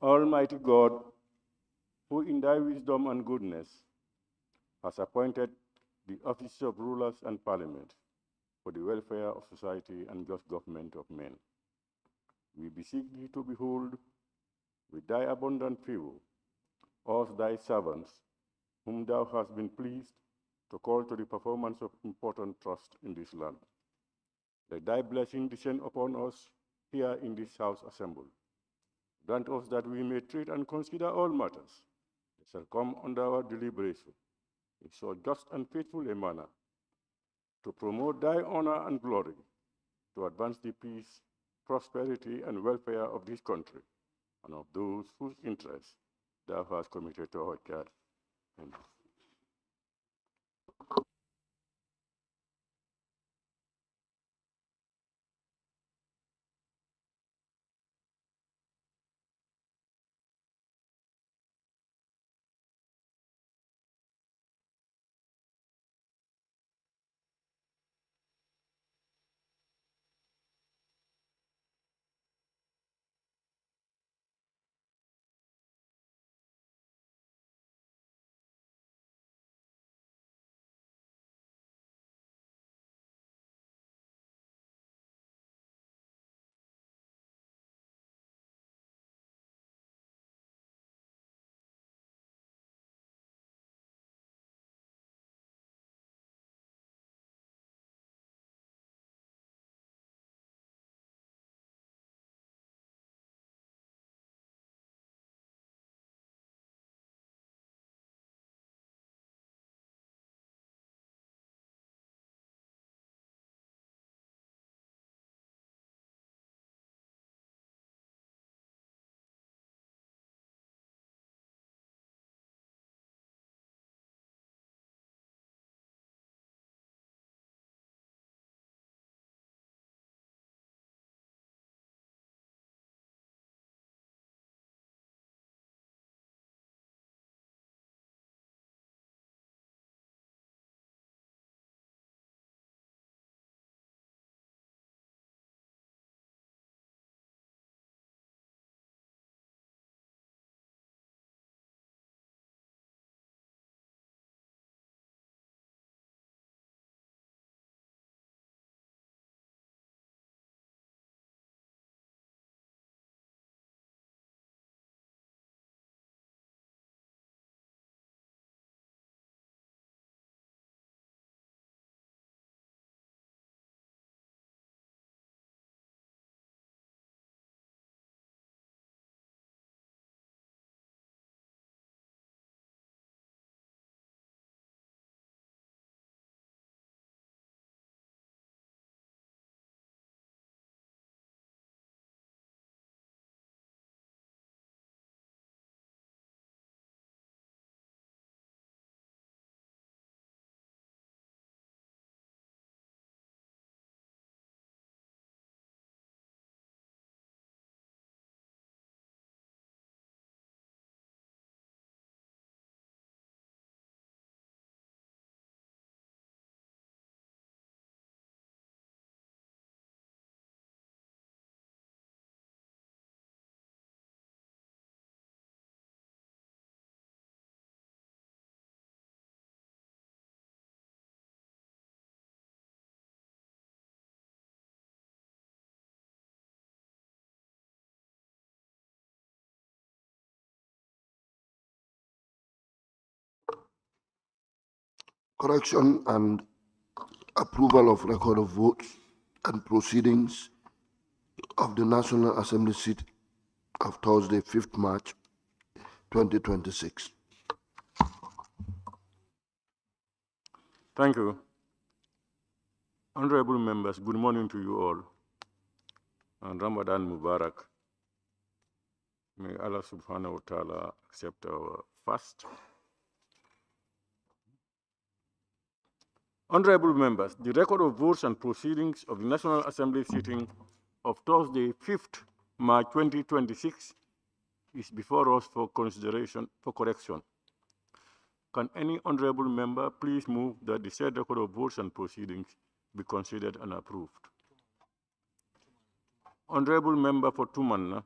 Almighty God, who in thy wisdom and goodness has appointed the offices of rulers and parliament for the welfare of society and just government of men, we beseech thee to behold with thy abundant favor us thy servants, whom thou hast been pleased to call to the performance of important trust in this land. Let thy blessing descend upon us here in this house assembled. Grant us that we may treat and consider all matters that shall come under our deliberation in so just and faithful a manner, to promote thy honor and glory, to advance the peace, prosperity, and welfare of this country, and of those whose interests thou hast committed to our care. Amen. Correction and approval of record of votes and proceedings of the National Assembly seat of Thursday, 5th March 2026. Thank you. Honorable members, good morning to you all, and Ramadan Mubarak. May Allah subhanahu wa ta'ala accept our fast. Honorable members, the record of votes and proceedings of the National Assembly sitting of Thursday, 5th March 2026 is before us for consideration for correction. Can any honorable member please move that the said record of votes and proceedings be considered and approved? Honorable member for Tumanna.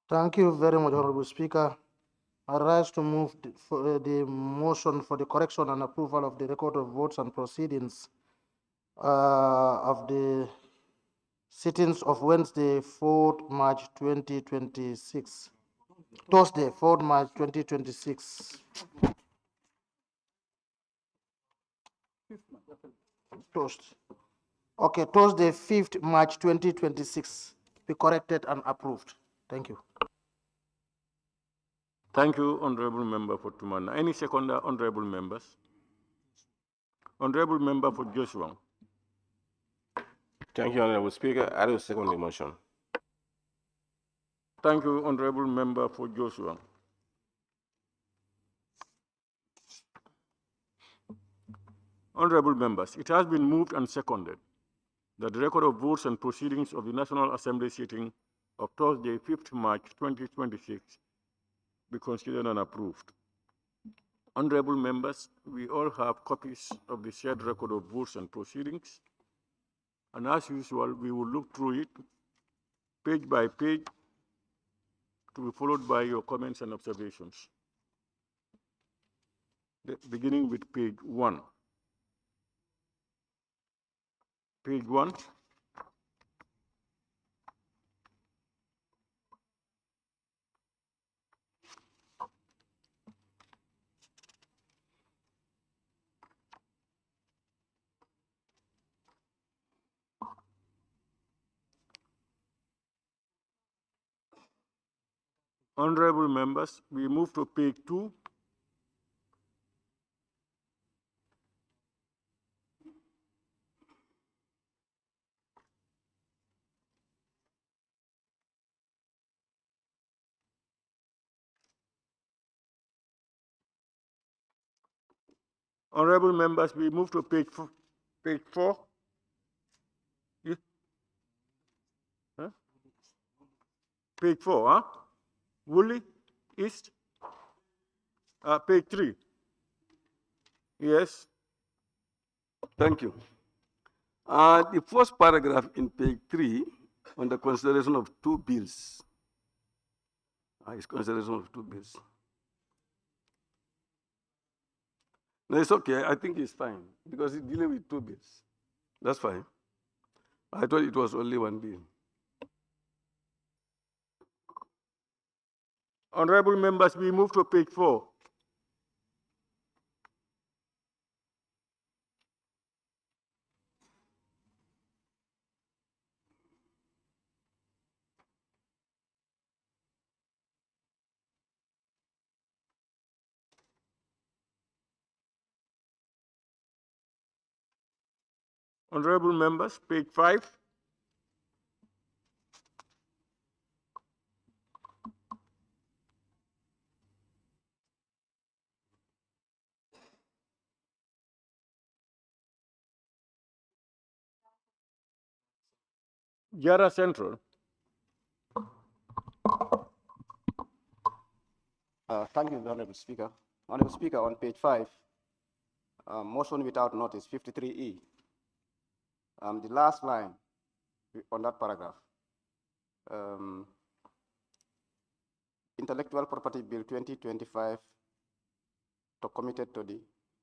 Thank you very much, Honorable Speaker. I rise to move the motion for the correction and approval of the record of votes and proceedings of the sittings of Wednesday, 4th March 2026. Thursday, 4th March 2026. Thursday, 5th March 2026. Be corrected and approved. Thank you. Thank you, Honorable Member for Tumana. Any seconder, Honorable Members? Honorable Member for Joshua. Thank you, Honorable Speaker. I will second the motion. Thank you, Honorable Member for Joshua. Honorable Members, it has been moved and seconded that the record of votes and proceedings of the National Assembly sitting of Thursday, 5th March 2026 be considered and approved. Honorable Members, we all have copies of the shared record of votes and proceedings, and as usual, we will look through it page by page to be followed by your comments and observations. Beginning with page 1. Page 1. Honorable Members, we move to page 2. Honorable Members, we move to page 4. Page 4. Yeah. Huh? Page 4, huh? Woolley, East. Page 3. Yes. Thank you. The first paragraph in page 3 on the consideration of two bills. It's consideration of two bills. No, it's okay. I think it's fine because it's dealing with two bills. That's fine. I thought it was only one bill. Honorable Members, we move to page 4. Honorable Members, page 5. Jara Central. Thank you, Honorable Speaker. Honorable Speaker, on page 5, motion without notice, 53E. The last line on that paragraph, Intellectual Property Bill 2025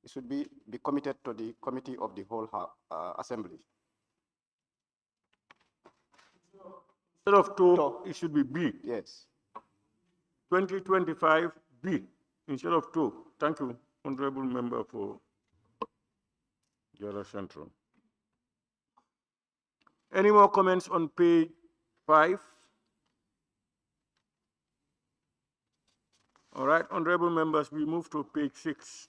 it should be committed to the Committee of the Whole Assembly. Instead of 2, it should be B. Yes. 2025 B instead of 2. Thank you, Honorable Member for Jara Central. Any more comments on page 5? All right, Honorable Members, we move to page 6.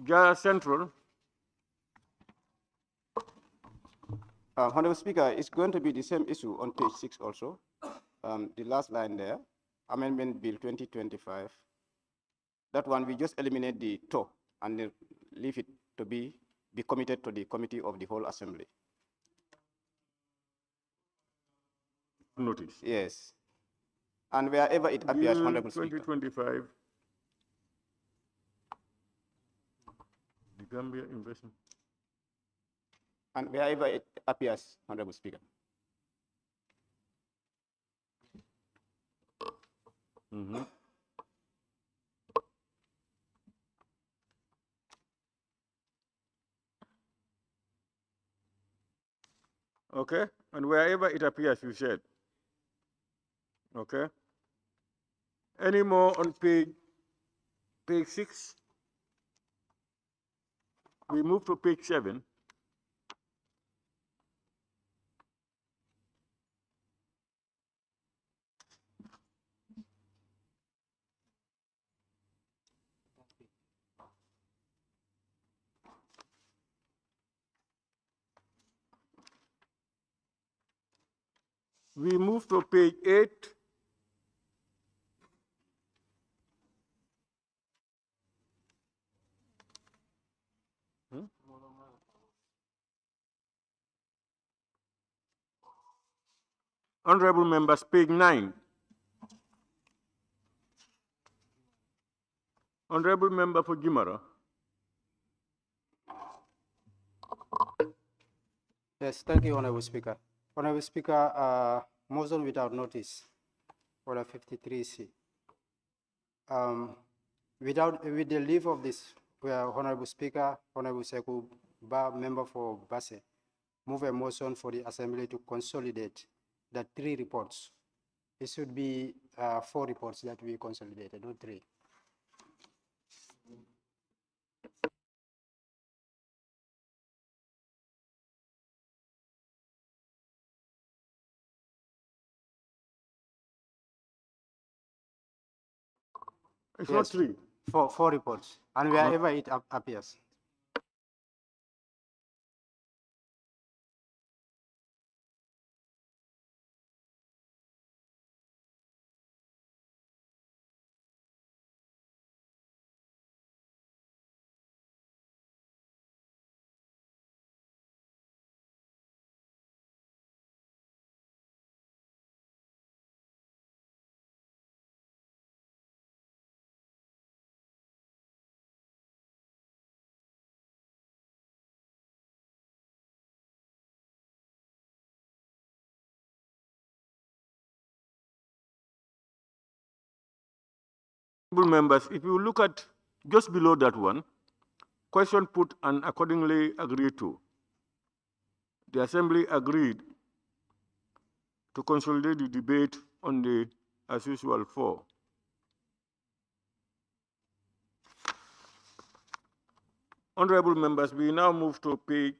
Jara Central. Honorable Speaker, it's going to be the same issue on page 6 also. The last line there, Amendment Bill 2025. That one, we just eliminate the to and leave it to be committed to the Committee of the Whole Assembly. Notice. Yes. And wherever it appears, Bill Honorable Speaker. 2025. The Gambia Investment. And wherever it appears, Honorable Speaker. Mhm. Okay, and wherever it appears, you said. Okay. Any more on page 6? We move to page 7. We move to page 8. Honorable members, page 9. Honorable member for Gimara. Yes, thank you, Honorable Speaker. Honorable Speaker, motion without notice, Order 53C. With the leave of this, Honorable Speaker, Honorable Sekou Ba, member for Basse, move a motion for the Assembly to consolidate the 3 reports. It should be 4 reports that we consolidated, not 3. It's Yes, not 3. 4 reports, and wherever it appears. Honorable members, if you look at just below that one, question put and accordingly agreed to. The Assembly agreed to consolidate the debate on the, as usual, 4. Honorable members, we now move to page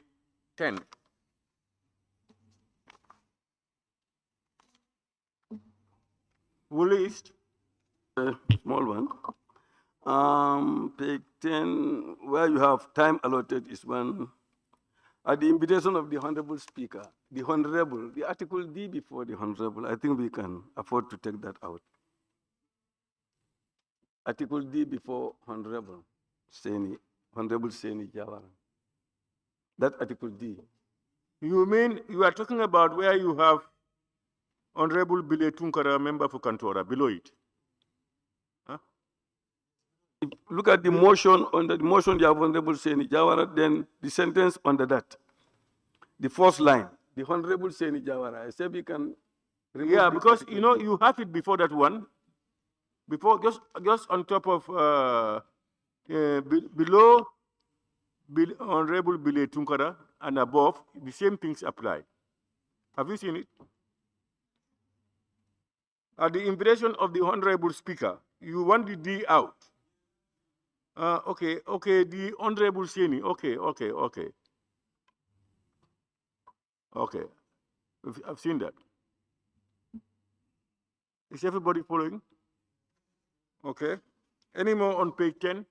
10. List. Small one. Page 10, where you have time allotted is one. At the invitation of the Honorable Speaker, the Honorable, the Article D before the Honorable, I think we can afford to take that out. Article D before Honorable Seni, Honorable Seni Jawara. That Article D. You mean you are talking about where you have Honorable Bile Tunkara, member for Kantora, below it? Huh? If you look at the motion, under the motion you have Honorable Seni Jawara, then the sentence under that, the first line, the Honorable Seni Jawara. I said we can remove. Yeah, because you know you have it before that one, before just on top of below Honorable Bile Tunkara and above, the same things apply. Have you seen it? At the invitation of the Honorable Speaker, you want the D out. Okay, the Honorable Seni, okay. Okay, I've seen that. Is everybody following? Okay. Any more on page 10?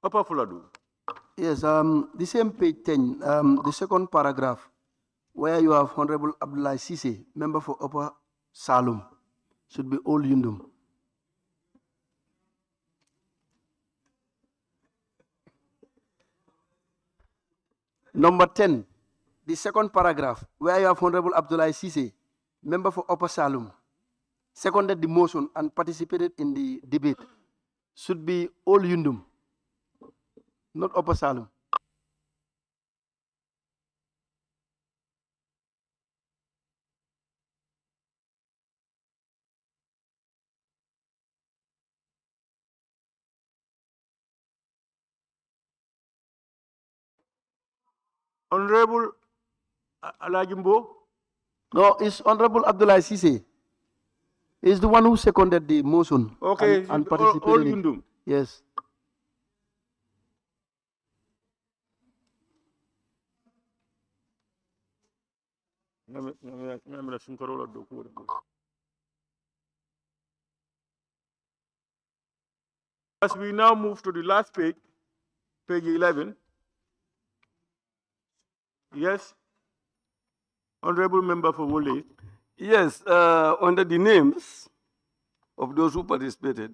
Upper Fuladu. Yes, the same page 10, the second paragraph, where you have Honorable Abdullah Sise, member for Upper Salum, should be all Yundum. Number 10, the second paragraph, where you have Honorable Abdullah Sise, member for Upper Salum, seconded the motion and participated in the debate, should be all Yundum, not Upper Salum. Honorable Alajimbo? No, it's Honorable Abdullah Sise. He's the one who seconded the motion Okay, and all participated in it. Yundum. Yes. As we now move to the last page, page 11. Yes, Honorable Member for Wole. Yes, under the names of those who participated,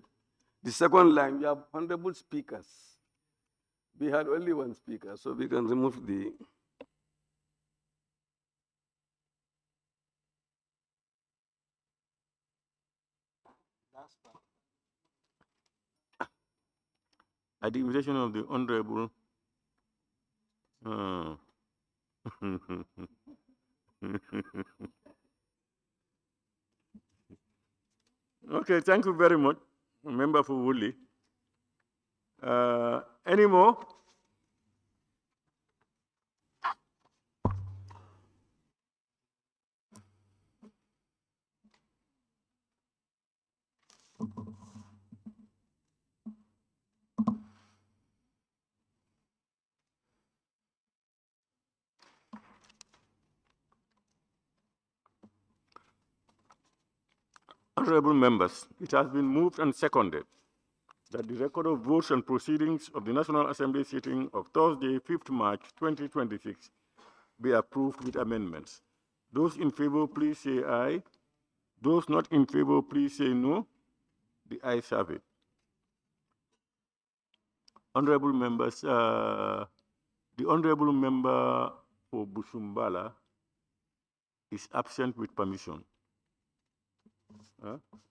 the second line, we have honorable speakers. We had only one speaker, so we can remove the. At the invitation of the Honorable. Okay, thank you very much, Member for Woodley. Any more? Honorable members, it has been moved and seconded that the record of votes and proceedings of the National Assembly sitting of Thursday, 5th March 2026 be approved with amendments. Those in favor, please say aye. Those not in favor, please say no. The ayes have it. Honorable members, the Honorable Member for Busumbala is absent with permission.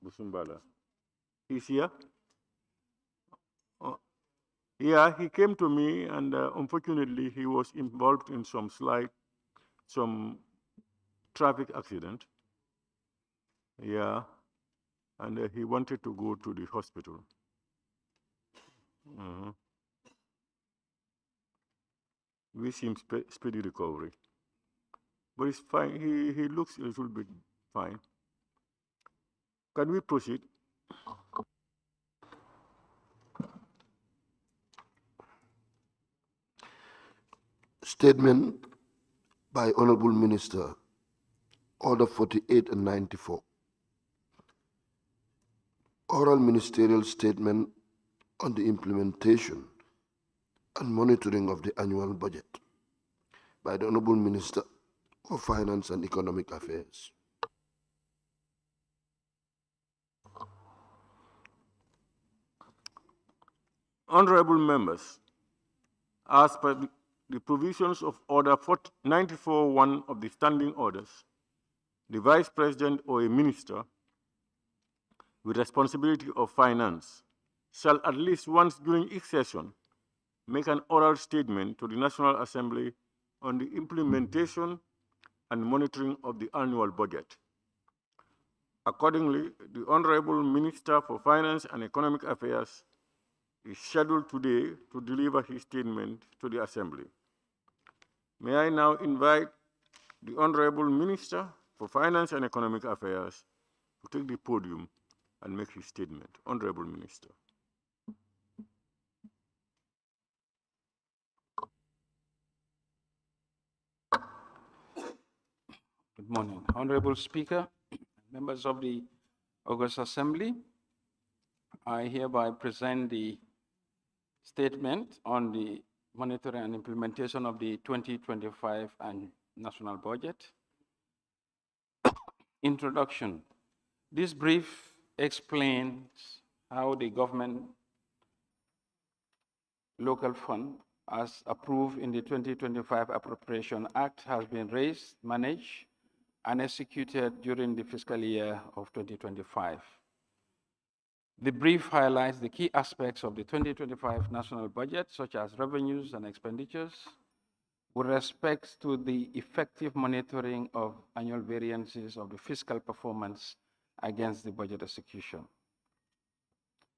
Busumbala. He's here? Yeah, he came to me and unfortunately he was involved in some traffic accident. Yeah, and he wanted to go to the hospital. Wish him speedy recovery. But it's fine, he looks a little bit fine. Can we proceed? Statement by Honorable Minister, Order 48 and 94. Oral Ministerial Statement on the implementation and monitoring of the annual budget by the Honorable Minister for Finance and Economic Affairs. Honorable members, as per the provisions of Order 94.1 of the Standing Orders, the Vice President or a Minister with responsibility of finance shall at least once during each session make an oral statement to the National Assembly on the implementation and monitoring of the annual budget. Accordingly, the Honorable Minister for Finance and Economic Affairs is scheduled today to deliver his statement to the Assembly. May I now invite the Honorable Minister for Finance and Economic Affairs to take the podium and make his statement. Honorable Minister. Good morning. Honorable Speaker, members of the August Assembly, I hereby present the statement on the monitoring and implementation of the 2025 and national budget. Introduction. This brief explains how the government local fund, as approved in the 2025 Appropriation Act, has been raised, managed, and executed during the fiscal year of 2025. The brief highlights the key aspects of the 2025 national budget, such as revenues and expenditures, with respect to the effective monitoring of annual variances of the fiscal performance against the budget execution.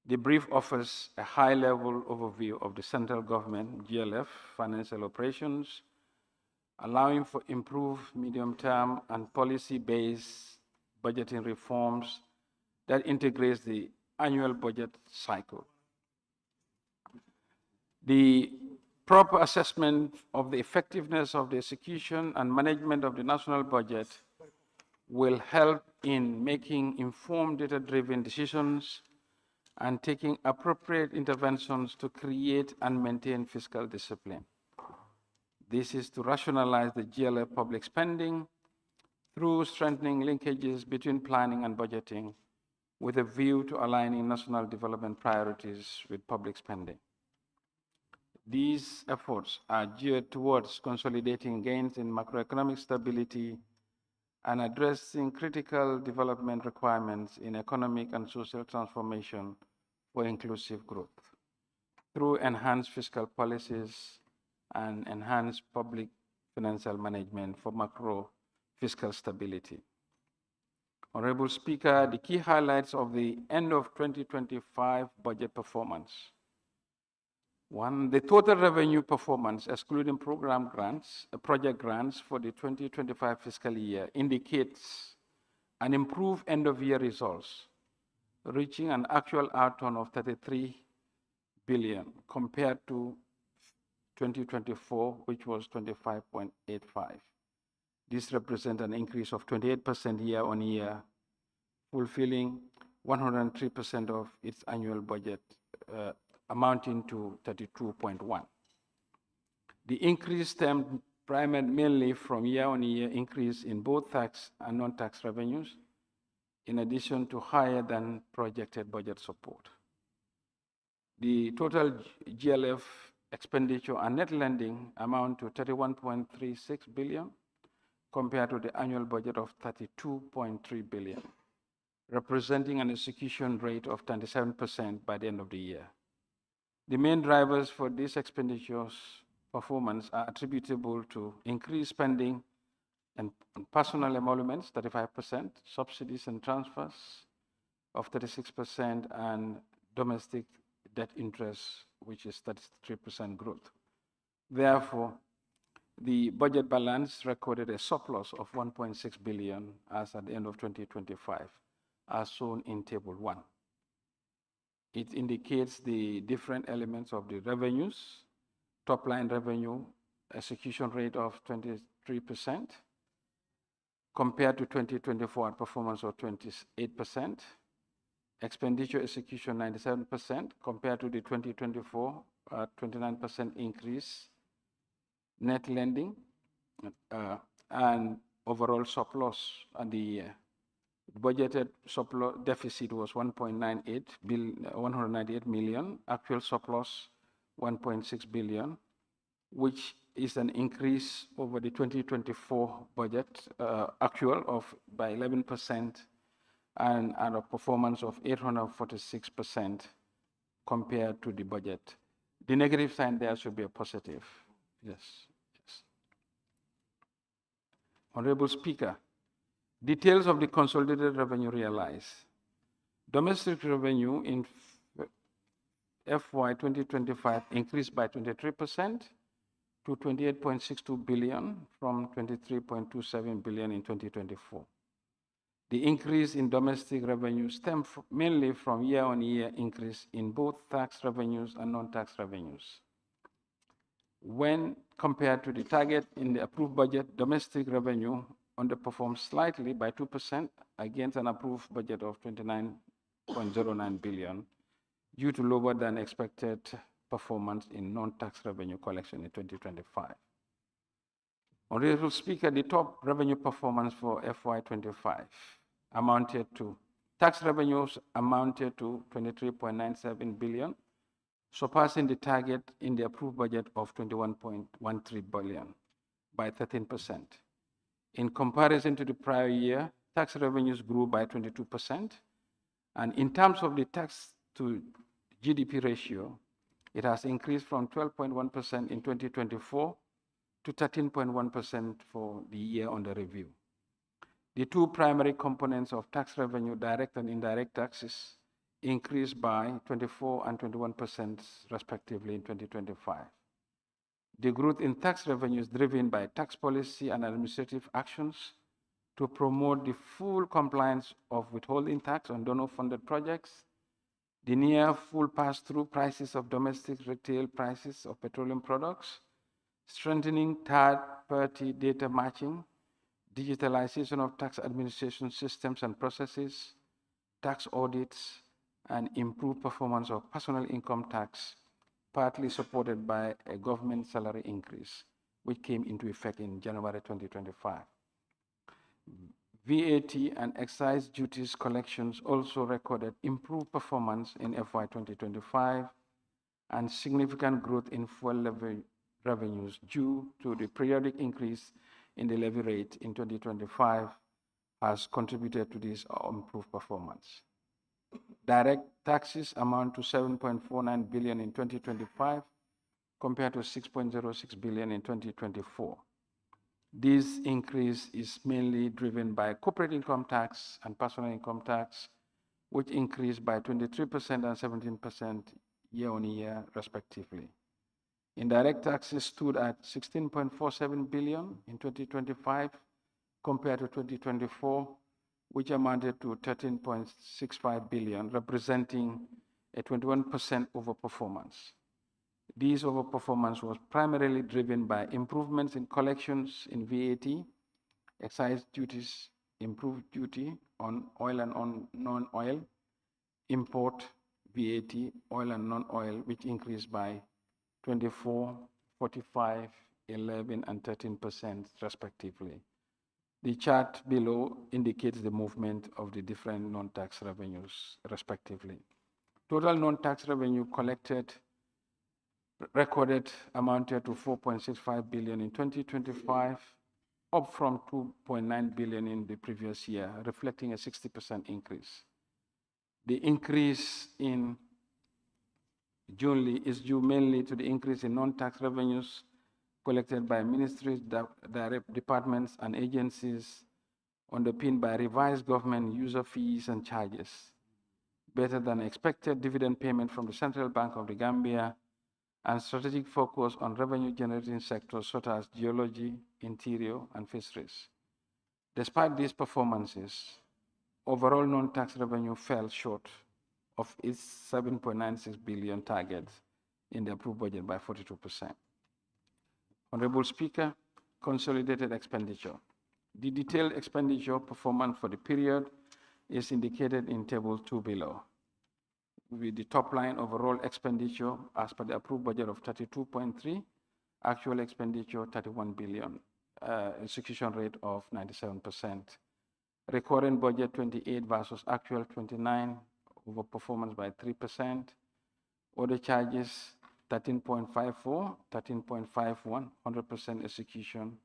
The brief offers a high-level overview of the central government, GLF, financial operations, allowing for improved medium-term and policy-based budgeting reforms that integrates the annual budget cycle. The proper assessment of the effectiveness of the execution and management of the national budget will help in making informed, data-driven decisions and taking appropriate interventions to create and maintain fiscal discipline. This is to rationalize the GLF public spending through strengthening linkages between planning and budgeting with a view to aligning national development priorities with public spending. These efforts are geared towards consolidating gains in macroeconomic stability and addressing critical development requirements in economic and social transformation for inclusive growth through enhanced fiscal policies and enhanced public financial management for macro fiscal stability. Honorable Speaker, the key highlights of the end of 2025 budget performance. One, the total revenue performance, excluding project grants for the 2025 fiscal year, indicates an improved end-of-year results, reaching an actual outturn of 33 billion compared to 2024, which was 25.85. This represents an increase of 28% year-on-year, fulfilling 103% of its annual budget, amounting to 32.1. The increase stemmed mainly from year-on-year increase in both tax and non-tax revenues, in addition to higher than projected budget support. The total GLF expenditure and net lending amount to 31.36 billion compared to the annual budget of 32.3 billion, representing an execution rate of 27% by the end of the year. The main drivers for this expenditures performance are attributable to increased spending and personal emoluments, 35%, subsidies and transfers of 36%, and domestic debt interest, which is 33% growth. Therefore, the budget balance recorded a surplus of 1.6 billion as at the end of 2025, as shown in Table 1. It indicates the different elements of the revenues, top-line revenue, execution rate of 23%, compared to 2024 performance of 28%, expenditure execution 97%, compared to the 2024 29% increase, net lending, and overall surplus at the year. Budgeted surplus deficit was 198 million, actual surplus 1.6 billion, which is an increase over the 2024 budget actual of by 11% and a performance of 846% compared to the budget. The negative sign there should be a positive. Yes. Honorable Speaker, details of the consolidated revenue realized. Domestic revenue in FY 2025 increased by 23% to 28.62 billion from 23.27 billion in 2024. The increase in domestic revenue stemmed mainly from year-on-year increase in both tax revenues and non-tax revenues. When compared to the target in the approved budget, domestic revenue underperformed slightly by 2% against an approved budget of 29.09 billion due to lower than expected performance in non-tax revenue collection in 2025. Honorable Speaker, the top revenue performance for FY 25 amounted to, tax revenues amounted to 23.97 billion, surpassing the target in the approved budget of 21.13 billion by 13%. In comparison to the prior year, tax revenues grew by 22%. And in terms of the tax to GDP ratio, it has increased from 12.1% in 2024 to 13.1% for the year under review. The two primary components of tax revenue, direct and indirect taxes, increased by 24% and 21% respectively in 2025. The growth in tax revenue is driven by tax policy and administrative actions to promote the full compliance of withholding tax on donor-funded projects, the near full pass-through prices of domestic retail prices of petroleum products, strengthening third-party data matching, digitalization of tax administration systems and processes, tax audits, and improved performance of personal income tax, partly supported by a government salary increase, which came into effect in January 2025. VAT and excise duties collections also recorded improved performance in FY 2025 and significant growth in fuel revenues due to the periodic increase in the levy rate in 2025 has contributed to this improved performance. Direct taxes amount to 7.49 billion in 2025 compared to 6.06 billion in 2024. This increase is mainly driven by corporate income tax and personal income tax, which increased by 23% and 17% year-on-year, respectively. Indirect taxes stood at 16.47 billion in 2025 compared to 2024, which amounted to 13.65 billion, representing a 21% overperformance. This overperformance was primarily driven by improvements in collections in VAT, excise duties, improved duty on oil and on non-oil, import VAT, oil and non-oil, which increased by 24, 45, 11, and 13% respectively. The chart below indicates the movement of the different non-tax revenues respectively. Total non-tax revenue recorded amounted to 4.65 billion in 2025, up from 2.9 billion in the previous year, reflecting a 60% increase. The increase in June is due mainly to the increase in non-tax revenues collected by ministries, departments, and agencies, underpinned by revised government user fees and charges, better than expected dividend payment from the Central Bank of the Gambia, and strategic focus on revenue-generating sectors such as geology, interior, and fisheries. Despite these performances, overall non-tax revenue fell short of its 7.96 billion target in the approved budget by 42%. Honorable Speaker, consolidated expenditure. The detailed expenditure performance for the period is indicated in Table 2 below, with the top line overall expenditure as per the approved budget of 32.3, actual expenditure 31 billion, execution rate of 97%. Recurrent budget 28 versus actual 29, over performance by 3%. Other charges 13.54, 13.51, 100% execution.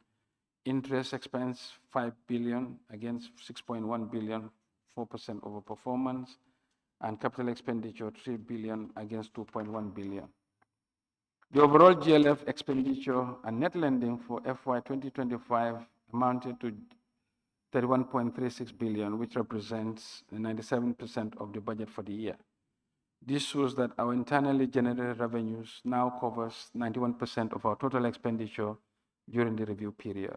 Interest expense 5 billion against 6.1 billion, 4% over performance. And capital expenditure 3 billion against 2.1 billion. The overall GLF expenditure and net lending for FY 2025 amounted to 31.36 billion, which represents 97% of the budget for the year. This shows that our internally generated revenues now covers 91% of our total expenditure during the review period.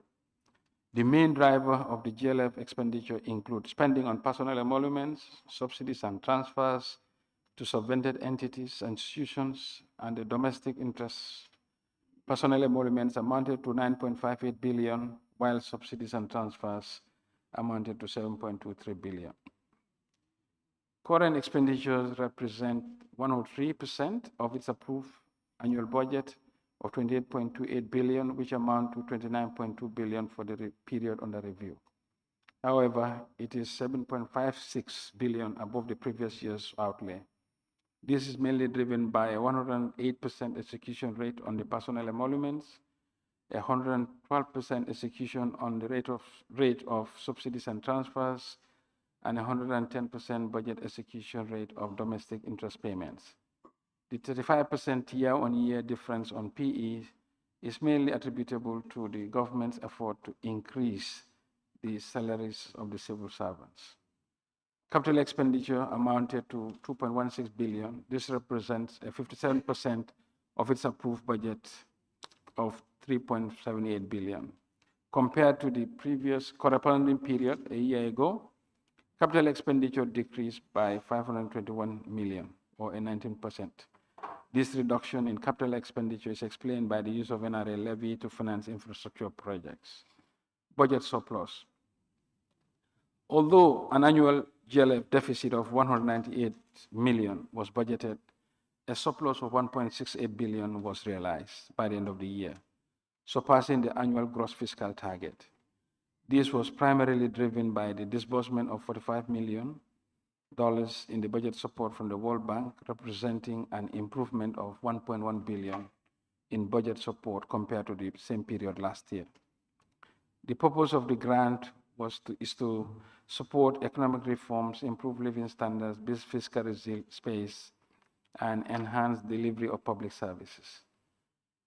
The main driver of the GLF expenditure includes spending on personnel emoluments, subsidies and transfers to subvented entities and institutions, and the domestic interests. Personnel emoluments amounted to 9.58 billion, while subsidies and transfers amounted to 7.23 billion. Current expenditures represent 103% of its approved annual budget of 28.28 billion, which amount to 29.2 billion for the period under review. However, it is 7.56 billion above the previous year's outlay. This is mainly driven by a 108% execution rate on the personnel emoluments, a 112% execution on the rate of subsidies and transfers, and a 110% budget execution rate of domestic interest payments. The 35% year-on-year difference on PE is mainly attributable to the government's effort to increase the salaries of the civil servants. Capital expenditure amounted to 2.16 billion. This represents a 57% of its approved budget of 3.78 billion. Compared to the previous corresponding period a year ago, capital expenditure decreased by 521 million, or a 19%. This reduction in capital expenditure is explained by the use of NRA levy to finance infrastructure projects. Budget surplus. Although an annual GLF deficit of 198 million was budgeted, a surplus of 1.68 billion was realized by the end of the year, surpassing the annual gross fiscal target. This was primarily driven by the disbursement of $45 million in the budget support from the World Bank, representing an improvement of 1.1 billion in budget support compared to the same period last year. The purpose of the grant is to support economic reforms, improve living standards, build fiscal space, and enhance delivery of public services.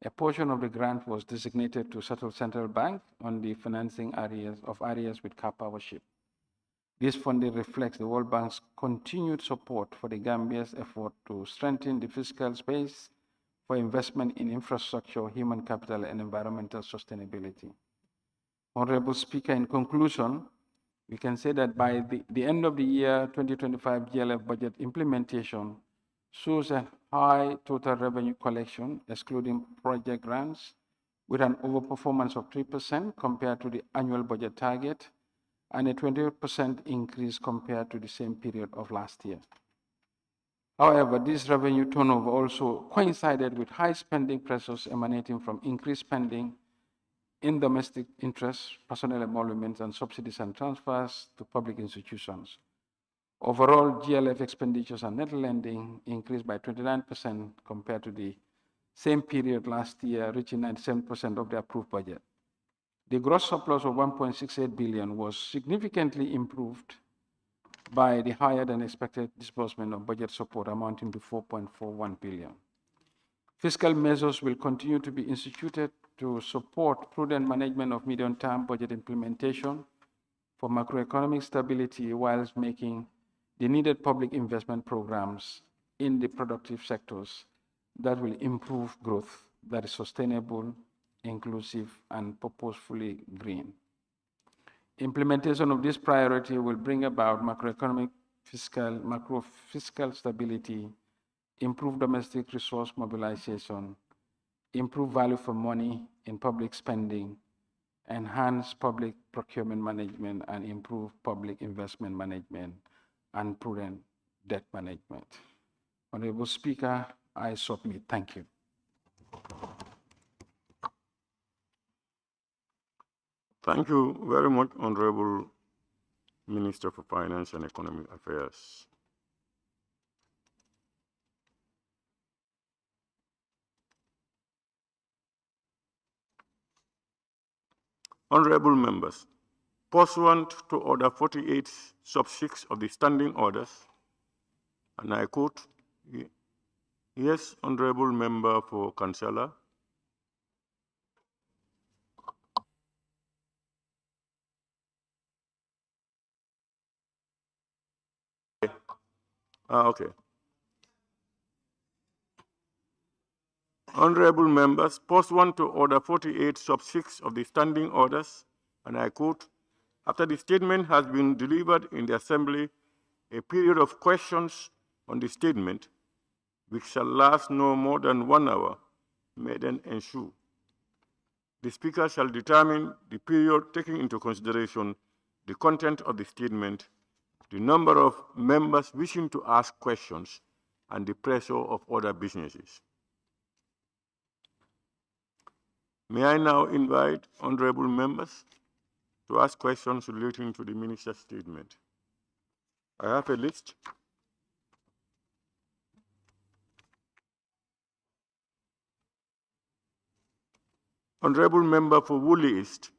A portion of the grant was designated to settle central bank on the financing areas with car powership. This funding reflects the World Bank's continued support for the Gambia's effort to strengthen the fiscal space for investment in infrastructure, human capital, and environmental sustainability. Honorable Speaker, in conclusion, we can say that by the end of the year 2025 GLF budget implementation shows a high total revenue collection, excluding project grants, with an overperformance of 3% compared to the annual budget target, and a 28% increase compared to the same period of last year. However, this revenue turnover also coincided with high spending pressures emanating from increased spending in domestic interests, personnel emoluments, and subsidies and transfers to public institutions. Overall, GLF expenditures and net lending increased by 29% compared to the same period last year, reaching 97% of the approved budget. The gross surplus of 1.68 billion was significantly improved by the higher than expected disbursement of budget support amounting to 4.41 billion. Fiscal measures will continue to be instituted to support prudent management of medium-term budget implementation for macroeconomic stability, whilst making the needed public investment programs in the productive sectors that will improve growth that is sustainable, inclusive, and purposefully green. Implementation of this priority will bring about macro fiscal stability, improve domestic resource mobilization, improve value for money in public spending, enhance public procurement management, and improve public investment management and prudent debt management. Honorable Speaker, I submit. Thank you. Thank you very much, Honorable Minister for Finance and Economic Affairs. Honorable members, pursuant to Order 48, Sub 6 of the Standing Orders, and I quote, yes, Honorable Member for Councillor. Okay. Honorable members, pursuant to Order 48, Sub 6 of the Standing Orders, and I quote, after the statement has been delivered in the Assembly, a period of questions on the statement, which shall last no more than 1 hour, may then ensue. The Speaker shall determine the period taking into consideration the content of the statement, the number of members wishing to ask questions, and the pressure of other businesses. May I now invite honorable members to ask questions relating to the Minister's statement. I have a list. Honorable Member for Woolly East.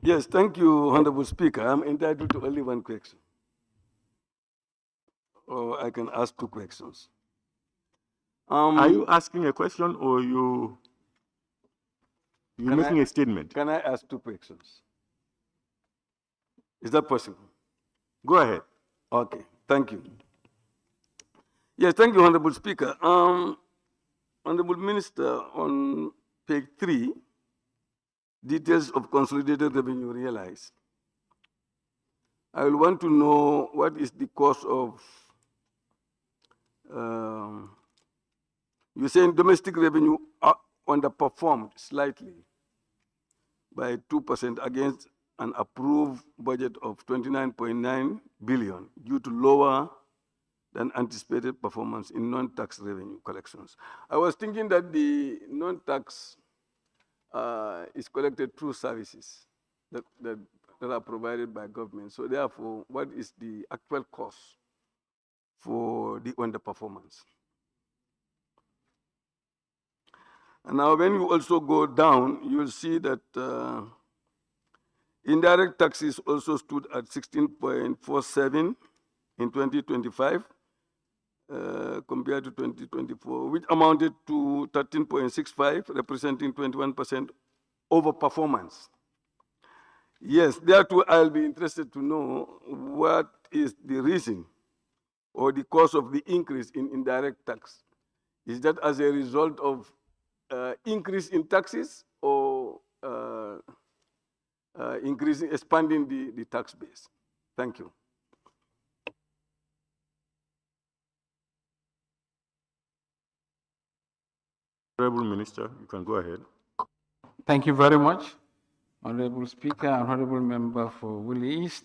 Yes, thank you, Honorable Speaker. I'm entitled to only one question. Or I can ask 2 questions. Are you asking a question or you? You're making a statement. Can I ask two questions? Is that possible? Go ahead. Okay, thank you. Yes, thank you, Honorable Speaker. Honorable Minister, on page 3, details of consolidated revenue realized. I will want to know what is the cause of, you're saying domestic revenue underperformed slightly by 2% against an approved budget of 29.9 billion due to lower than anticipated performance in non-tax revenue collections. I was thinking that the non-tax is collected through services that are provided by government. So therefore, what is the actual cost for the underperformance? And now when you also go down, you will see that indirect taxes also stood at 16.47 in 2025 compared to 2024, which amounted to 13.65, representing 21% overperformance. Yes, therefore I'll be interested to know what is the reason or the cause of the increase in indirect tax. Is that as a result of increase in taxes or expanding the tax base? Thank you. Honorable Minister, you can go ahead. Thank you very much, Honorable Speaker and Honorable Member for Woolly East.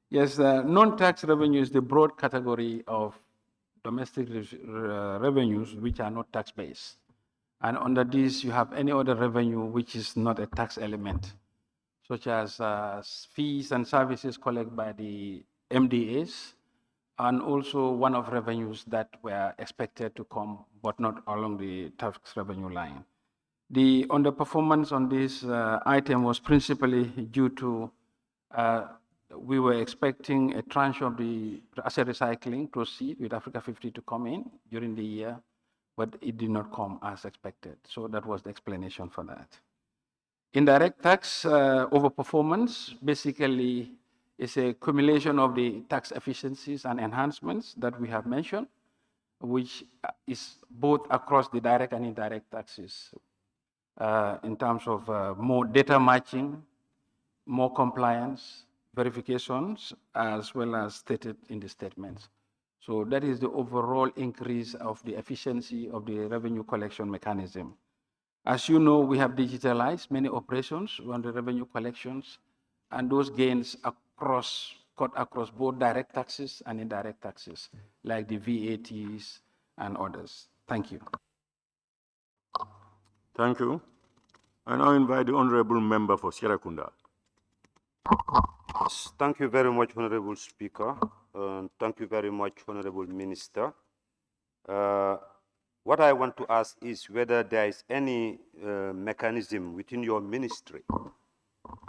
Yes, non-tax revenue is the broad category of domestic revenues which are not tax-based. And under this, you have any other revenue which is not a tax element, such as fees and services collected by the MDAs, and also one-off revenues that were expected to come, but not along the tax revenue line. The underperformance on this item was principally due to we were expecting a tranche of the asset recycling proceed with Africa 50 to come in during the year, but it did not come as expected. So that was the explanation for that. Indirect tax overperformance basically is a accumulation of the tax efficiencies and enhancements that we have mentioned, which is both across the direct and indirect taxes in terms of more data matching, more compliance, verifications, as well as stated in the statements. So that is the overall increase of the efficiency of the revenue collection mechanism. As you know, we have digitalized many operations on the revenue collections, and those gains cut across both direct taxes and indirect taxes, like the VATs and others. Thank you. Thank you. I now invite the Honorable Member for Serekunda. Thank you very much, Honorable Speaker. Thank you very much, Honorable Minister. What I want to ask is whether there is any mechanism within your ministry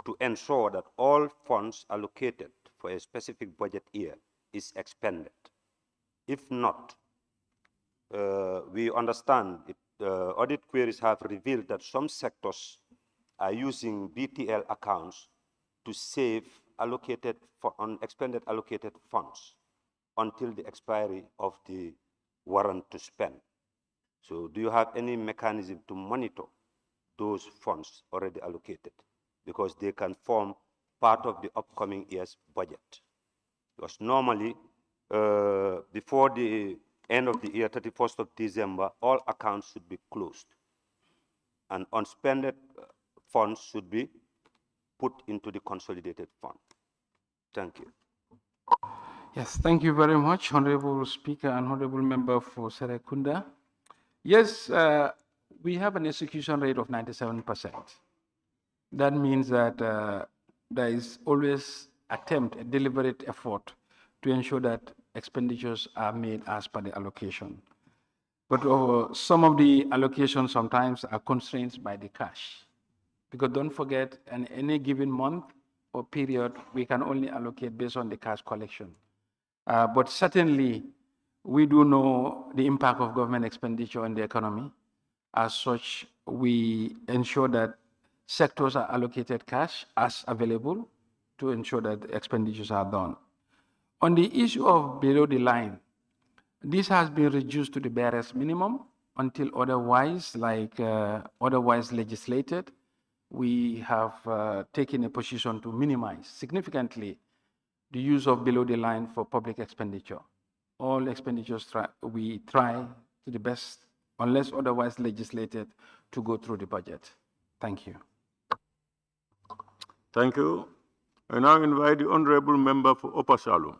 to ensure that all funds allocated for a specific budget year is expended. If not, we understand audit queries have revealed that some sectors are using BTL accounts to save unexpended allocated funds until the expiry of the warrant to spend. So do you have any mechanism to monitor those funds already allocated? Because they can form part of the upcoming year's budget. Because normally, before the end of the year, 31st of December, all accounts should be closed. And unspent funds should be put into the consolidated fund. Thank you. Yes, thank you very much, Honorable Speaker and Honorable Member for Serekunda. Yes, we have an execution rate of 97%. That means that there is always a deliberate effort to ensure that expenditures are made as per the allocation. But some of the allocations sometimes are constrained by the cash. Because don't forget, in any given month or period, we can only allocate based on the cash collection. But certainly, we do know the impact of government expenditure on the economy. As such, we ensure that sectors are allocated cash as available to ensure that expenditures are done. On the issue of below the line, this has been reduced to the barest minimum until otherwise legislated. We have taken a position to minimize significantly the use of below the line for public expenditure. All expenditures we try to the best, unless otherwise legislated, to go through the budget. Thank you. Thank you. I now invite the honorable member for Upper Salum.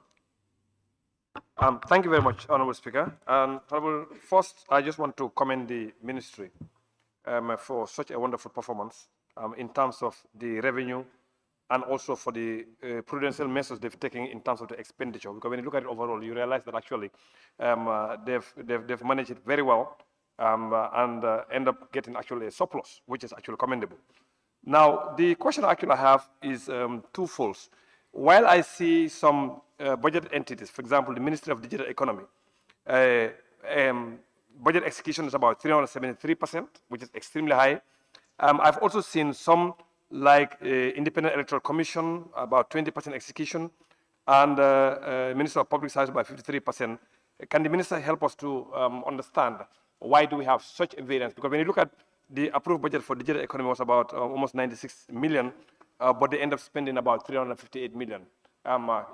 Thank you very much, Honorable Speaker. First, I just want to commend the ministry for such a wonderful performance in terms of the revenue and also for the prudential measures they've taken in terms of the expenditure. Because when you look at it overall, you realize that actually they've managed it very well and end up getting actually a surplus, which is actually commendable. Now, the question actually I have is twofold. While I see some budget entities, for example, the Ministry of Digital Economy, budget execution is about 373%, which is extremely high. I've also seen some like Independent Electoral Commission, about 20% execution, and Minister of Public Service about 53%. Can the minister help us to understand why do we have such a variance? Because when you look at the approved budget for digital economy was about almost 96 million, but they end up spending about 358 million.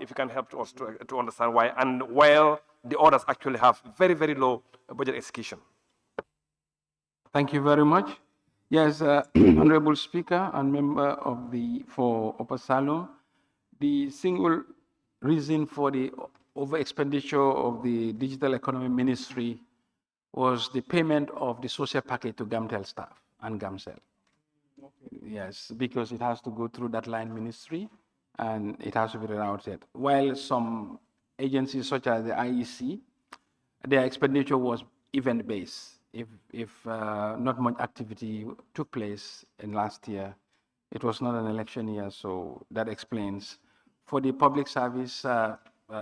If you can help us to understand why, and while the others actually have very, very low budget execution. Thank you very much. Yes, Honorable Speaker and member for Upper Salum, the single reason for the over expenditure of the Digital Economy Ministry was the payment of the social package to GAMTEL staff and GAMCEL. Yes, because it has to go through that line ministry and it has to be rerouted. While some agencies such as the IEC, their expenditure was event-based. If not much activity took place in last year, it was not an election year, so that explains. For the public service,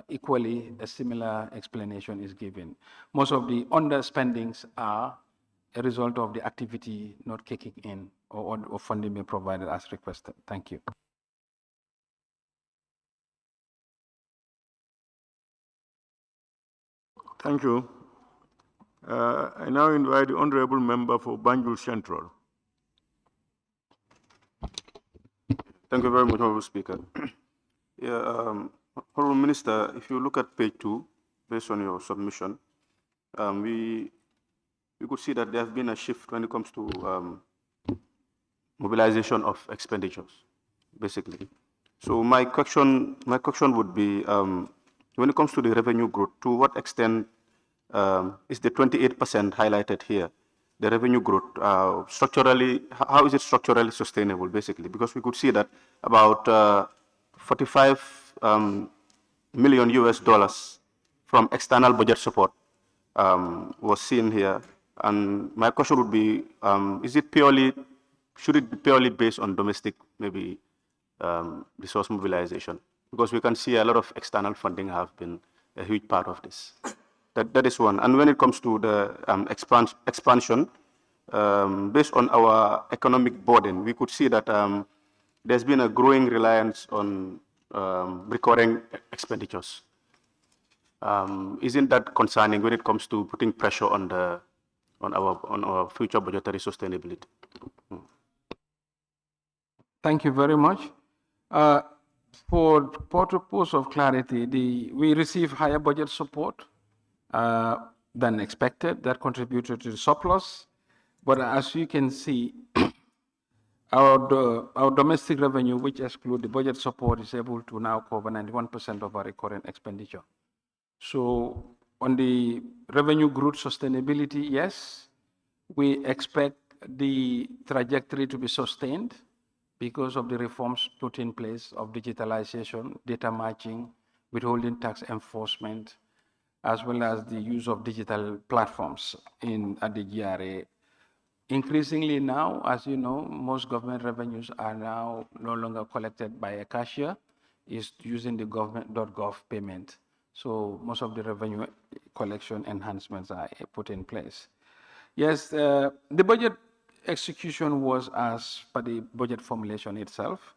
equally, a similar explanation is given. Most of the underspendings are a result of the activity not kicking in or funding being provided as requested. Thank you. Thank you. I now invite the honorable member for Banjul Central. Thank you very much, Honorable Speaker. Honorable Minister, if you look at page 2, based on your submission, we could see that there has been a shift when it comes to mobilization of expenditures, basically. So my question would be, when it comes to the revenue growth, to what extent is the 28% highlighted here, the revenue growth, structurally, how is it structurally sustainable, basically? Because we could see that about 45 million US dollars from external budget support was seen here. And my question would be, should it be purely based on domestic, maybe, resource mobilization? Because we can see a lot of external funding have been a huge part of this. That is one. And when it comes to the expansion, based on our economic burden, we could see that there's been a growing reliance on recurring expenditures. Isn't that concerning when it comes to putting pressure on our future budgetary sustainability? Thank you very much. For purpose of clarity, we receive higher budget support than expected. That contributed to the surplus. But as you can see, our domestic revenue, which excludes the budget support, is able to now cover 91% of our recurrent expenditure. So on the revenue growth sustainability, yes, we expect the trajectory to be sustained because of the reforms put in place of digitalization, data matching, withholding tax enforcement, as well as the use of digital platforms at the GRA. Increasingly now, as you know, most government revenues are now no longer collected by a cashier, is using the government.gov payment. So most of the revenue collection enhancements are put in place. Yes, the budget execution was as per the budget formulation itself.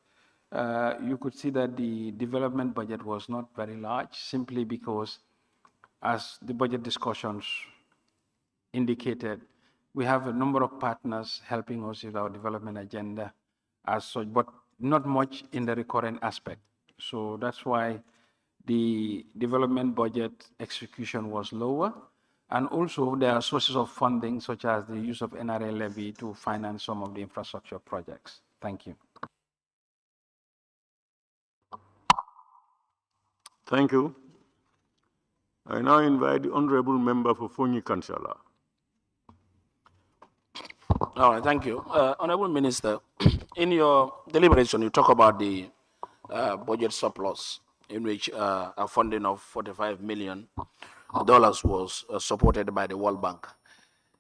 You could see that the development budget was not very large, simply because, as the budget discussions indicated, we have a number of partners helping us with our development agenda as such, but not much in the recurrent aspect. So that's why the development budget execution was lower. And also there are sources of funding, such as the use of NRA levy to finance some of the infrastructure projects. Thank you. Thank you. I now invite the Honorable Member for Fonyi Kansala. All right, thank you. Honorable Minister, in your deliberation, you talk about the budget surplus, in which a funding of $45 million was supported by the World Bank.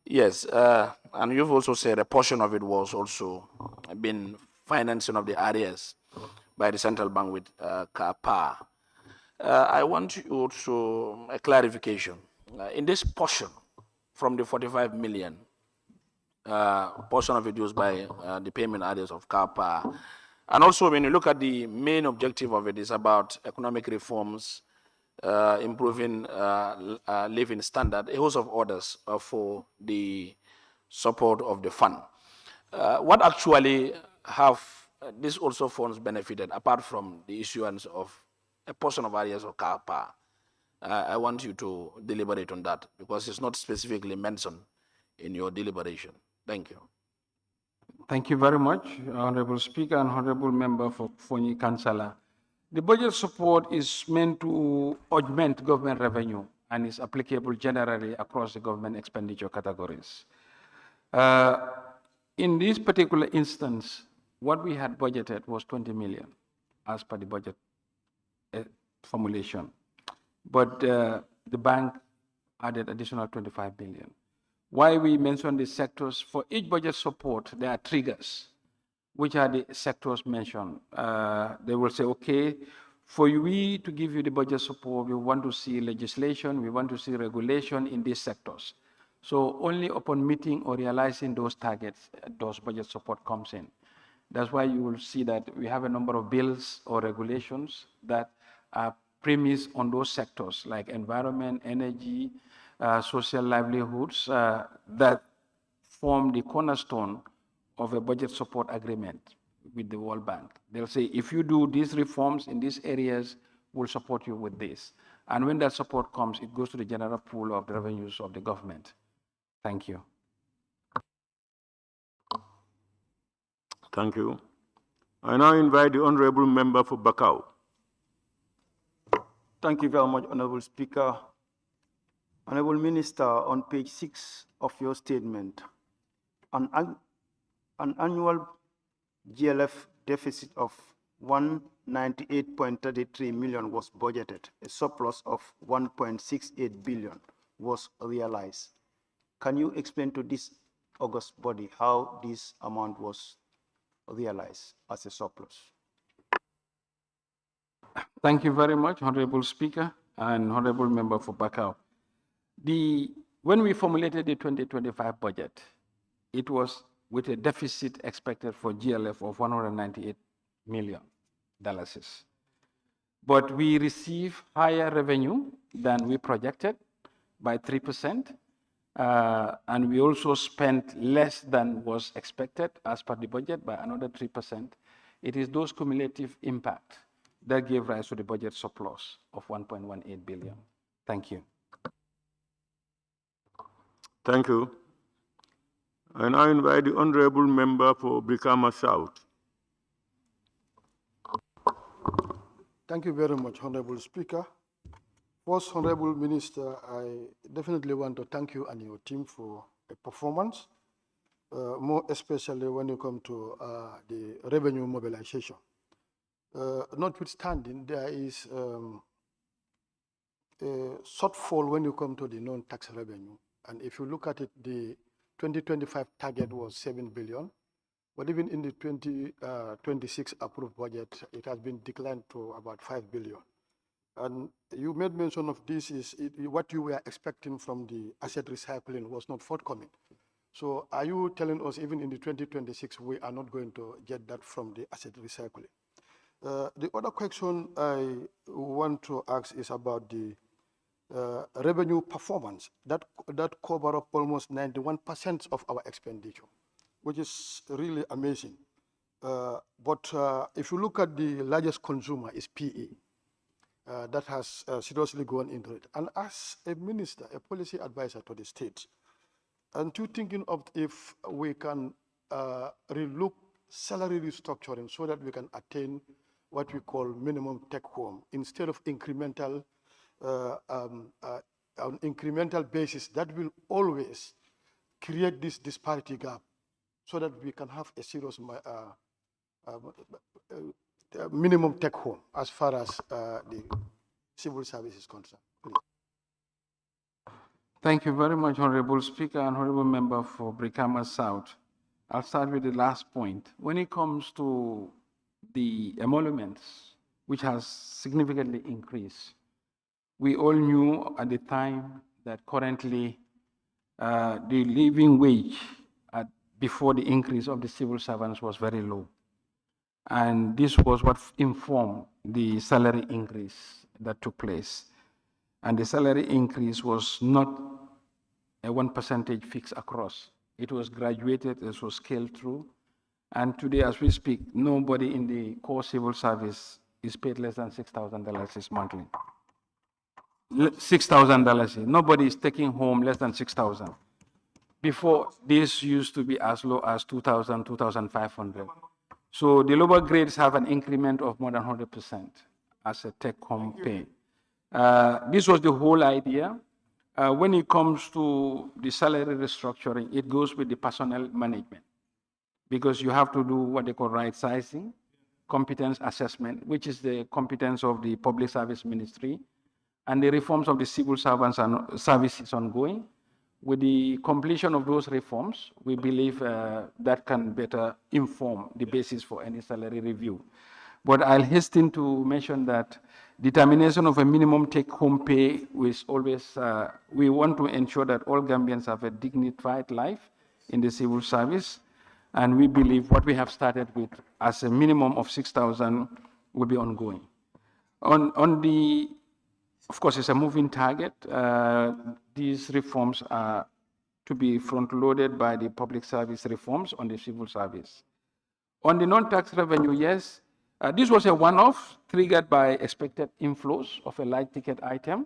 Yes, and you've also said a portion of it was also been financing of the areas by the central bank with CAPA. I want you also a clarification. In this portion from the 45 million, portion of it used by the payment areas of CAPA, and also when you look at the main objective of it is about economic reforms, improving living standard, a host of orders for the support of the fund. What actually have these also funds benefited, apart from the issuance of a portion of areas of CAPA? I want you to deliberate on that, because it's not specifically mentioned in your deliberation. Thank you. Thank you very much, Honorable Speaker and Honorable Member for Fonyi Kansala. The budget support is meant to augment government revenue and is applicable generally across the government expenditure categories. In this particular instance, what we had budgeted was 20 million as per the budget formulation. But the bank added additional 25 million. Why we mention the sectors? For each budget support, there are triggers, which are the sectors mentioned. They will say, okay, for we to give you the budget support, we want to see legislation, we want to see regulation in these sectors. So only upon meeting or realizing those targets, those budget support comes in. That's why you will see that we have a number of bills or regulations that are premised on those sectors, like environment, energy, social livelihoods, that form the cornerstone of a budget support agreement with the World Bank. They'll say, if you do these reforms in these areas, we'll support you with this. And when that support comes, it goes to the general pool of the revenues of the government. Thank you. Thank you. I now invite the Honorable Member for Bakau. Thank you very much, Honorable Speaker. Honorable Minister, on page 6 of your statement, an annual GLF deficit of 198.33 million was budgeted. A surplus of 1.68 billion was realized. Can you explain to this august body how this amount was realized as a surplus? Thank you very much, Honorable Speaker and Honorable Member for Bakau. When we formulated the 2025 budget, it was with a deficit expected for GLF of $198 million. But we received higher revenue than we projected by 3%, and we also spent less than was expected as per the budget by another 3%. It is those cumulative impacts that gave rise to the budget surplus of 1.18 billion. Thank you. Thank you. I now invite the Honorable Member for Brikama South. Thank you very much, Honorable Speaker. First, Honorable Minister, I definitely want to thank you and your team for a performance, more especially when you come to the revenue mobilization. Notwithstanding, there is a shortfall when you come to the non-tax revenue. And if you look at it, the 2025 target was 7 billion, but even in the 2026 approved budget, it has been declined to about 5 billion. And you made mention of this, what you were expecting from the asset recycling was not forthcoming. So are you telling us even in the 2026, we are not going to get that from the asset recycling? The other question I want to ask is about the revenue performance. That cover up almost 91% of our expenditure, which is really amazing. But if you look at the largest consumer is PE. That has seriously gone into it. And as a minister, a policy advisor to the state, and you thinking of if we can relook salary restructuring so that we can attain what we call minimum take home instead of incremental on incremental basis, that will always create this disparity gap so that we can have a serious minimum take home as far as the civil service is concerned. Please. Thank you very much, Honorable Speaker and Honorable Member for Brikama South. I'll start with the last point. When it comes to the emoluments, which has significantly increased, we all knew at the time that currently the living wage before the increase of the civil servants was very low. And this was what informed the salary increase that took place. And the salary increase was not a 1% fix across. It was graduated, it was scaled through. And today, as we speak, nobody in the core civil service is paid less than $6,000 monthly. $6,000. Nobody is taking home less than $6,000. Before, this used to be as low as $2,000, $2,500. So the lower grades have an increment of more than 100% as a take-home pay. This was the whole idea. When it comes to the salary restructuring, it goes with the personnel management because you have to do what they call right sizing, competence assessment, which is the competence of the Public Service Ministry, and the reforms of the civil servants and services ongoing. With the completion of those reforms, we believe that can better inform the basis for any salary review. But I'll hasten to mention that determination of a minimum take-home pay is always, we want to ensure that all Gambians have a dignified life in the civil service. And we believe what we have started with as a minimum of 6,000 will be ongoing. On the, of course, it's a moving target. These reforms are to be front-loaded by the public service reforms on the civil service. On the non-tax revenue, yes, this was a one-off triggered by expected inflows of a light ticket item.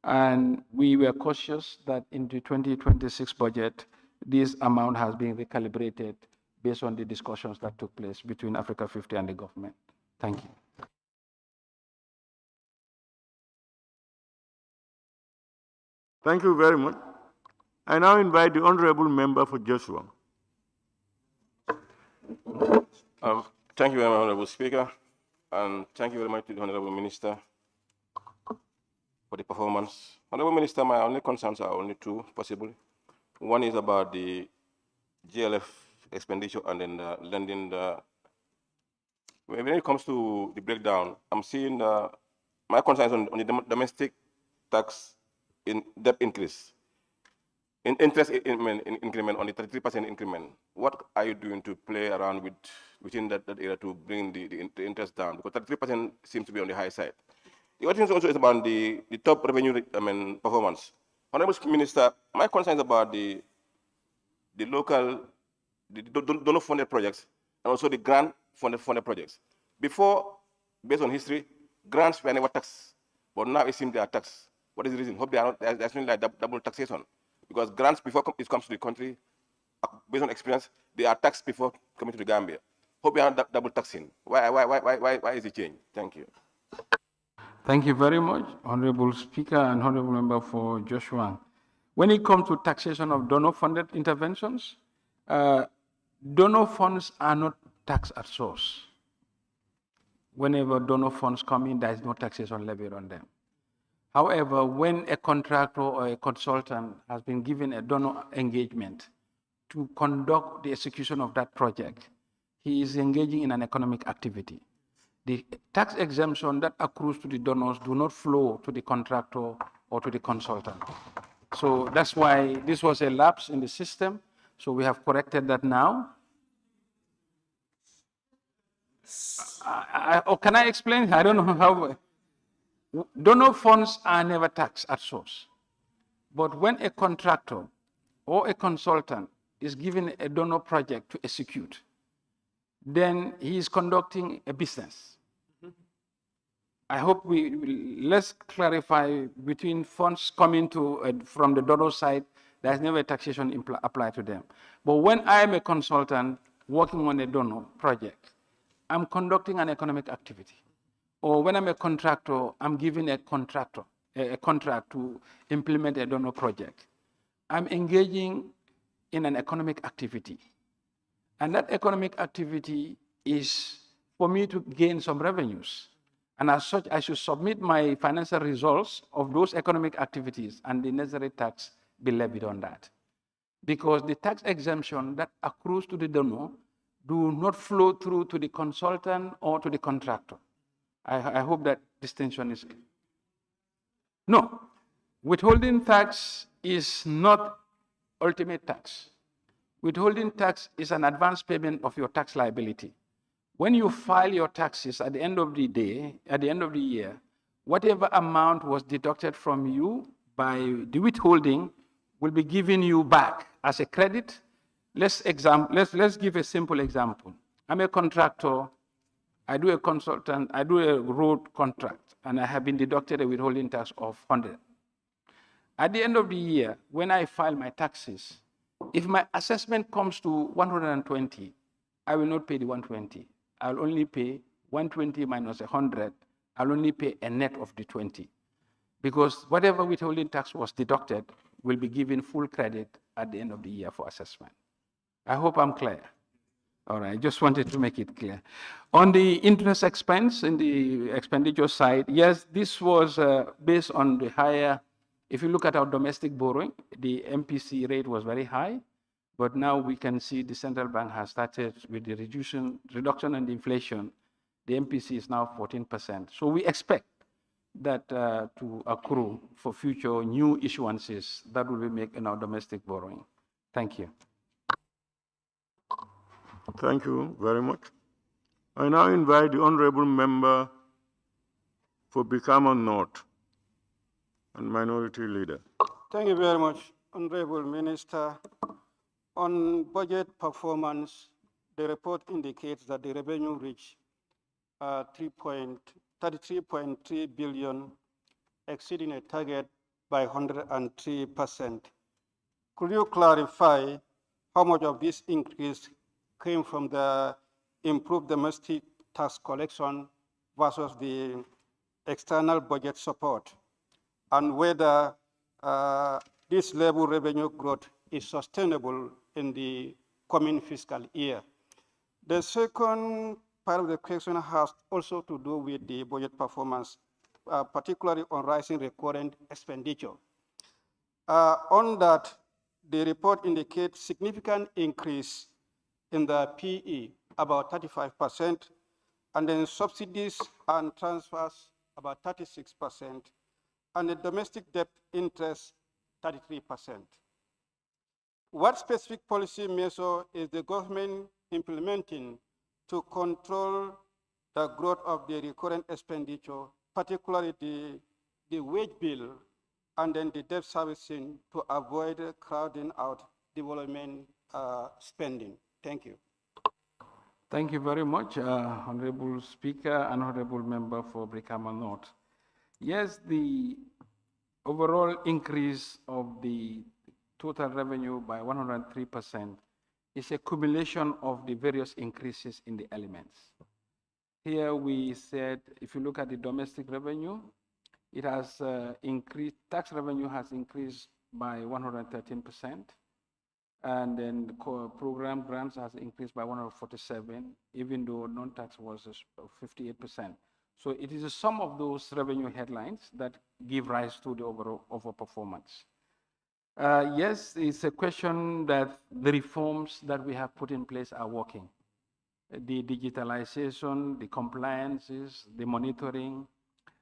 And we were cautious that in the 2026 budget, this amount has been recalibrated based on the discussions that took place between Africa 50 and the government. Thank you. Thank you very much. I now invite the Honorable Member for Joshua. Thank you very much, Honorable Speaker, and thank you very much to the Honorable Minister for the performance. Honorable Minister, my only concerns are only two, possibly. One is about the GLF expenditure and then the lending. When it comes to the breakdown, I'm seeing my concerns on the domestic tax in debt increase. In interest increment on the 33% increment, what are you doing to play around within that area to bring the interest down? Because 33% seems to be on the high side. The other thing also is about the top revenue performance. Honorable Minister, my concern is about the local, the donor-funded projects and also the grant-funded projects. Before, based on history, grants were never taxed, but now it seems they are taxed. What is the reason? Hope they are not, there's nothing like double taxation. Because grants, before it comes to the country, based on experience, they are taxed before coming to the Gambia. Hope we are not double taxing. Why is it change? Thank you. Thank you very much, Honorable Speaker and Honorable Member for Joshua. When it comes to taxation of donor-funded interventions, donor funds are not taxed at source. Whenever donor funds come in, there is no taxation levied on them. However, when a contractor or a consultant has been given a donor engagement to conduct the execution of that project, he is engaging in an economic activity. The tax exemption that accrues to the donors do not flow to the contractor or to the consultant. So that's why this was a lapse in the system. So we have corrected that now. Or can I explain? I don't know how. Donor funds are never taxed at source. But when a contractor or a consultant is given a donor project to execute, then he is conducting a business. I hope let's clarify between funds coming from the donor side, there's never a taxation applied to them. But when I'm a consultant working on a donor project, I'm conducting an economic activity. Or when I'm a contractor, I'm giving a contract to implement a donor project. I'm engaging in an economic activity. And that economic activity is for me to gain some revenues. And as such, I should submit my financial results of those economic activities and the necessary tax be levied on that. Because the tax exemption that accrues to the donor do not flow through to the consultant or to the contractor. I hope that distinction is clear. No, withholding tax is not ultimate tax. Withholding tax is an advance payment of your tax liability. When you file your taxes at the end of the day, at the end of the year, whatever amount was deducted from you by the withholding will be given you back as a credit. Let's give a simple example. I'm a contractor. I do a road contract, and I have been deducted a withholding tax of 100. At the end of the year, when I file my taxes, if my assessment comes to 120, I will not pay the 120. I'll only pay 120 minus 100. I'll only pay a net of the 20. Because whatever withholding tax was deducted will be given full credit at the end of the year for assessment. I hope I'm clear. All right, just wanted to make it clear. On the interest expense in the expenditure side, yes, this was based on the higher, if you look at our domestic borrowing, the MPC rate was very high, but now we can see the central bank has started with the reduction in the inflation. The MPC is now 14%. So we expect that to accrue for future new issuances that will be made in our domestic borrowing. Thank you. Thank you very much. I now invite the Honorable Member for Brikama North and Minority Leader. Thank you very much, Honorable Minister. On budget performance, the report indicates that the revenue reached 33.3 billion, exceeding a target by 103%. Could you clarify how much of this increase came from the improved domestic tax collection versus the external budget support, and whether this level revenue growth is sustainable in the coming fiscal year? The second part of the question has also to do with the budget performance, particularly on rising recurrent expenditure. On that, the report indicates significant increase in the PE, about 35%, and then subsidies and transfers, about 36%, and the domestic debt interest, 33%. What specific policy measure is the government implementing to control the growth of the recurrent expenditure, particularly the wage bill and then the debt servicing, to avoid crowding out development spending? Thank you. Thank you very much, Honorable Speaker and Honorable Member for Brikama North. Yes, the overall increase of the total revenue by 103% is a accumulation of the various increases in the elements. Here we said, if you look at the domestic revenue, it has increased, tax revenue has increased by 113%. And then the program grants has increased by 147, even though non-tax was 58%. So it is a sum of those revenue headlines that give rise to the overall overperformance. Yes, it's a question that the reforms that we have put in place are working. The digitalization, the compliances, the monitoring,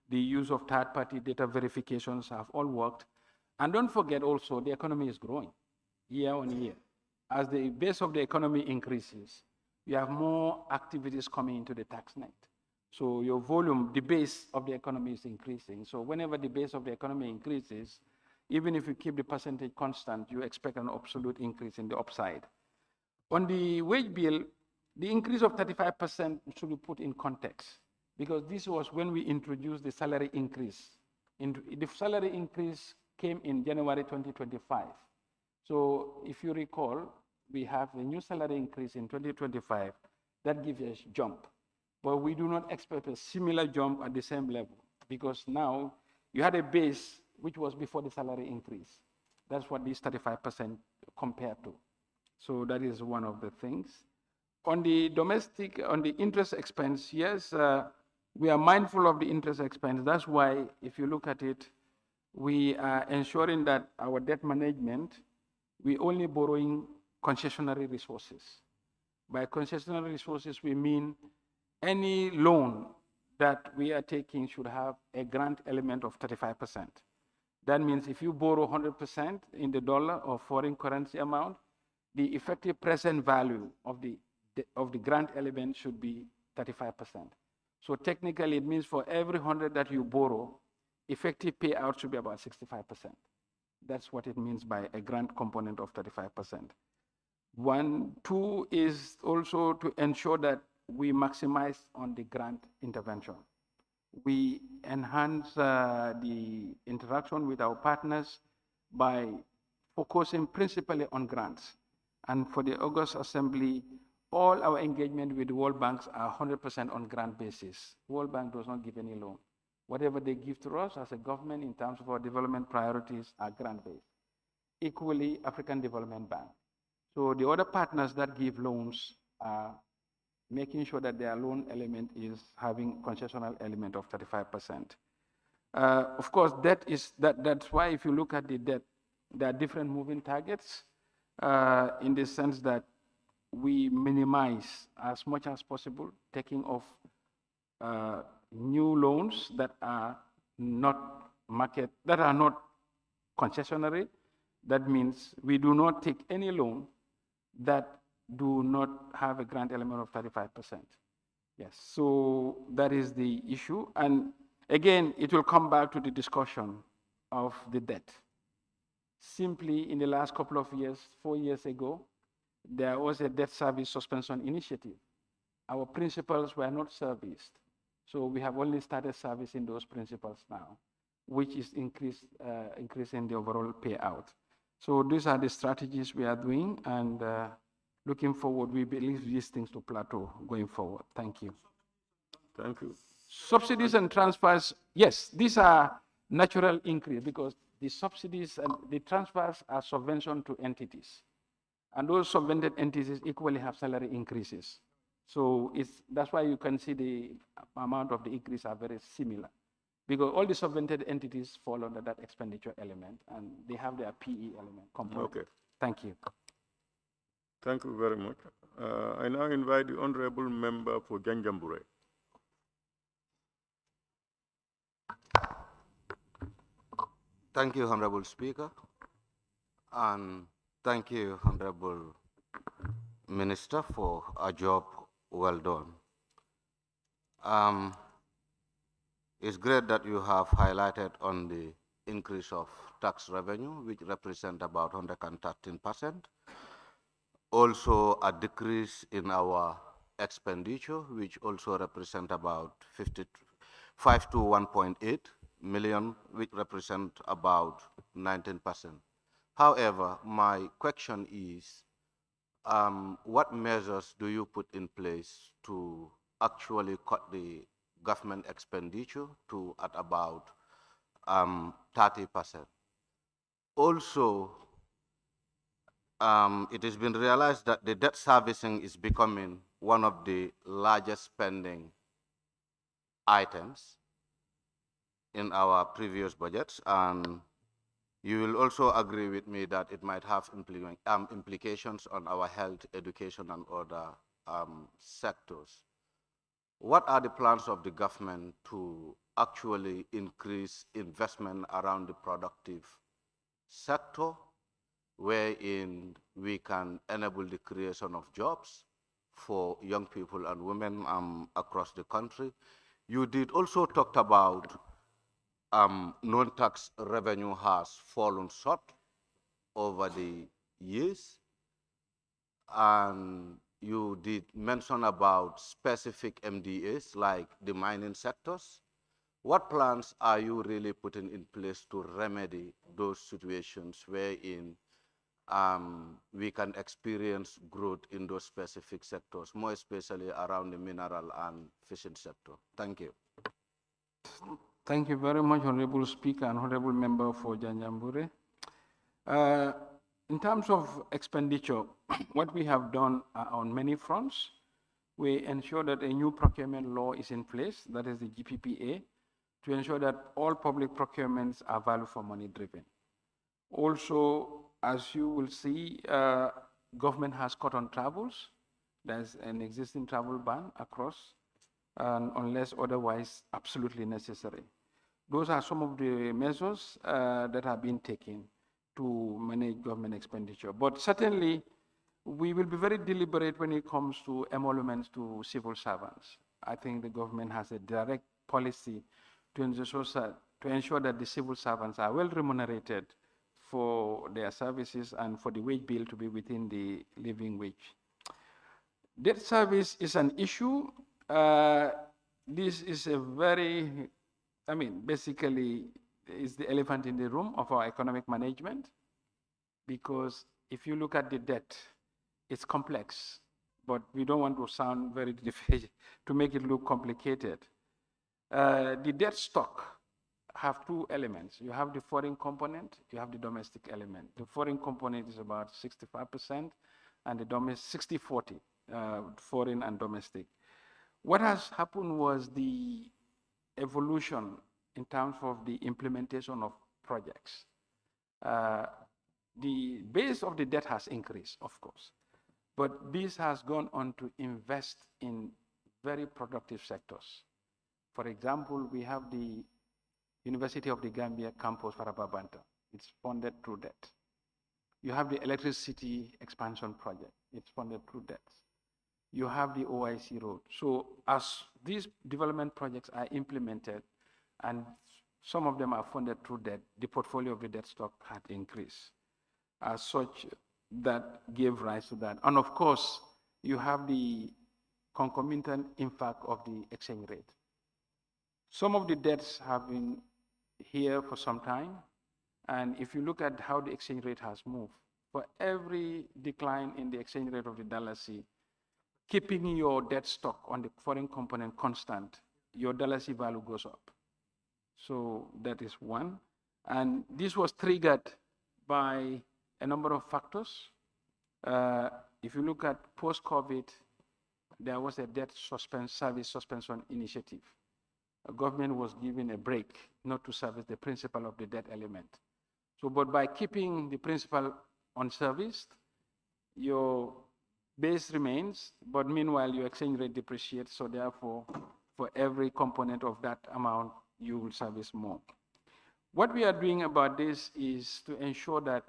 the use of third-party data verifications have all worked. And don't forget also, the economy is growing year on year. as the base of the economy increases, you have more activities coming into the tax net. So your volume, the base of the economy is increasing. So whenever the base of the economy increases, even if you keep the percentage constant, you expect an absolute increase in the upside. On the wage bill, the increase of 35% should be put in context, because this was when we introduced the salary increase. The salary increase came in January 2025. So if you recall, we have a new salary increase in 2025 that gives us a jump. But we do not expect a similar jump at the same level, because now you had a base which was before the salary increase. That's what this 35% compared to. So that is one of the things. On the interest expense, yes, we are mindful of the interest expense. That's why, if you look at it, we are ensuring that our debt management, we only borrowing concessionary resources. By concessionary resources, we mean any loan that we are taking should have a grant element of 35%. That means if you borrow 100% in the dollar or foreign currency amount, the effective present value of the grant element should be 35%. So technically, it means for every 100 that you borrow, effective payout should be about 65%. That's what it means by a grant component of 35%. Two is also to ensure that we maximize on the grant intervention. We enhance the interaction with our partners by focusing principally on grants. And for the August Assembly, all our engagement with the World Banks are 100% on grant basis. World Bank does not give any loan. Whatever they give to us as a government in terms of our development priorities are grant-based. Equally, African Development Bank. So the other partners that give loans are making sure that their loan element is having concessional element of 35%. Of course, that's why if you look at the debt, there are different moving targets in the sense that we minimize as much as possible taking off new loans that are not concessionary. That means we do not take any loan that do not have a grant element of 35%. Yes, so that is the issue. And again, it will come back to the discussion of the debt. Simply in the last couple of years, 4 years ago, there was a debt service suspension initiative. Our principals were not serviced. So we have only started servicing those principals now, which is increasing the overall payout. So these are the strategies we are doing, and looking forward, we believe these things to plateau going forward. Thank you. Thank you. Subsidies and transfers, yes, these are natural increase because the subsidies and the transfers are subvention to entities. And those subvented entities equally have salary increases. So that's why you can see the amount of the increase are very similar, because all the subvented entities fall under that expenditure element, and they have their PE element component. Okay. Thank you. Thank you very much. I now invite the honorable member for Ganjambure. Thank you, Honorable Speaker, and thank you, Honorable Minister, for a job well done. It's great that you have highlighted on the increase of tax revenue, which represent about 113%. Also a decrease in our expenditure, which also represent about 55 to 1.8 million, which represent about 19%. However, my question is, what measures do you put in place to actually cut the government expenditure to at about 30%? Also, it has been realized that the debt servicing is becoming one of the largest spending items in our previous budgets, and you will also agree with me that it might have implications on our health, education, and other sectors. What are the plans of the government to actually increase investment around the productive sector, wherein we can enable the creation of jobs for young people and women across the country. You did also talk about non-tax revenue has fallen short over the years, and you did mention about specific MDAs like the mining sectors. What plans are you really putting in place to remedy those situations wherein we can experience growth in those specific sectors, more especially around the mineral and fishing sector? Thank you. Thank you very much, Honorable Speaker and Honorable Member for Janjambure. In terms of expenditure, what we have done on many fronts, we ensure that a new procurement law is in place, that is the GPPA, to ensure that all public procurements are value for money driven. Also, as you will see, government has cut on travels. There's an existing travel ban across, unless otherwise absolutely necessary. Those are some of the measures that have been taken to manage government expenditure. But certainly, we will be very deliberate when it comes to emoluments to civil servants. I think the government has a direct policy to ensure that the civil servants are well remunerated for their services and for the wage bill to be within the living wage. Debt service is an issue. This is a very, basically, is the elephant in the room of our economic management, because if you look at the debt, it's complex, but we don't want to sound very difficult to make it look complicated. The debt stock have two elements. You have the foreign component, you have the domestic element. The foreign component is about 65%, and the domestic 60-40, foreign and domestic. What has happened was the evolution in terms of the implementation of projects. The base of the debt has increased, of course, but this has gone on to invest in very productive sectors. For example, we have the University of the Gambia campus, Farababanta. It's funded through debt. You have the electricity expansion project. It's funded through debt. You have the OIC road. So as these development projects are implemented, and some of them are funded through debt, the portfolio of the debt stock had increased. As such, that gave rise to that. And of course, you have the concomitant impact of the exchange rate. Some of the debts have been here for some time, and if you look at how the exchange rate has moved, for every decline in the exchange rate of the dollar C, keeping your debt stock on the foreign component constant, your dollar C value goes up. So that is one. And this was triggered by a number of factors. If you look at post-COVID, there was a debt service suspension initiative. The government was given a break not to service the principal of the debt element. So, but by keeping the principal unserviced, your base remains, but meanwhile your exchange rate depreciates, so therefore, for every component of that amount, you will service more. What we are doing about this is to ensure that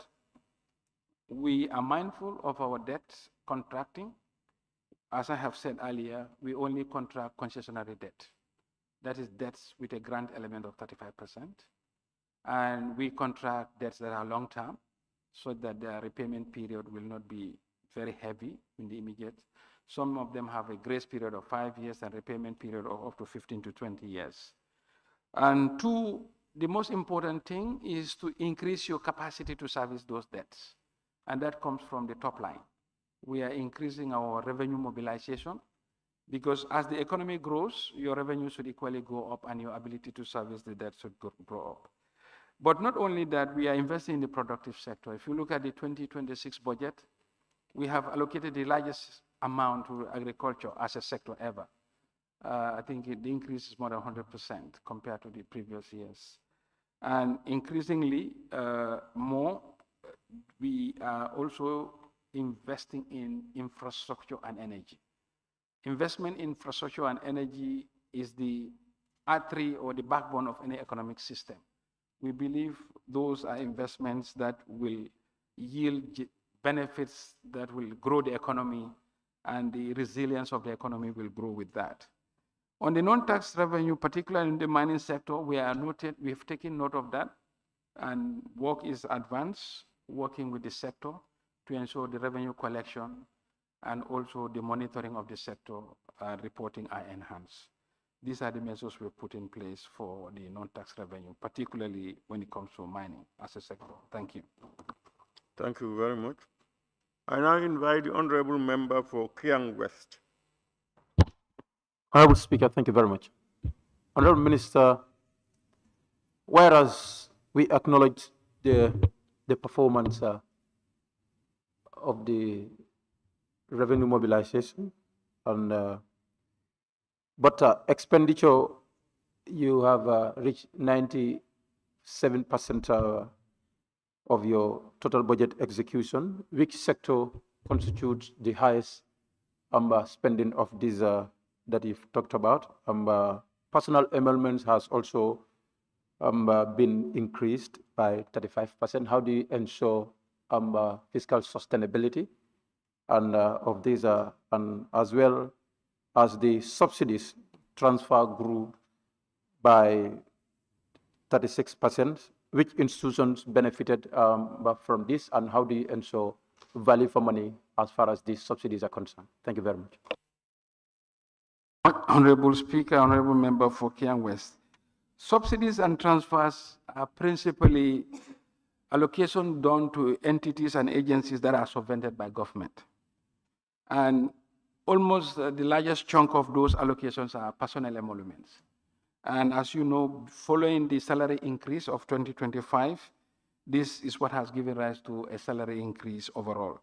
we are mindful of our debt contracting. As I have said earlier, we only contract concessionary debt. That is debts with a grant element of 35%. And we contract debts that are long-term, so that their repayment period will not be very heavy in the immediate. Some of them have a grace period of 5 years and repayment period of up to 15 to 20 years. And two, the most important thing is to increase your capacity to service those debts. And that comes from the top line. We are increasing our revenue mobilization, because as the economy grows, your revenue should equally go up and your ability to service the debt should grow up. But not only that, we are investing in the productive sector. If you look at the 2026 budget, we have allocated the largest amount to agriculture as a sector ever. I think the increase is more than 100% compared to the previous years. And increasingly more, we are also investing in infrastructure and energy. Investment in infrastructure and energy is the artery or the backbone of any economic system. We believe those are investments that will yield benefits that will grow the economy, and the resilience of the economy will grow with that. On the non-tax revenue, particularly in the mining sector, we've taken note of that, and work is advanced, working with the sector to ensure the revenue collection and also the monitoring of the sector reporting are enhanced. These are the measures we've put in place for the non-tax revenue, particularly when it comes to mining as a sector. Thank you. Thank you very much. I now invite the Honorable Member for Kiang West. Honorable Speaker, thank you very much. Honorable Minister, whereas we acknowledge the performance of the revenue mobilization, and but expenditure, you have reached 97% of your total budget execution. Which sector constitutes the highest spending of this that you've talked about? Personal emoluments has also been increased by 35%. How do you ensure fiscal sustainability and of these, and as well as the subsidies transfer grew by 36%? Which institutions benefited from this, and how do you ensure value for money as far as these subsidies are concerned? Thank you very much. Honorable Speaker, Honorable Member for Kiang West. Subsidies and transfers are principally allocation done to entities and agencies that are subvented by government. And almost the largest chunk of those allocations are personnel emoluments. And as you know, following the salary increase of 2025, this is what has given rise to a salary increase overall.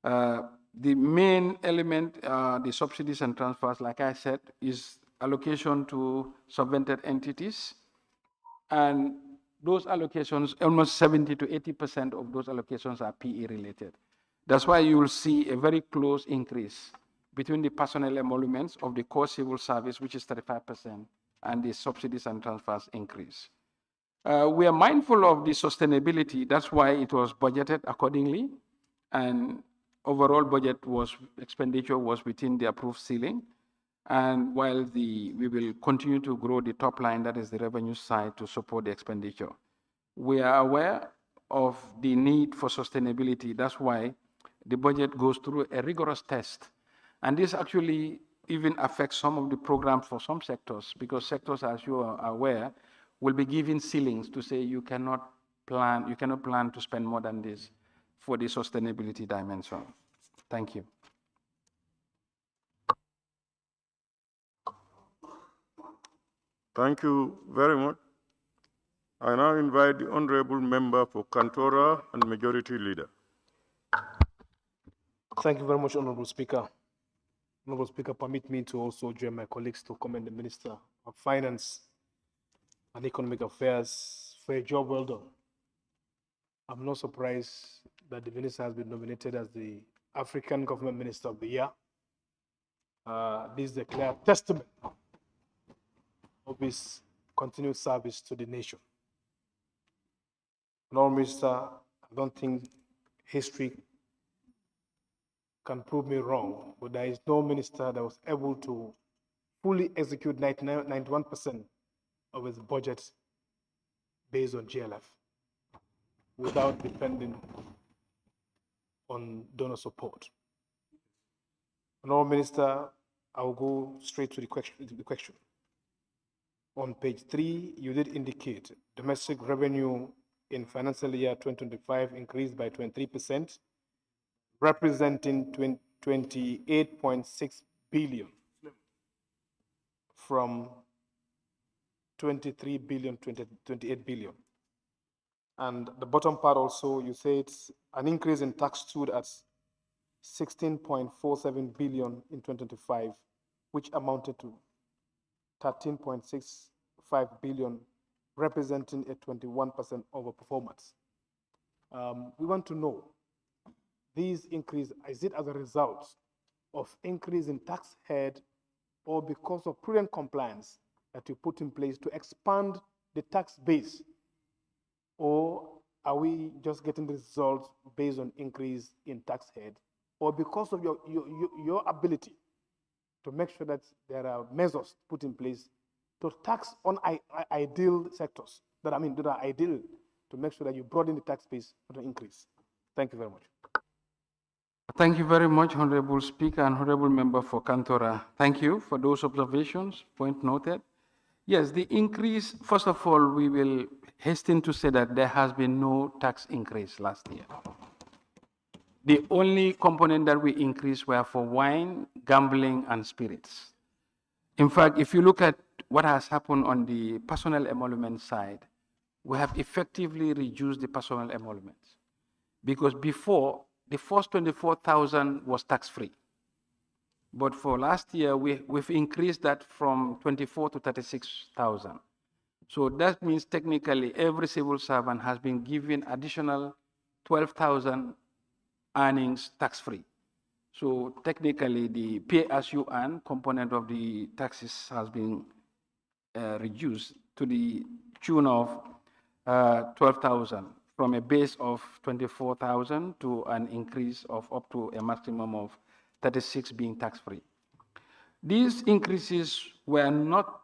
The main element, the subsidies and transfers, like I said, is allocation to subvented entities. And those allocations, almost 70 to 80% of those allocations are PE related. That's why you will see a very close increase between the personnel emoluments of the core civil service, which is 35%, and the subsidies and transfers increase. We are mindful of the sustainability. That's why it was budgeted accordingly. And overall budget expenditure was within the approved ceiling. And while we will continue to grow the top line, that is the revenue side, to support the expenditure. We are aware of the need for sustainability. That's why the budget goes through a rigorous test. And this actually even affects some of the programs for some sectors, because sectors, as you are aware, will be given ceilings to say you cannot plan to spend more than this for the sustainability dimension. Thank you. Thank you very much. I now invite the Honorable Member for Kantora and Majority Leader. Thank you very much, Honorable Speaker. Honorable Speaker, permit me to also join my colleagues to commend the Minister of Finance and Economic Affairs for a job well done. I'm not surprised that the Minister has been nominated as the African Government Minister of the Year. This is a clear testament of his continued service to the nation. Honorable Minister, I don't think history can prove me wrong, but there is no minister that was able to fully execute 91% of his budget based on GLF without depending on donor support. Honorable Minister, I will go straight to the question. On page 3, you did indicate domestic revenue in financial year 2025 increased by 23%, representing 28.6 billion from 23 billion, 28 billion. And the bottom part also, you say it's an increase in tax stood at 16.47 billion in 2025, which amounted to 13.65 billion, representing a 21% overperformance. We want to know, these increase, is it as a result of increase in tax head or because of prudent compliance that you put in place to expand the tax base, or are we just getting the results based on increase in tax head, or because of your ability to make sure that there are measures put in place to tax on ideal sectors that are ideal to make sure that you broaden the tax base for the increase? Thank you very much. Thank you very much, Honorable Speaker and Honorable Member for Kantora. Thank you for those observations, point noted. Yes, the increase, first of all, we will hasten to say that there has been no tax increase last year. The only component that we increased were for wine, gambling, and spirits. In fact, if you look at what has happened on the personal emolument side, we have effectively reduced the personal emoluments. Because before, the first 24,000 was tax-free. But for last year, we've increased that from 24 to 36,000. So that means technically every civil servant has been given additional 12,000 earnings tax-free. So technically the pay-as-you-earn component of the taxes has been reduced to the tune of 12,000 from a base of 24,000 to an increase of up to a maximum of 36 being tax-free. These increases were not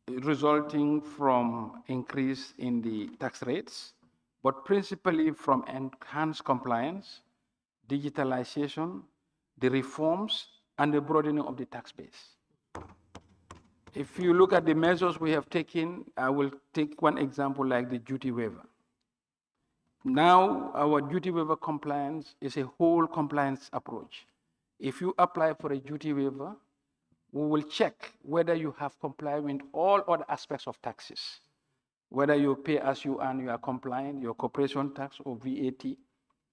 resulting from increase in the tax rates, but principally from enhanced compliance, digitalization, the reforms, and the broadening of the tax base. If you look at the measures we have taken, I will take one example like the duty waiver. Now, our duty waiver compliance is a whole compliance approach. If you apply for a duty waiver, we will check whether you have complied with all other aspects of taxes. Whether you pay as you earn, you are compliant, your corporation tax or VAT.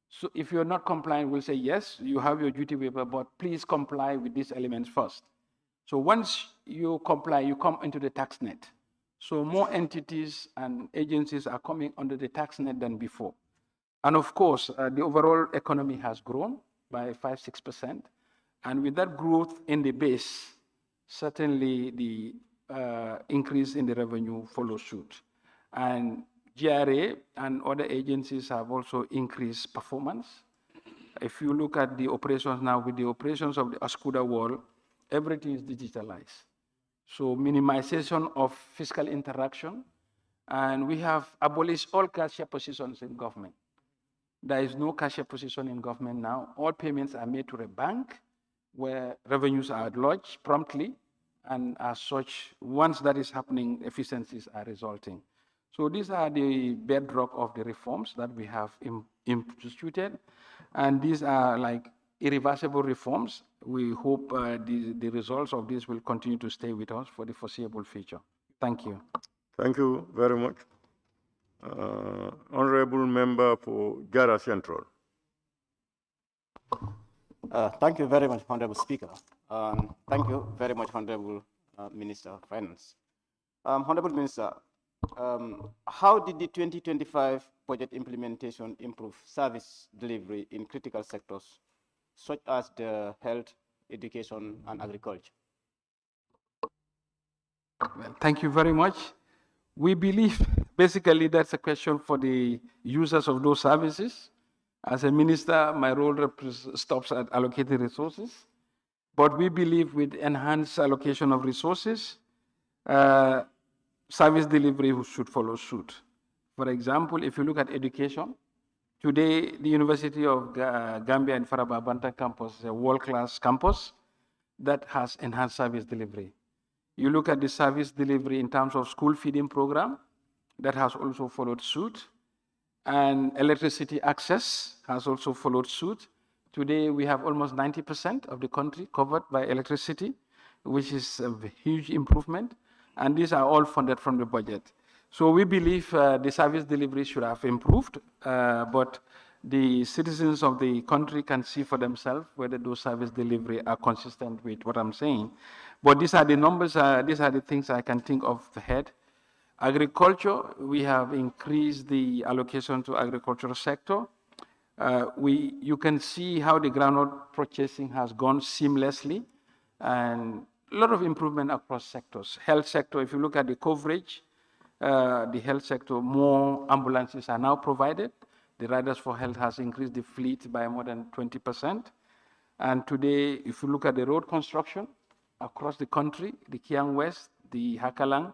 So if you're not compliant, we'll say, yes, you have your duty waiver, but please comply with these elements first. So once you comply, you come into the tax net. So more entities and agencies are coming under the tax net than before. And of course, the overall economy has grown by 5–6%. And with that growth in the base, certainly the increase in the revenue follows suit. And GRA and other agencies have also increased performance. If you look at the operations now, with the operations of the Ascuda wall, everything is digitalized. So minimization of fiscal interaction, and we have abolished all cashier positions in government. There is no cashier position in government now. All payments are made to a bank where revenues are lodged promptly, and as such, once that is happening, efficiencies are resulting. So these are the bedrock of the reforms that we have instituted, and these are like irreversible reforms. We hope the results of this will continue to stay with us for the foreseeable future. Thank you. Thank you very much. Honorable Member for Jara Central. Thank you very much, Honorable Speaker. Thank you very much, Honorable Minister of Finance. Honorable Minister, how did the 2025 budget implementation improve service delivery in critical sectors, such as the health, education, and agriculture? Well, thank you very much. We believe basically that's a question for the users of those services. As a minister, my role stops at allocating resources. But we believe with enhanced allocation of resources, service delivery should follow suit. For example, if you look at education, today the University of Gambia and Faraba Banta campus is a world-class campus that has enhanced service delivery. You look at the service delivery in terms of school feeding program, that has also followed suit. And electricity access has also followed suit. Today, we have almost 90% of the country covered by electricity, which is a huge improvement. And these are all funded from the budget. So we believe the service delivery should have improved, but the citizens of the country can see for themselves whether those service delivery are consistent with what I'm saying. But these are the numbers, these are the things I can think of ahead. Agriculture, we have increased the allocation to agricultural sector. You can see how the groundnut purchasing has gone seamlessly, and a lot of improvement across sectors. Health sector, if you look at the coverage, the health sector, more ambulances are now provided. The Riders for Health has increased the fleet by more than 20%. And today, if you look at the road construction across the country, the Kiang West, the Hakalang,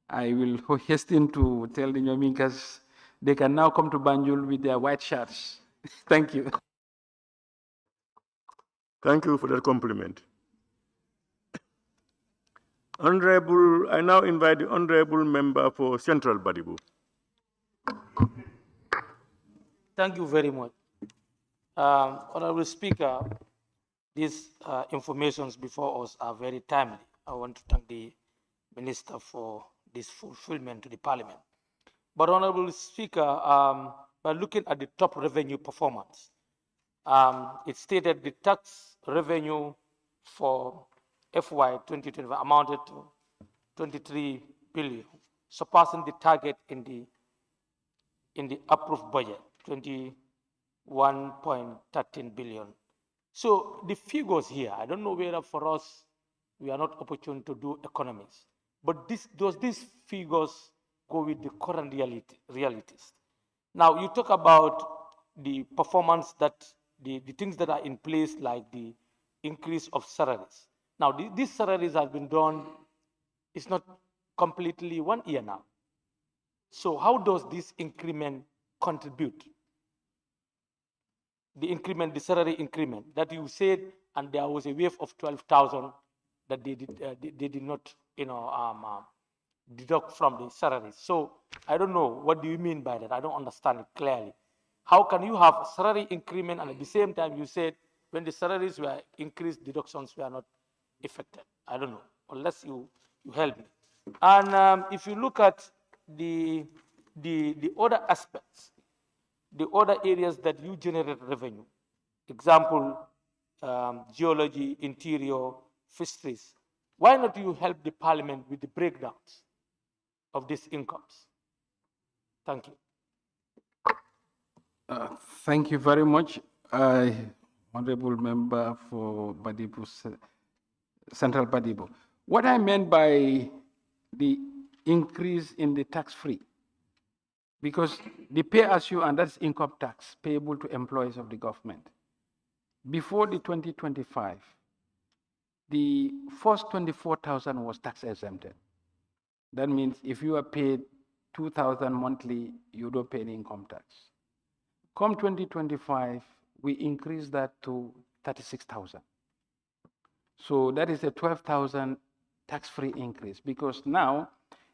I will hasten to tell the Nyominkas they can now come to Banjul with their white shirts. Thank you. Thank you for that compliment. Honorable, I now invite the Honorable Member for Central Badibu. Thank you very much. Honorable Speaker, these informations before us are very timely. I want to thank the Minister for this fulfillment to the Parliament. But Honorable Speaker, by looking at the top revenue performance, it stated the tax revenue for FY 2020 amounted to 23 billion, surpassing the target in the approved budget, 21.13 billion. So the figures here, I don't know whether for us, we are not opportune to do economics, but does these figures go with the current realities? Now, you talk about the performance that, the things that are in place, like the increase of salaries. Now, these salaries have been done, it's not completely 1 year now. So how does this increment contribute? The increment, the salary increment that you said, and there was a wave of 12,000 that they did not, deduct from the salaries. So I don't know, what do you mean by that? I don't understand it clearly. How can you have salary increment and at the same time you said when the salaries were increased, deductions were not affected? I don't know, unless you help me. And if you look at the other aspects, the other areas that you generate revenue, example, geology, interior, fisheries, why not you help the Parliament with the breakdowns of these incomes? Thank you. Thank you very much, Honorable Member for Badibu, Central Badibu. What I meant by the increase in the tax-free, because the pay-as-you, and that's income tax payable to employees of the government. Before the 2025, the first 24,000 was tax exempted. That means if you are paid 2,000 monthly, you don't pay any income tax. Come 2025, we increased that to 36,000. So that is a 12,000 tax-free increase, because now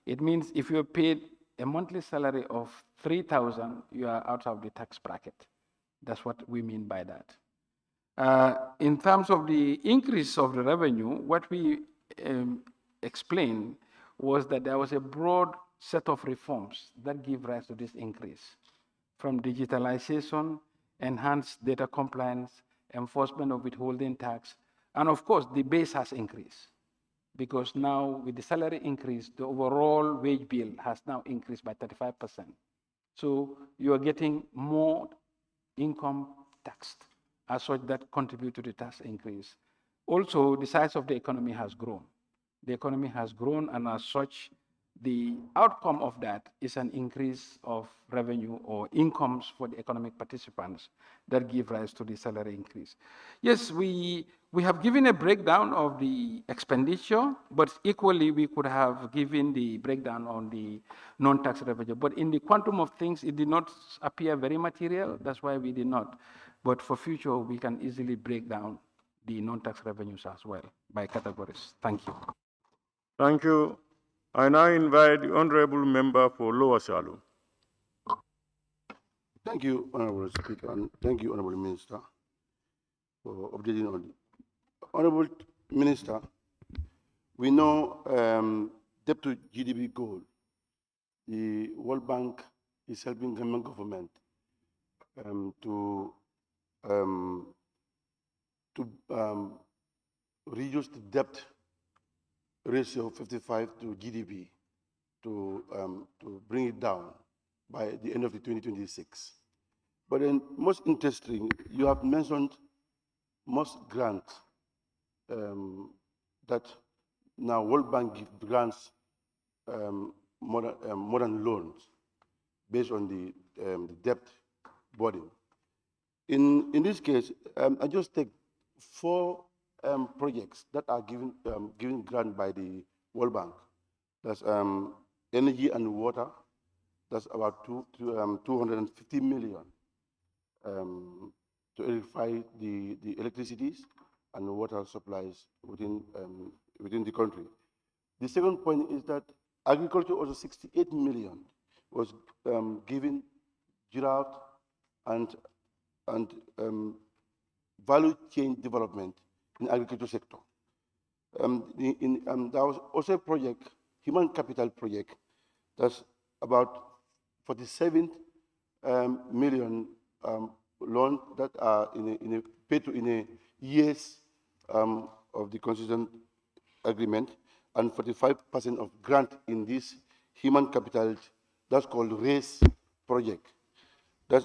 it means if you're paid a monthly salary of 3,000, you are out of the tax bracket. That's what we mean by that. In terms of the increase of the revenue, what we explained was that there was a broad set of reforms that give rise to this increase, from digitalization, enhanced data compliance, enforcement of withholding tax, and of course, the base has increased. Because now with the salary increase, the overall wage bill has now increased by 35%. So you are getting more income taxed as such that contribute to the tax increase. Also, the size of the economy has grown. The economy has grown, and as such, the outcome of that is an increase of revenue or incomes for the economic participants that give rise to the salary increase. Yes, we have given a breakdown of the expenditure, but equally we could have given the breakdown on the non-tax revenue. But in the quantum of things, it did not appear very material. That's why we did not. But for future, we can easily break down the non-tax revenues as well by categories. Thank you. Thank you. I now invite the Honorable Member for Lower Salu. Thank you, Honorable Speaker, and thank you, Honorable Minister, for updating on it. Honorable Minister, we know debt to GDP goal. The World Bank is helping the government to reduce the debt ratio of 55 to GDP to bring it down by the end of the 2026. But then most interesting, you have mentioned most grants that now World Bank grants modern loans based on the debt burden. In this case, I just take 4 projects that are given grant by the World Bank. That's energy and water. That's about 250 million to electrify the electricities and the water supplies within the country. The second point is that agriculture also 68 million was given drought and value chain development in agriculture sector. There was also a project, human capital project, that's about 47 million loans that are paid to in a years of the constitution agreement, and 45% of grant in this human capital, that's called RACE project. That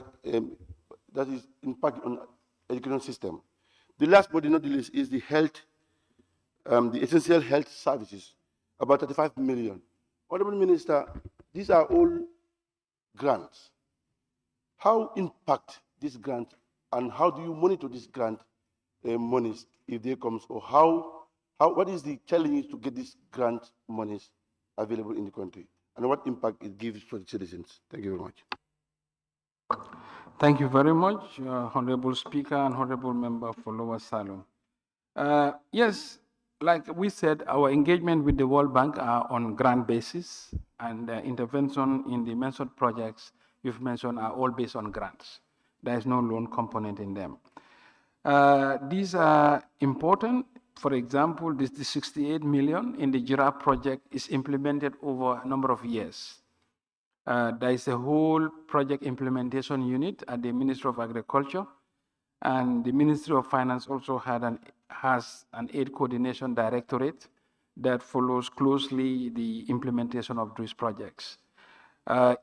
is impact on education system. The last but not the least is the health, the essential health services, about 35 million. Honorable Minister, these are all grants. How impact this grant, and how do you monitor this grant monies if they comes, or what is the challenge to get these grant monies available in the country, and what impact it gives for the citizens? Thank you very much. Thank you very much, Honorable Speaker and Honorable Member for Lower Salem. Yes, like we said, our engagement with the World Bank are on grant basis, and intervention in the mentioned projects you've mentioned are all based on grants. There is no loan component in them. These are important. For example, the 68 million in the Giraffe project is implemented over a number of years. There is a whole project implementation unit at the Ministry of Agriculture, and the Ministry of Finance also has an aid coordination directorate that follows closely the implementation of these projects.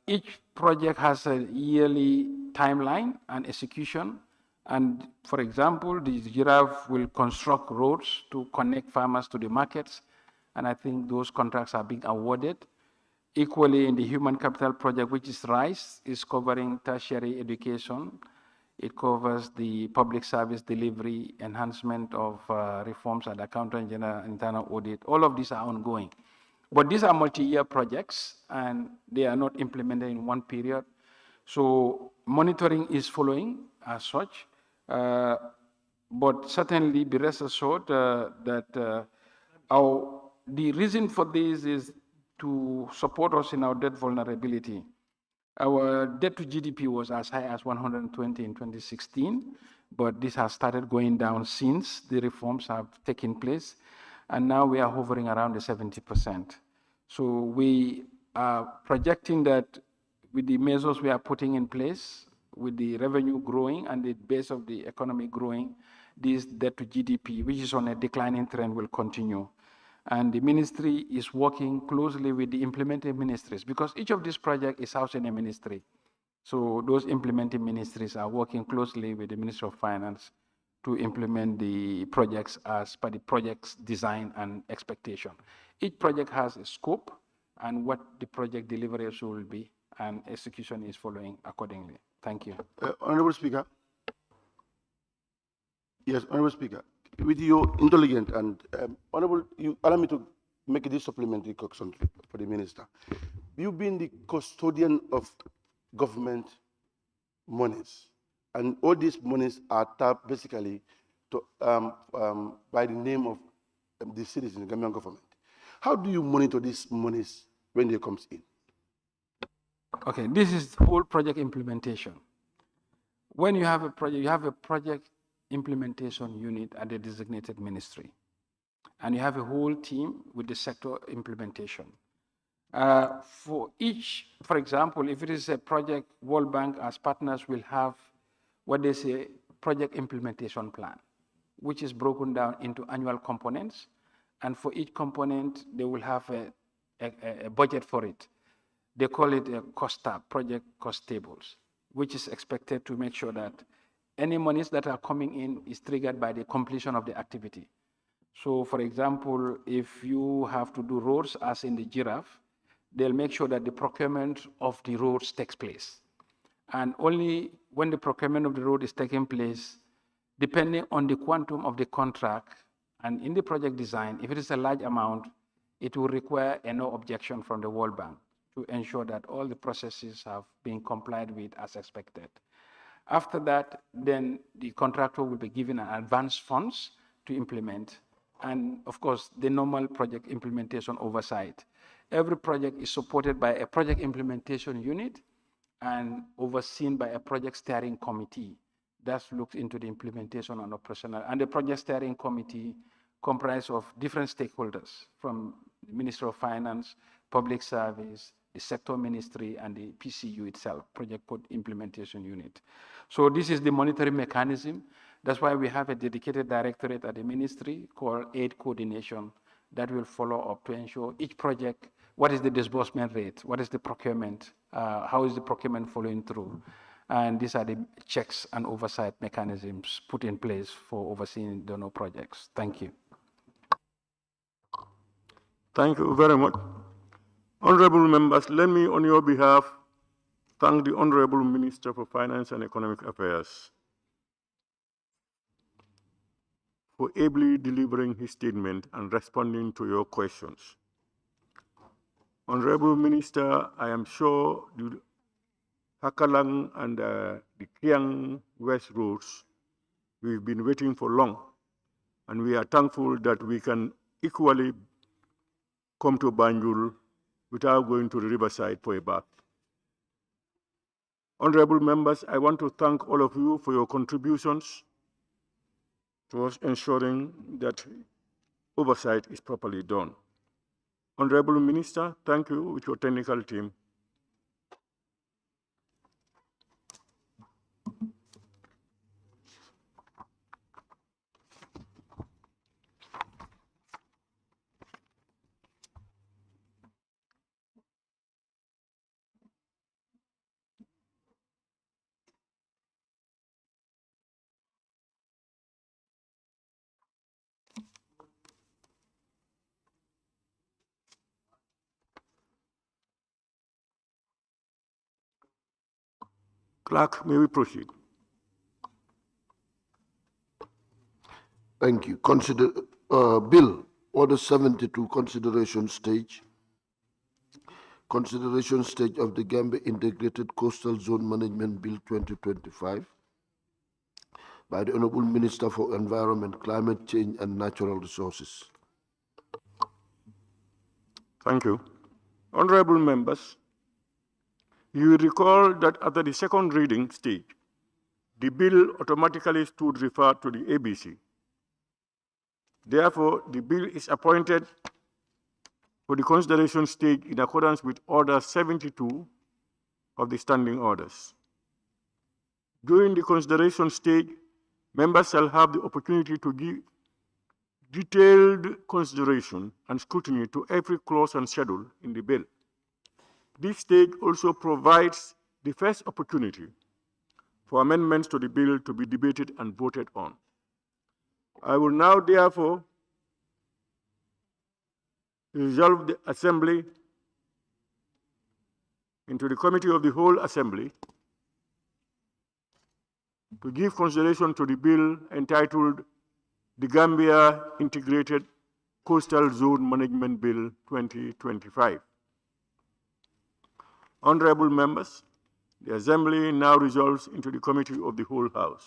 Each project has a yearly timeline and execution. And for example, the Giraffe will construct roads to connect farmers to the markets, and I think those contracts are being awarded. Equally, in the human capital project, which is RISE, is covering tertiary education. It covers the public service delivery, enhancement of reforms at accountant general, internal audit. All of these are ongoing. But these are multi-year projects, and they are not implemented in one period. So monitoring is following as such. But certainly be rest assured that the reason for this is to support us in our debt vulnerability. Our debt to GDP was as high as 120 in 2016, but this has started going down since the reforms have taken place, and now we are hovering around the 70%. So we are projecting that with the measures we are putting in place, with the revenue growing and the base of the economy growing, this debt to GDP, which is on a declining trend, will continue. And the ministry is working closely with the implementing ministries, because each of these projects is housed in a ministry. So those implementing ministries are working closely with the Ministry of Finance to implement the projects as per the project's design and expectation. Each project has a scope and what the project delivery will be, and execution is following accordingly. Thank you. Honorable Speaker. Yes, Honorable Speaker. With your intelligent and honorable, you allow me to make this supplementary question for the minister. You've been the custodian of government monies, and all these monies are tapped basically to, by the name of the citizens, Gambian government. How do you monitor these monies when they comes in? Okay, this is whole project implementation. When you have a project implementation unit at the designated ministry, and you have a whole team with the sector implementation. For each, for example, if it is a project, World Bank as partners will have what they say project implementation plan, which is broken down into annual components, and for each component they will have a budget for it. They call it a cost tab, project cost tables, which is expected to make sure that any monies that are coming in is triggered by the completion of the activity. So for example, if you have to do roads as in the Giraffe, they'll make sure that the procurement of the roads takes place. And only when the procurement of the road is taking place, depending on the quantum of the contract and in the project design, if it is a large amount, it will require a no objection from the World Bank to ensure that all the processes have been complied with as expected. After that, then the contractor will be given an advance funds to implement, and of course, the normal project implementation oversight. Every project is supported by a project implementation unit and overseen by a project steering committee that looks into the implementation and operational. And the project steering committee comprised of different stakeholders from the Ministry of Finance, Public Service, the sector ministry, and the PCU itself, Project Code Implementation Unit. So this is the monitoring mechanism. That's why we have a dedicated directorate at the ministry called Aid Coordination that will follow up to ensure each project, what is the disbursement rate, what is the procurement, how is the procurement following through. And these are the checks and oversight mechanisms put in place for overseeing donor projects. Thank you. Thank you very much. Honorable members, let me on your behalf thank the Honorable Minister for Finance and Economic Affairs for ably delivering his statement and responding to your questions. Honorable Minister, I am sure the Hakalang and the Kiang West roads, we've been waiting for long, and we are thankful that we can equally come to Banjul without going to the riverside for a bath. Honorable members, I want to thank all of you for your contributions towards ensuring that oversight is properly done. Honorable Minister, thank you with your technical team. Clerk, may we proceed? Thank you. Bill, Order 72, consideration stage. Consideration stage of the Gambia Integrated Coastal Zone Management Bill 2025 by the Honorable Minister for Environment, Climate Change and Natural Resources. Thank you. Honorable members, you recall that at the second reading stage, the bill automatically stood referred to the ABC. Therefore, the bill is appointed for the consideration stage in accordance with Order 72 of the Standing Orders. During the consideration stage, members shall have the opportunity to give detailed consideration and scrutiny to every clause and schedule in the bill. This stage also provides the first opportunity for amendments to the bill to be debated and voted on. I will now therefore resolve the Assembly into the Committee of the Whole Assembly to give consideration to the bill entitled the Gambia Integrated Coastal Zone Management Bill 2025. Honorable members, the Assembly now resolves into the Committee of the Whole House.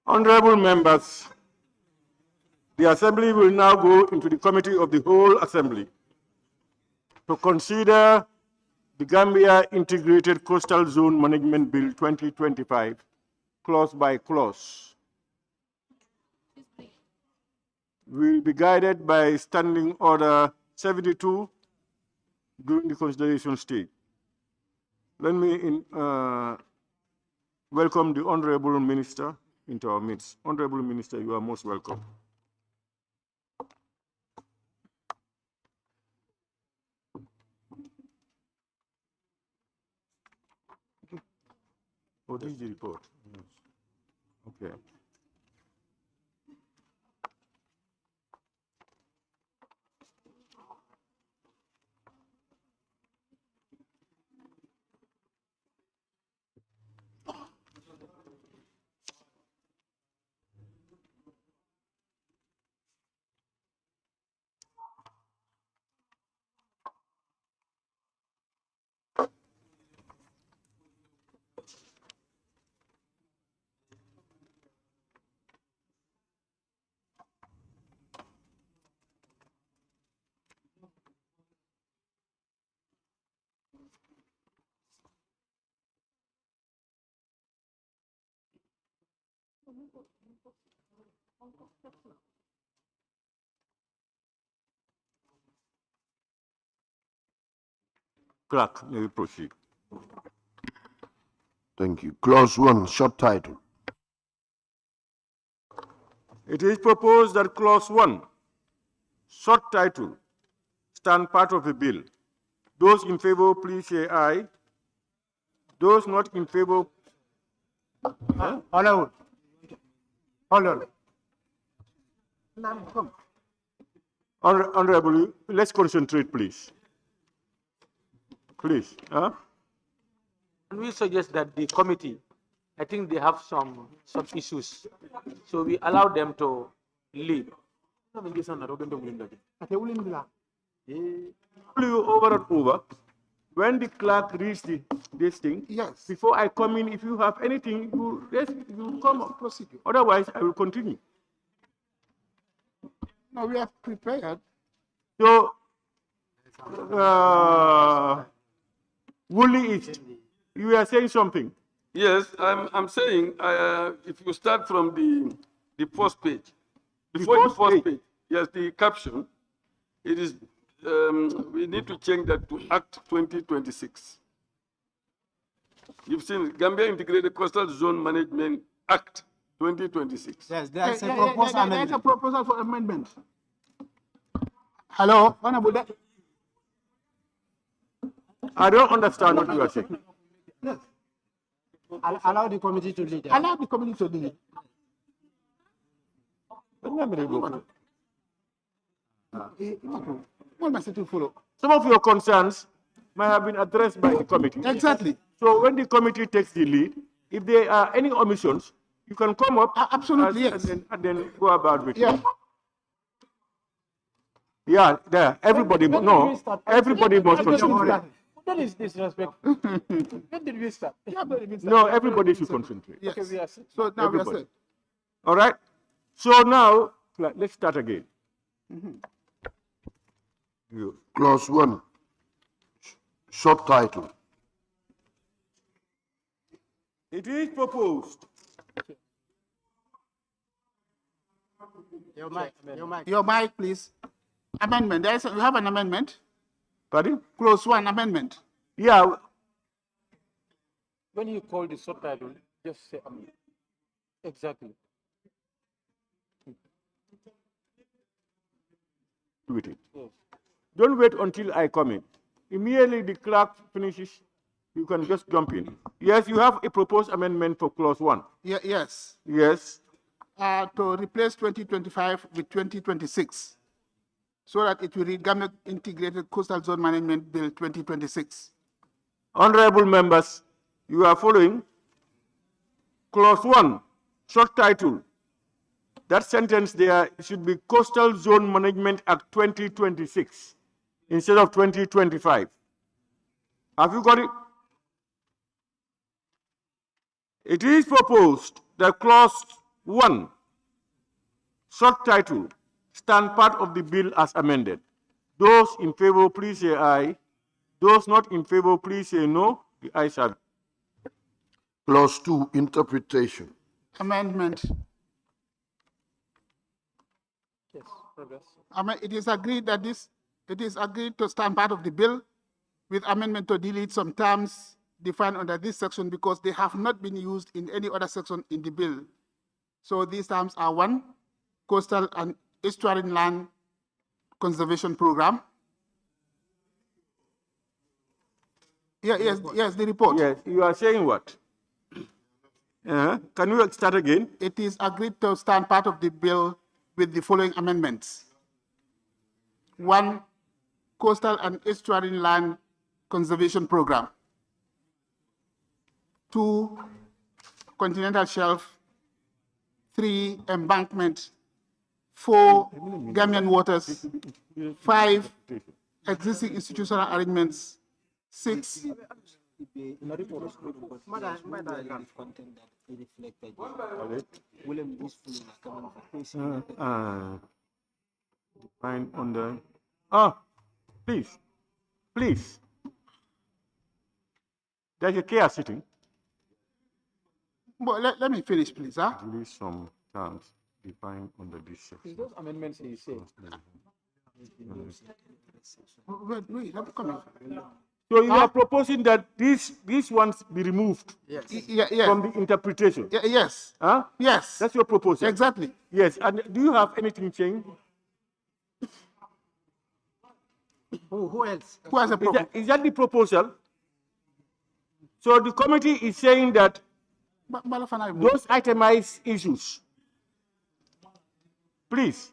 Honorable members, the Assembly will now go into the Committee of the Whole Assembly to consider the Gambia Integrated Coastal Zone Management Bill 2025, clause by clause. We will be guided by Standing Order 72 during the consideration stage. Let me welcome the Honorable Minister into our midst. Honorable Minister, you are most welcome. Oh, this is the report. Yes. Okay. Clerk, may we proceed. Thank you. Clause 1, short title. It is proposed that Clause 1, short title, stand part of the bill. Those in favor, please say aye. Those not in favor. Honorable. Hold on. Honorable, let's concentrate, please. Please. Huh? And we suggest that the committee, I think they have some issues, so we allow them to lead. Over and over. When the clerk reads this thing, yes. Before I come in, if you have anything, you come up. Otherwise, I will continue. No, we have prepared. So, Woolly East, you were saying something. Yes, I'm saying if you start from the first page, before the first page, yes, the caption, it is we need to change that to Act 2026. You've seen Gambia Integrated Coastal Zone Management Act 2026. Yes, there's a proposal amendment. There's a proposal for amendment. Hello, Honorable. I don't understand what you are saying. Yes. Allow the committee to lead. Allow the committee to lead. Some of your concerns might have been addressed by the committee. Exactly. So when the committee takes the lead, if there are any omissions, you can come up. Absolutely, yes. And then go about with it. Yeah, there. Everybody, everybody must concentrate. That is disrespectful. When did we start? No, everybody should concentrate. Yes. Okay, we are set. So now Everybody. we are set. All right. So now, let's start again. Clause 1, short title. It is proposed. Your mic. Your mic, please. Amendment. You have an amendment? Pardon? Clause 1, amendment. Yeah. When you call the subtitle, just say exactly. With it. Yes. Don't wait until I come in. Immediately the clerk finishes, you can just jump in. Yes, you have a proposed amendment for clause 1. Yes. Yes. To replace 2025 with 2026, so that it will read Gambia Integrated Coastal Zone Management Bill 2026. Honorable members, you are following. Clause 1, short title. That sentence there should be Coastal Zone Management Act 2026 instead of 2025. Have you got it? It is proposed that clause 1, short title, stand part of the bill as amended. Those in favor, please say aye. Those not in favor, please say no. The ayes have it. Clause 2, interpretation. Amendment. Yes, progress. It is agreed that it is agreed to stand part of the bill with amendment to delete some terms defined under this section because they have not been used in any other section in the bill. So these terms are 1, coastal and estuarine land conservation program. Yes, the report. Yes, you are saying what? Can you start again? It is agreed to stand part of the bill with the following amendments. 1, coastal and estuarine land conservation program. 2, continental shelf. 3, embankment. 4, Gambian waters. 5, existing institutional arrangements. 6, Fine on the. Please. There's a chair sitting. But let me finish, please. Release some terms defined under this section. Those amendments you say. Wait, let me come in. So you are proposing that these ones be removed from the interpretation? Yes. Huh? Yes. That's your proposal? Exactly. Yes. And do you have anything changed? Who else? Who has a proposal? Is that the proposal? So the committee is saying that those itemized issues, please,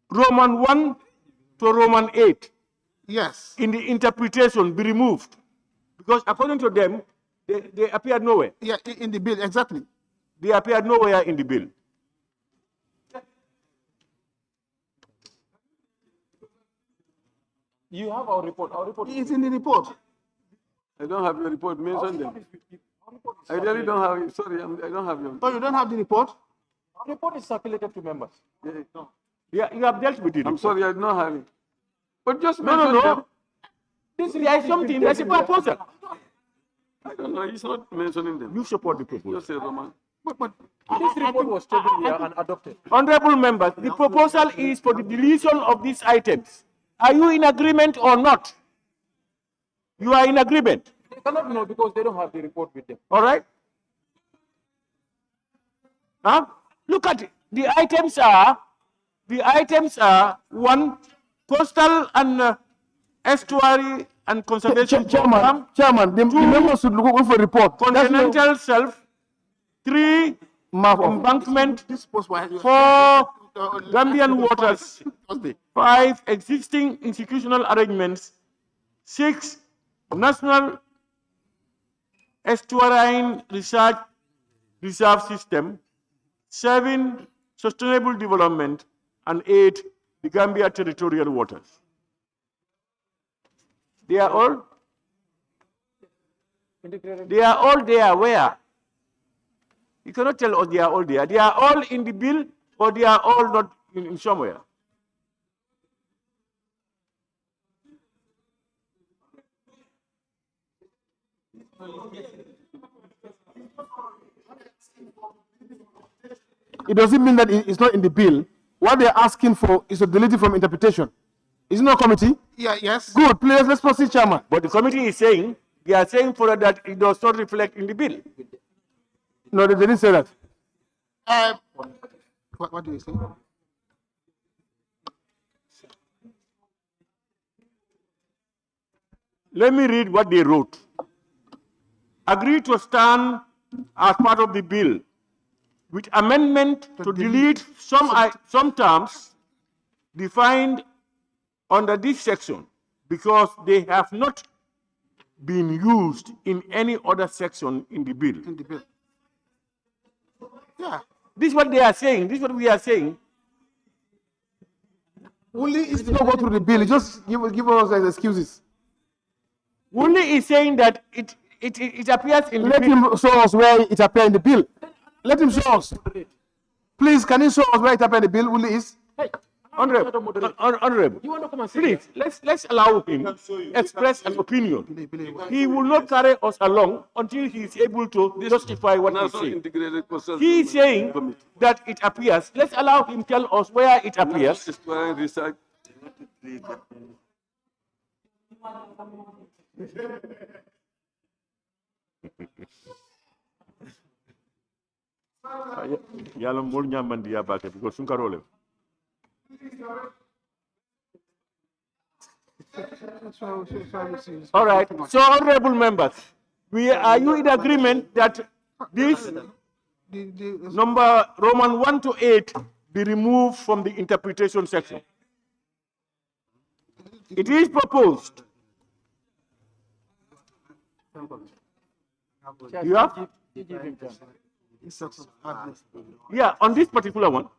Roman 1 to Roman 8, yes, in the interpretation be removed, because according to them, they appear nowhere. Yeah, in the bill, exactly. They appear nowhere in the bill. You have our report. Our report is in the report. I don't have your report. Mention them. I really don't have it. Sorry, I don't have your. Oh, you don't have the report? Our report is circulated to members. Yeah, you have dealt with it. I'm sorry, I don't have it. But just No. mention them. There is something. There's a proposal. I don't know. He's not mentioning them. You support the proposal. Just say Roman. But this report was tabled here and adopted. Honorable members, the proposal is for the deletion of these items. Are you in agreement or not? You are in agreement. They cannot know because they don't have the report with them. All right. Huh? Look at it. The items are 1, coastal and estuary and conservation program. Chairman, the members should look for a report. Continental shelf. 3, embankment. 4, Gambian waters. 5, existing institutional arrangements. 6, national estuarine reserve system. 7, sustainable development. And 8, the Gambia territorial waters. They are all there. Where? You cannot tell us they are all there. They are all in the bill, or they are all not in somewhere. It doesn't mean that it's not in the bill. What they're asking for is to delete it from interpretation. Isn't it a committee? Yeah, yes. Good, please, let's proceed, Chairman. But the committee is saying, they are saying for that it does not reflect in the bill. No, they didn't say that. What do you say? Let me read what they wrote. Agree to stand as part of the bill with amendment to delete some terms defined under this section because they have not been used in any other section in the bill. Yeah. This is what they are saying. This is what we are saying. Only is not go through the bill. Just give us as excuses. Only is saying that it appears in the Let bill. him show us where it appears in the bill. Let him show us. Please, can you show us where it appears in the bill, please? Honorable, You want to come and please, let's allow him express an opinion. He will not carry us along until he is able to justify what he's saying. He is saying that it appears. Let's allow him tell us where it appears. Yalla mol nyamandi ya bake because sun karole. All right. So, honorable members, are you in agreement that this number Roman 1 to 8 be removed from the interpretation section? It is proposed. You have? Yeah, on this particular one,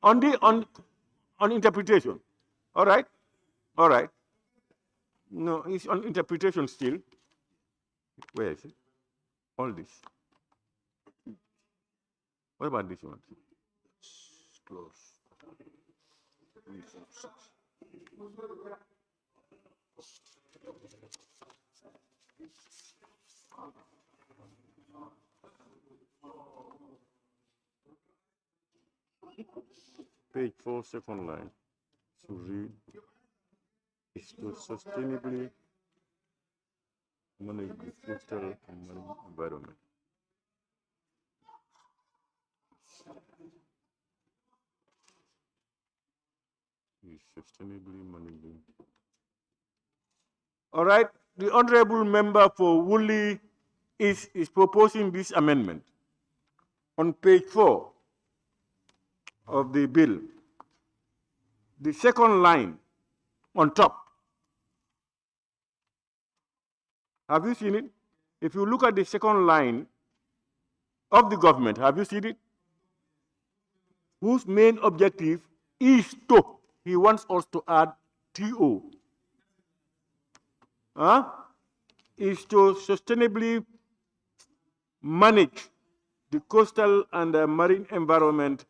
on interpretation. All right, all right. No, it's on interpretation still. Where is it? All this. What about this one? Close. Page 4, second line. To read is to sustainably manage the coastal and marine environment. Is sustainably managing. All right, the honorable member for Woolly is proposing this amendment on page 4 of the bill. The second line on top. Have you seen it? If you look at the second line of the government, have you seen it? Whose main objective is to, he wants us to add TO. Is to sustainably manage the coastal and marine environment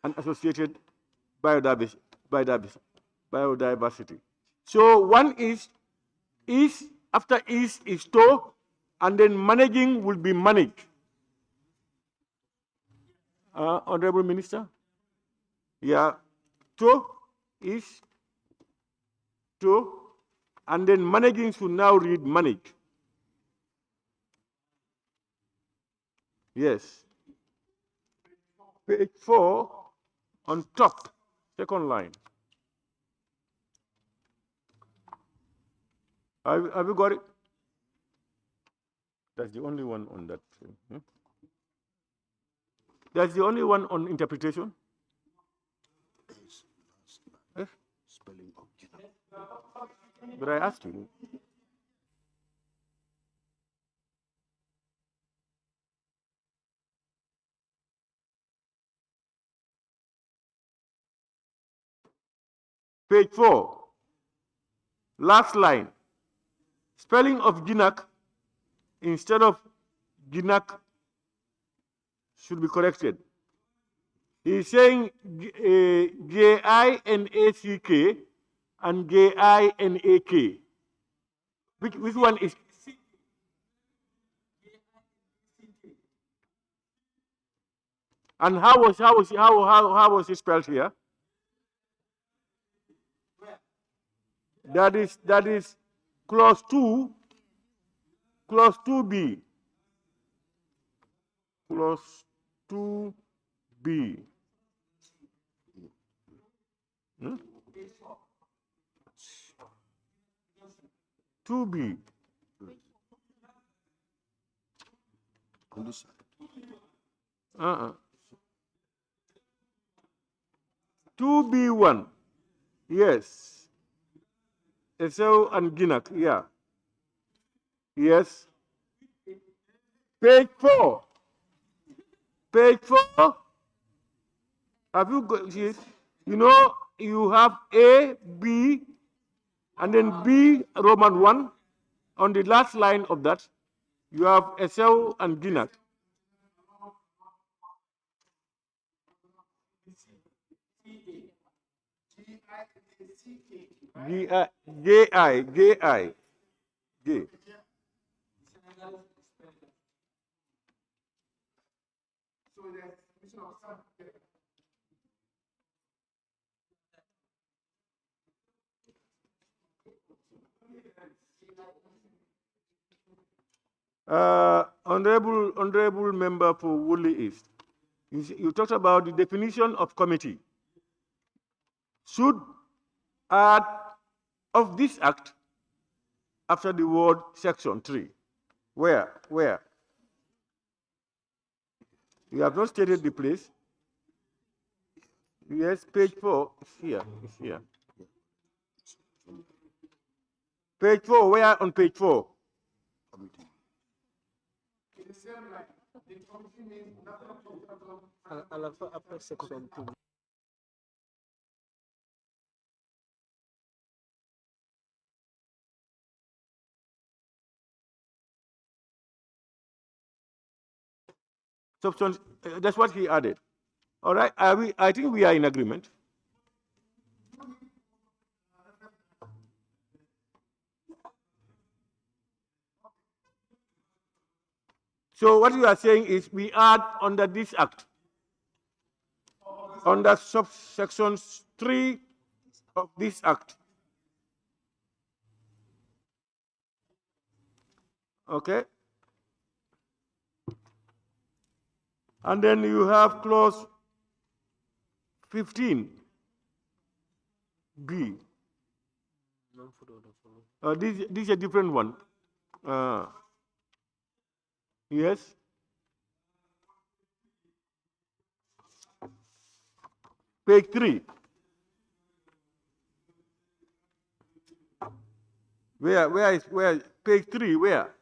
and associated biodiversity. So one is after is to, and then managing will be managed. Honorable Minister? Yeah, to is to, and then managing should now read manage. Yes. Page 4 on top, second line. Have you got it? That's the only one on that. That's the only one on interpretation. Spelling of Gina. But I asked you. Page 4, last line. Spelling of Ginak instead of Ginak should be corrected. He's saying G-I-N-A-C-K and G-I-N-A-K. Which one is? And how was it spelled here? That is clause 2, clause 2B. Clause 2B. 2B. On this side. 2B1. Yes. Esau and Ginak, yeah. Yes. Page 4. Page 4. Have you got this? You know, you have A, B, and then B, Roman 1, on the last line of that. You have Esau and Ginat. J-I. J. Honorable member for Woodley East, you talked about the definition of committee. Should add of this act after the word section 3. Where? You have not stated the place. Yes, page 4. It's here. Page 4. Where on page 4? After section 2. Substance, that's what he added. All right, I think we are in agreement. So what you are saying is we add under this act, under subsection 3 of this act. Okay? And then you have clause 15, B. This is a different one. Yes. Page 3. Where? Page 3, where?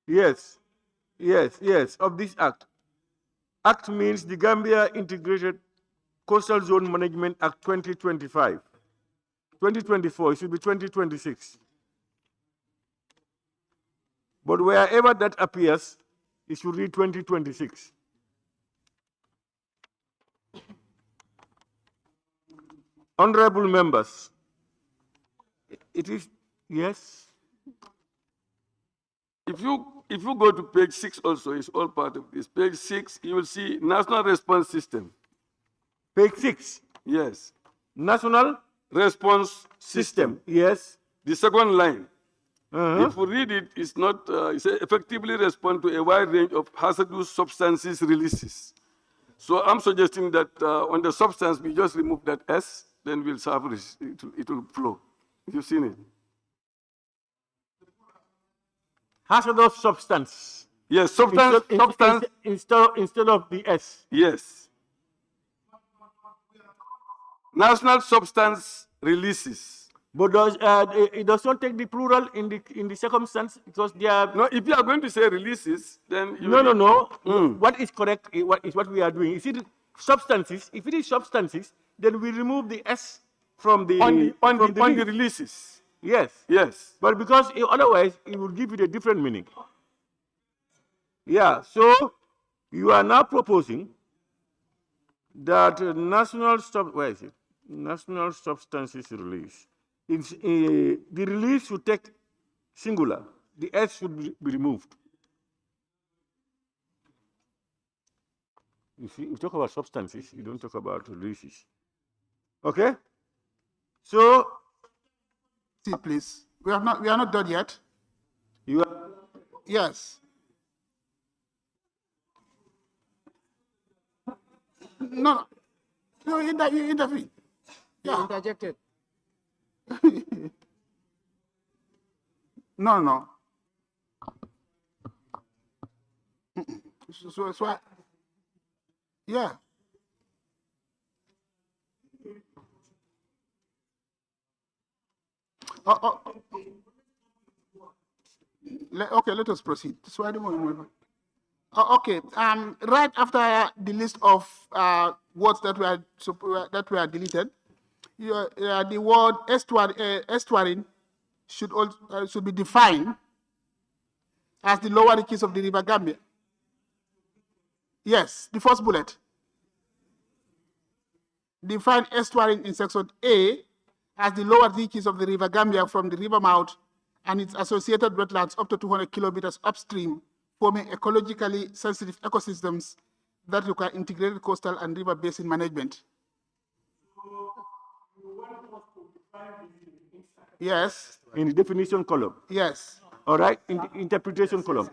Yes, of this act. Act means the Gambia Integrated Coastal Zone Management Act 2025. 2024, it should be 2026. But wherever that appears, it should read 2026. Honorable members, it is, yes. If you go to page 6 also, it's all part of this. Page 6, you will see National Response System. Page 6? Yes. National Response System. Yes. The second line. If you read it, it's not, it says effectively respond to a wide range of hazardous substances releases. So I'm suggesting that on the substance, we just remove that S, then we'll serve it will flow. You've seen it. Hazardous substance. Yes, substance. Instead of the S. Yes. National substance releases. But it does not take the plural in the circumstance because they are. No, if you are going to say releases, then you no. What is correct is what we are doing. Is it substances? If it is substances, then we remove the S from the releases. Yes. Yes. But because otherwise it will give it a different meaning. Yeah. So you are now proposing that national substances release. The release should take singular. The S should be removed. You see, you talk about substances, you don't talk about releases. Okay? So, see, please. We are not done yet. You are? Yes. No. You intervene. You interjected. No. So yeah. Okay, let us proceed. So I don't want to. Okay. Right after the list of words that were deleted, the word estuarine should be defined as the lower reaches of the River Gambia. Yes, the first bullet. Define estuarine in section A as the lower reaches of the River Gambia from the river mouth and its associated wetlands up to 200 kilometers upstream, forming ecologically sensitive ecosystems that require integrated coastal and river basin management. Yes. In the definition column. Yes. All right, in the interpretation column.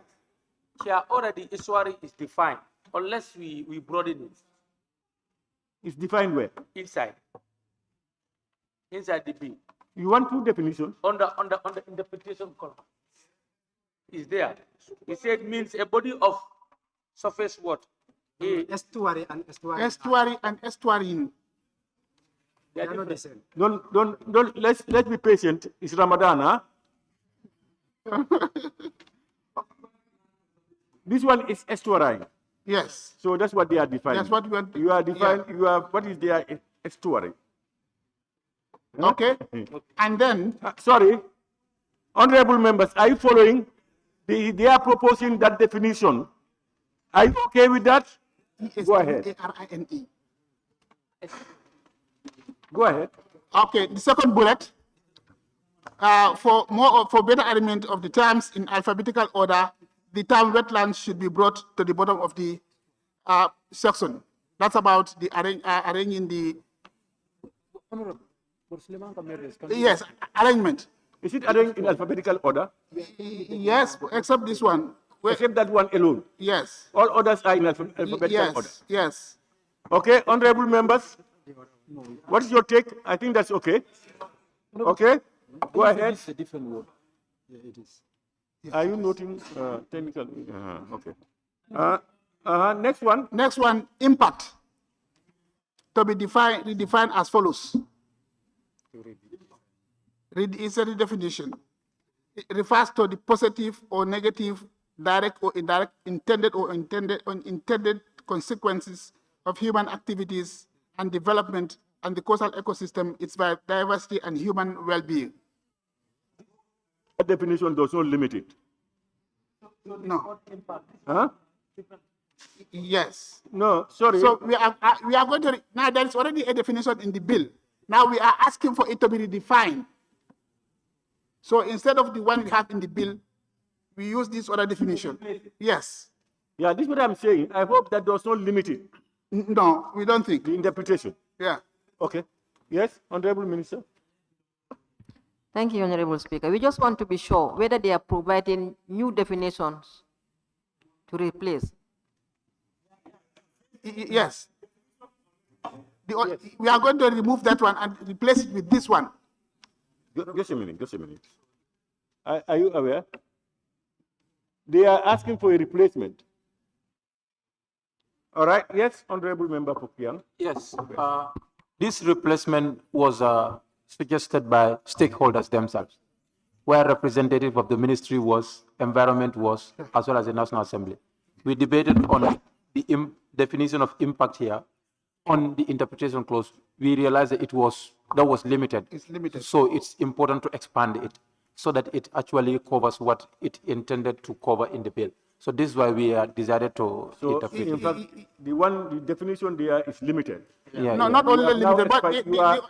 Chair, already estuary is defined, unless we broaden it. It's defined where? Inside the bill. You want two definitions? On the interpretation column. Is there. It said means a body of surface what? Estuary and estuary. Estuary and estuarine. They are not the same. Don't let's be patient. It's Ramadan, huh? This one is estuarine. Yes. So that's what they are defining. That's what we want. You are defining. You are what is their estuary? Okay. And then sorry, honorable members, are you following? They are proposing that definition. Are you okay with that? Go ahead. E-S-T-A-R-I-N-E. Go ahead. Okay, the second bullet. For better alignment of the terms in alphabetical order, the term wetlands should be brought to the bottom of the section. That's about the arranging the. Yes, arrangement. Is it arranged in alphabetical order? Yes, except this one. Except that one alone? Yes. All others are in alphabetical order? Yes. Okay, honorable members, what is your take? I think that's okay. Okay, go ahead. It's a different word. Yeah, it is. Are you noting technical? Okay. Next one. Next one, impact. To be redefined as follows. It's a redefinition. It refers to the positive or negative, direct or indirect, intended or unintended consequences of human activities and development and the coastal ecosystem, its diversity and human well-being. That definition does not limit it. No. Huh? Yes. No, sorry. So we are going to, now there is already a definition in the bill. Now we are asking for it to be redefined. So instead of the one we have in the bill, we use this other definition. Yes. Yeah, this is what I'm saying. I hope that does not limit it. No, we don't think. The interpretation. Yeah. Okay. Yes, Honorable Minister. Thank you, Honorable Speaker. We just want to be sure whether they are providing new definitions to replace. Yes. We are going to remove that one and replace it with this one. Just a minute, just a minute. Are you aware? They are asking for a replacement. All right, yes, Honorable Member Pokian. Yes, this replacement was suggested by stakeholders themselves, where representative of the ministry was, environment was, as well as the National Assembly. We debated on the definition of impact here. On the interpretation clause, we realized that that was limited. It's limited. So it's important to expand it so that it actually covers what it intended to cover in the bill. So this is why we decided to interpret in it. fact, the definition there is limited. Yeah, no, not only limited, but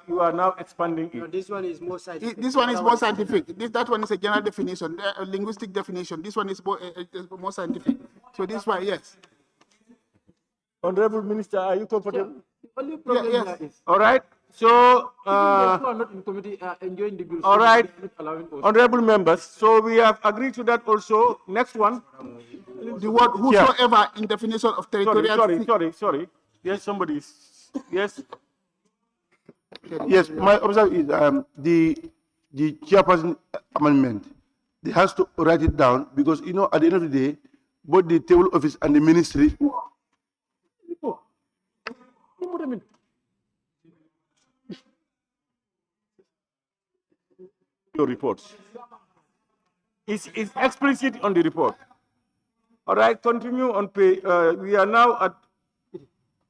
you are now expanding it. No, this one is more scientific. This one is more scientific. That one is a general definition, a linguistic definition. This one is more scientific. So this one, yes. Honorable Minister, are you comfortable? The only problem yes. here is, all right. So, those who are not in committee are enjoying the bill. all right, allowing honorable members. So we have agreed to that also. Next one. The word whosoever in definition of territorial. Sorry. Yes, somebody is. Yes. Yes, my observation is the chairperson amendment. They has to write it down because at the end of the day, both the table office and the ministry. Your reports. It's explicit on the report. All right, continue on page. We are now at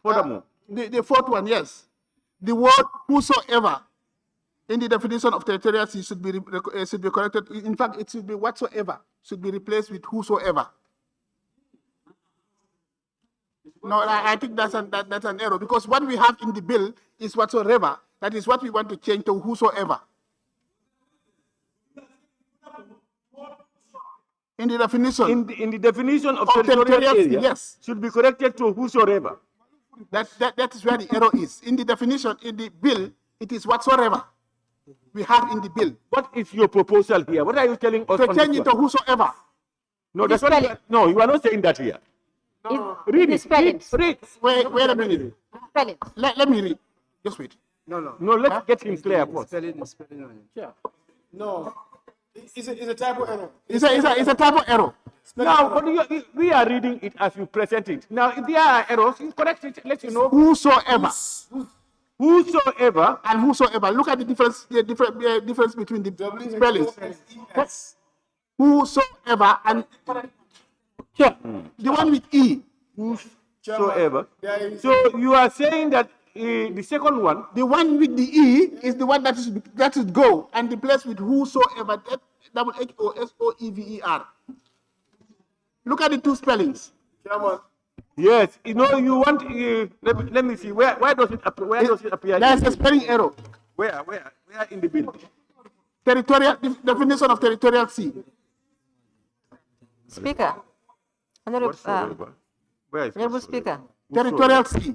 furthermore. The fourth one, yes. The word whosoever in the definition of territorial sea should be corrected. In fact, it should be whatsoever. should be replaced with whosoever. No, I think that's an error, because what we have in the bill is whatsoever. That is what we want to change to whosoever. In the definition. In the definition of territorial area, yes, should be corrected to whosoever. That is where the error is. In the definition, in the bill, it is whatsoever we have in the bill. What is your proposal here? What are you telling us? To change it to whosoever. No, that's what no, you are not saying that here. No. Read it. Read. Wait a minute. Let me read. Just wait. No, let's get him clear first. Yeah. No, it's a typo error. It's a typo error. Now, we are reading it as you present it. Now, if there are errors, you correct it, let you know. Whosoever. Whosoever. And whosoever. Look at the difference, difference between the spellings. Yes. Whosoever and the one with E. Whosoever. So you are saying that the second one, the one with the E, is the one that should go and replace with whosoever. WHOSOEVER. Look at the two spellings. Yes, you know you want. Let me see. Where does it appear? Where does it appear? There's a spelling error. Where in the bill? Territorial definition of territorial sea. Speaker. Honorable Honorable Speaker. Territorial sea.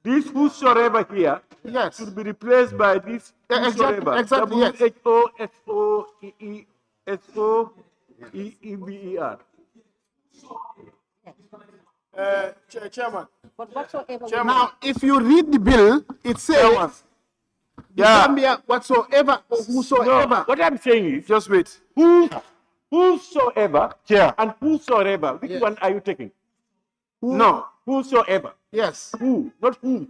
This whosoever here should be replaced by this whosoever. Exactly, yes. WHOSOEVER. Chairman. Now, if you read the bill, it says Gambia whatsoever or whosoever. No, what I'm saying is, just wait. Whosoever and whosoever. Which one are you taking? No. Whosoever. Yes. Who, not who.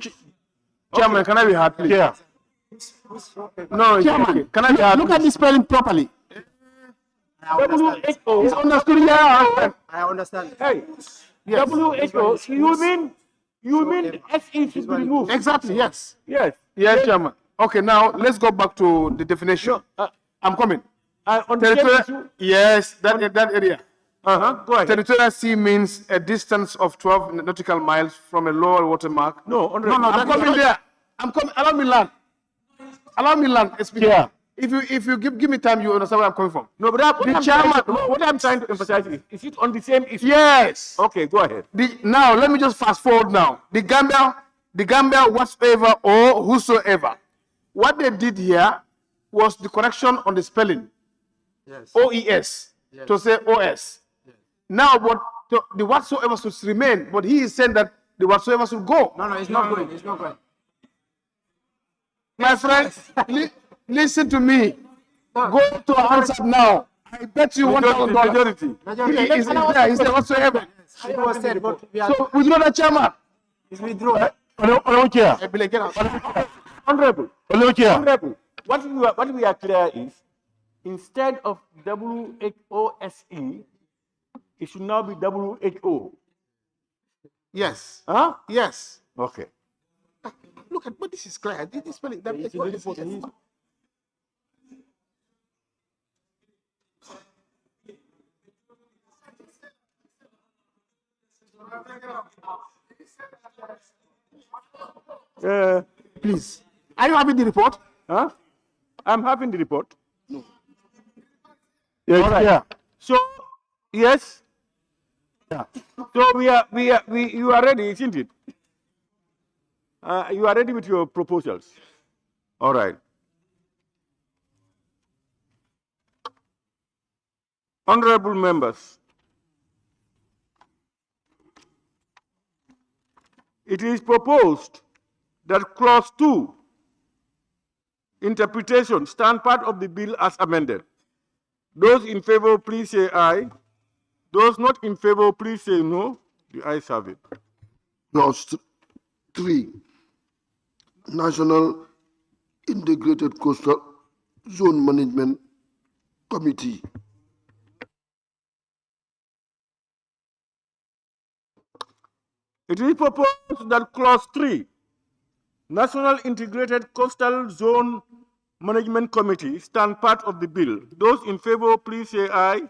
Chairman, can I be heard, please? Yeah. No, Chairman, can I be heard? Look at the spelling properly. WHO. It's understood here. I understand. Hey, yes. WHO, you mean SE should be removed? Exactly, yes. Yes. Yes, Chairman. Okay, now let's go back to the definition. I'm coming. On yes, that area. Go ahead. Territorial sea means a distance of 12 nautical miles from a lower water mark. No, I'm coming there. I'm coming. Allow me land. Allow me land. Yeah. If you give me time, you understand where I'm coming from. No, but what I'm trying to emphasize is it on the same issue? Yes. Okay, go ahead. Now let me just fast forward now. The Gambia whatsoever or whosoever. What they did here was the correction on the spelling. Yes. OES to say OS. Now, but the whatsoever should remain, but he is saying that the whatsoever should go. No, it's not going. It's not going. My friend, listen to me. Go to answer now. I bet you $1,000. Majority. He is there. He said whatsoever. It was said, but we are. So, withdraw the chairman. It's withdrawn. Honorable, what we are clear is, instead of WHOSE, it should now be WHO. Yes. Huh? Yes. Okay. Look at, but this is clear. This is spelling. Please. Are you having the report? Huh? I'm having the report. No. Yes, all right. Yeah. So, yes. Yeah. So you are ready, isn't it? You are ready with your proposals. All right. Honorable members, it is proposed that clause 2, interpretation, stand part of the bill as amended. Those in favor, please say aye. Those not in favor, please say no. The ayes have it. Clause 3, National Integrated Coastal Zone Management Committee. It is proposed that clause 3, National Integrated Coastal Zone Management Committee, stand part of the bill. Those in favor, please say aye.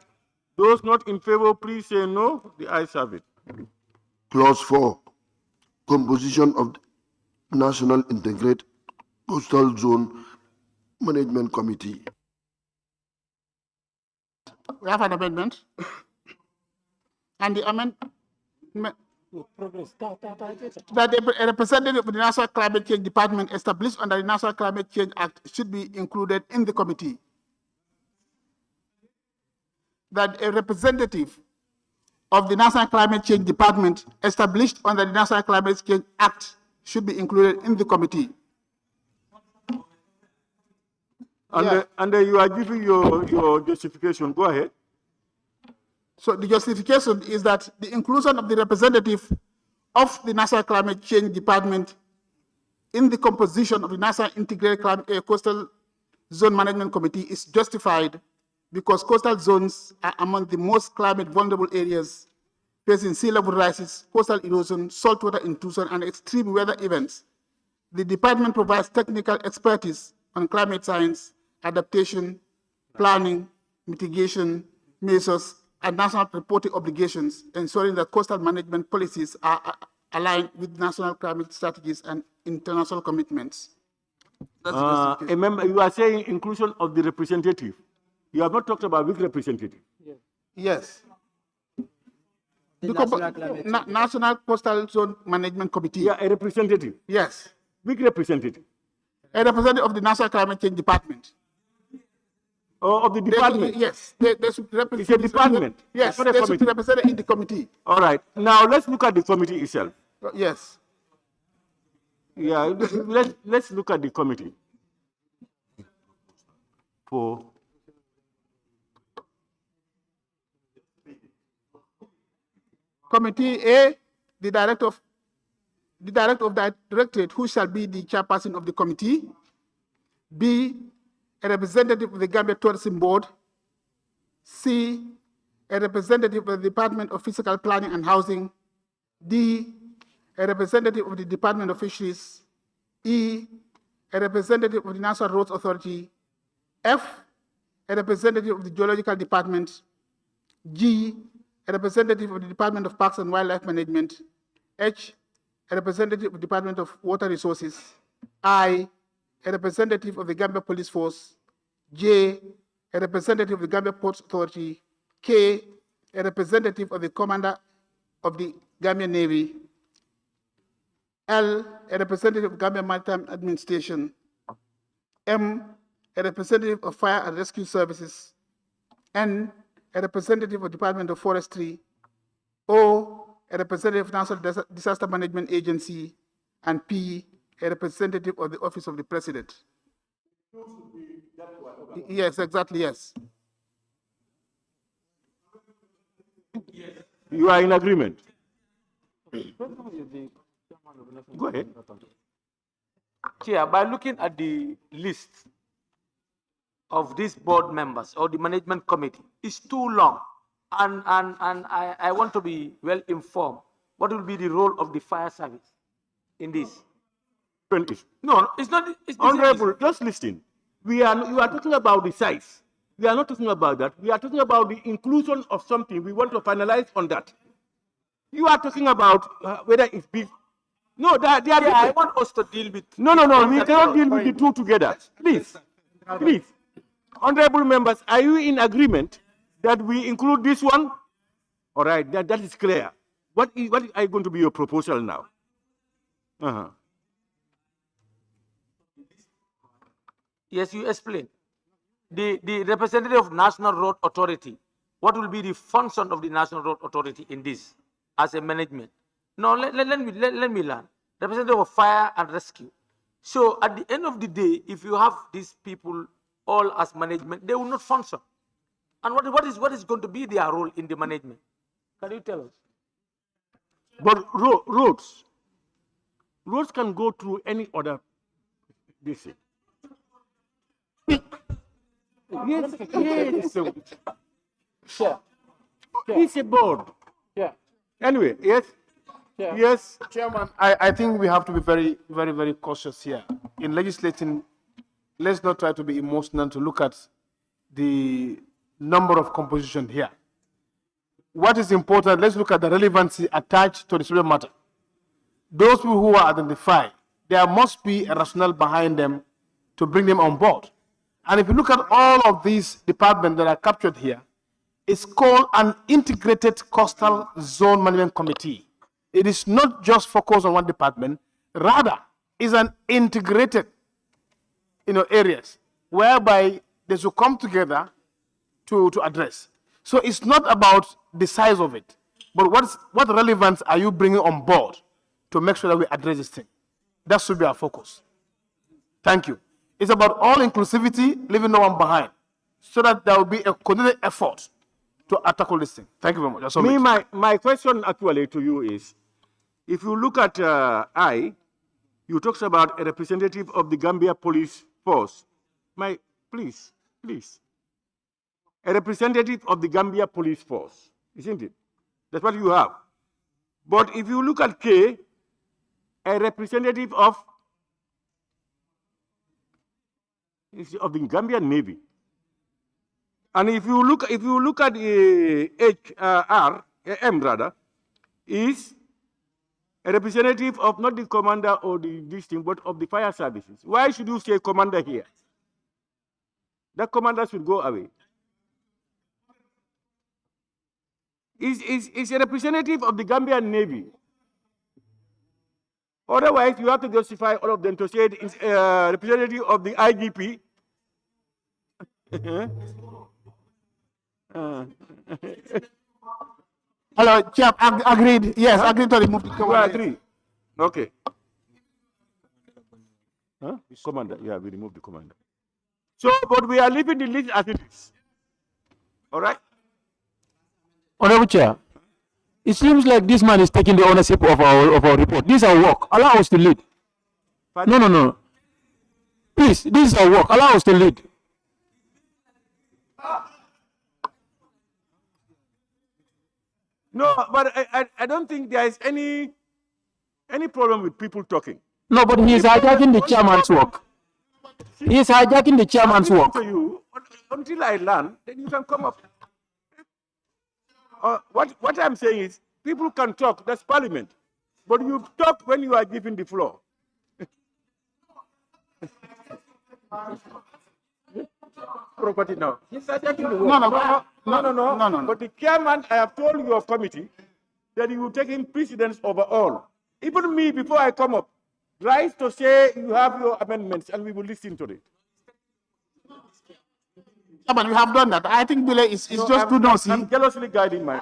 Those not in favor, please say no. The ayes have it. Clause 4, composition of the National Integrated Coastal Zone Management Committee. We have an amendment. And the amendment that a representative of the National Climate Change Department established under the National Climate Change Act should be included in the committee. That a representative of the National Climate Change Department established under the National Climate Change Act should be included in the committee. And you are giving your justification. Go ahead. So the justification is that the inclusion of the representative of the National Climate Change Department in the composition of the National Integrated Coastal Zone Management Committee is justified because coastal zones are among the most climate vulnerable areas facing sea level rises, coastal erosion, saltwater intrusion, and extreme weather events. The department provides technical expertise on climate science, adaptation, planning, mitigation measures, and national reporting obligations, ensuring that coastal management policies are aligned with national climate strategies and international commitments. That's the justification. Remember, you are saying inclusion of the representative. You have not talked about which representative. Yes. The National Coastal Zone Management Committee. Yeah, a representative. Yes. Which representative? A representative of the National Climate Change Department. Oh, of the department? Yes. They should represent. It's a department. Yes, they should be represented in the committee. All right. Now let's look at the committee itself. Yes. Yeah, let's look at the committee. For Committee A, the director of that directorate, who shall be the chairperson of the committee. B, a representative of the Gambia Tourism Board. C, a representative of the Department of Physical Planning and Housing. D, a representative of the Department of Fisheries. E, a representative of the National Roads Authority. F, a representative of the Geological Department. G, a representative of the Department of Parks and Wildlife Management. H, a representative of the Department of Water Resources. I, a representative of the Gambia Police Force. J, a representative of the Gambia Ports Authority. K, a representative of the Commander of the Gambia Navy. L, a representative of Gambia Maritime Administration. M, a representative of Fire and Rescue Services. N, a representative of Department of Forestry. O, a representative of National Disaster Management Agency. And P, a representative of the Office of the President. Yes, exactly, yes. you are in agreement. Go ahead. Chair, by looking at the list of these board members or the management committee, it's too long. And I want to be well informed. What will be the role of the fire service in this? No, it's not. It's Honorable, just listen. You are talking about the size. We are not talking about that. We are talking about the inclusion of something. We want to finalize on that. You are talking about whether it's big. No, they are different. I want us to deal with. No. We cannot deal with the two together. Please. Honorable members, are you in agreement that we include this one? All right, that is clear. What is going to be your proposal now? Yes, you explain. The representative of National Road Authority, what will be the function of the National Road Authority in this as a management? No, let me learn. Representative of Fire and Rescue. So at the end of the day, if you have these people all as management, they will not function. And what is going to be their role in the management? Can you tell us? But roads can go through any other district. Yes. Sure. It's a board. Yeah. Anyway, yes. Yeah. Yes. Chairman, I think we have to be very, very, very cautious here. In legislating, let's not try to be emotional to look at the number of composition here. what is important, let's look at the relevancy attached to the subject matter. Those people who are identified, there must be a rationale behind them to bring them on board. And if you look at all of these departments that are captured here, it's called an integrated coastal zone management committee. It is not just focused on one department, rather is an integrated areas whereby they should come together to address. So it's not about the size of it, but what relevance are you bringing on board to make sure that we address this thing? That should be our focus. Thank you. It's about all inclusivity, leaving no one behind, so that there will be a coordinated effort to tackle this thing. Thank you very much. That's all. My question actually to you is, if you look at you talks about a representative of the Gambia Police Force. Please. A representative of the Gambia Police Force, isn't it? That's what you have. But if you look at K, a representative of the Gambian Navy. And if you look at M rather, is a representative of not the commander or this thing, but of the fire services. Why should you say commander here? That commander should go away. Is a representative of the Gambian Navy. Otherwise, you have to justify all of them to say it is a representative of the IGP. Hello, Chair, agreed. Yes, agreed to remove the commander. You agree? Okay. Huh? Commander, yeah, we remove the commander. So, but we are leaving the list as it is. All right? Honorable Chair, it seems like this man is taking the ownership of our report. This is our work. Allow us to lead. No. Please, this is our work. Allow us to lead. No, but I don't think there is any problem with people talking. No, but he is hijacking the chairman's work. He is hijacking the chairman's work. To you, until I learn, then you can come up. What I'm saying is, people can talk, that's parliament. But you talk when you are given the floor. Property now. No. But the chairman, I have told your committee that you will take him precedence over all. Even me, before I come up, rise to say you have your amendments and we will listen to it. But we have done that. I think Bile is just too nosy. I'm jealously guiding my.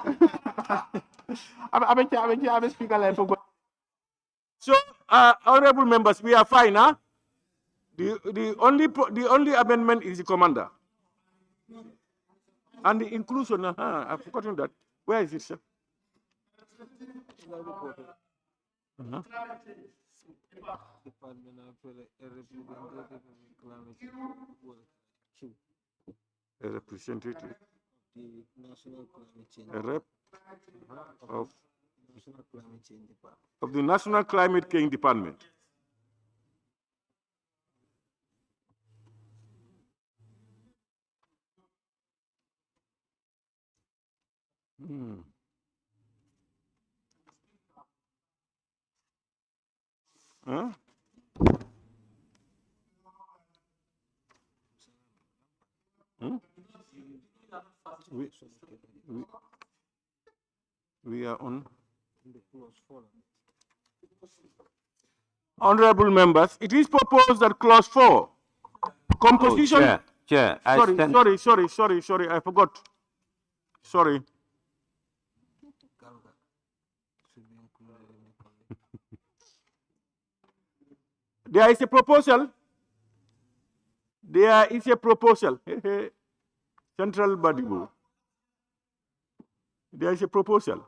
So, honorable members, we are fine, huh? The only amendment is the commander. And the inclusion, I've forgotten that. Where is it, sir? A representative, a rep of the National Climate Change Department. Huh? We are on. Honorable members, it is proposed that clause 4, composition. Oh, Chair, Sorry, I forgot. Sorry. There is a proposal. Central body. There is a proposal.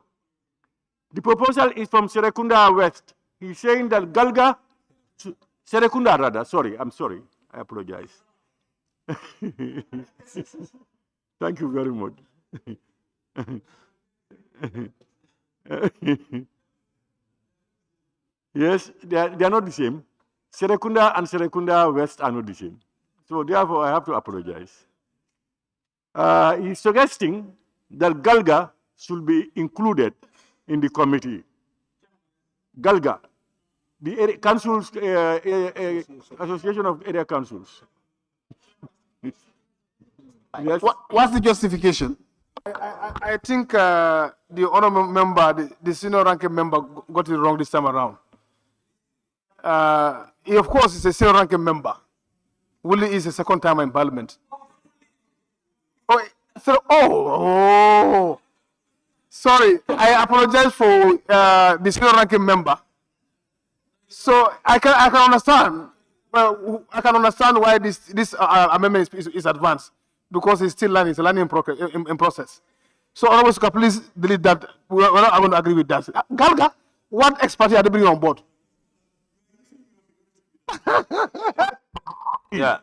The proposal is from Serekunda West. He's saying that Galga, Serekunda rather, I'm sorry, I apologize. Thank you very much. Yes, they are not the same. Serekunda and Serekunda West are not the same. So therefore, I have to apologize. He's suggesting that Galga should be included in the committee. Galga, the area councils, Association of Area Councils. Yes. What's the justification? I think the honorable member, the senior ranking member, got it wrong this time around. He, of course, is a senior ranking member. Willie is a second time in parliament. Sorry, I apologize for the senior ranking member. So I can understand. Well, I can understand why this amendment is advanced, because it's still learning. It's a learning in process. So, Honorable Speaker, please delete that. We're not going to agree with that. Galga, what expertise are they bringing on board? Yeah.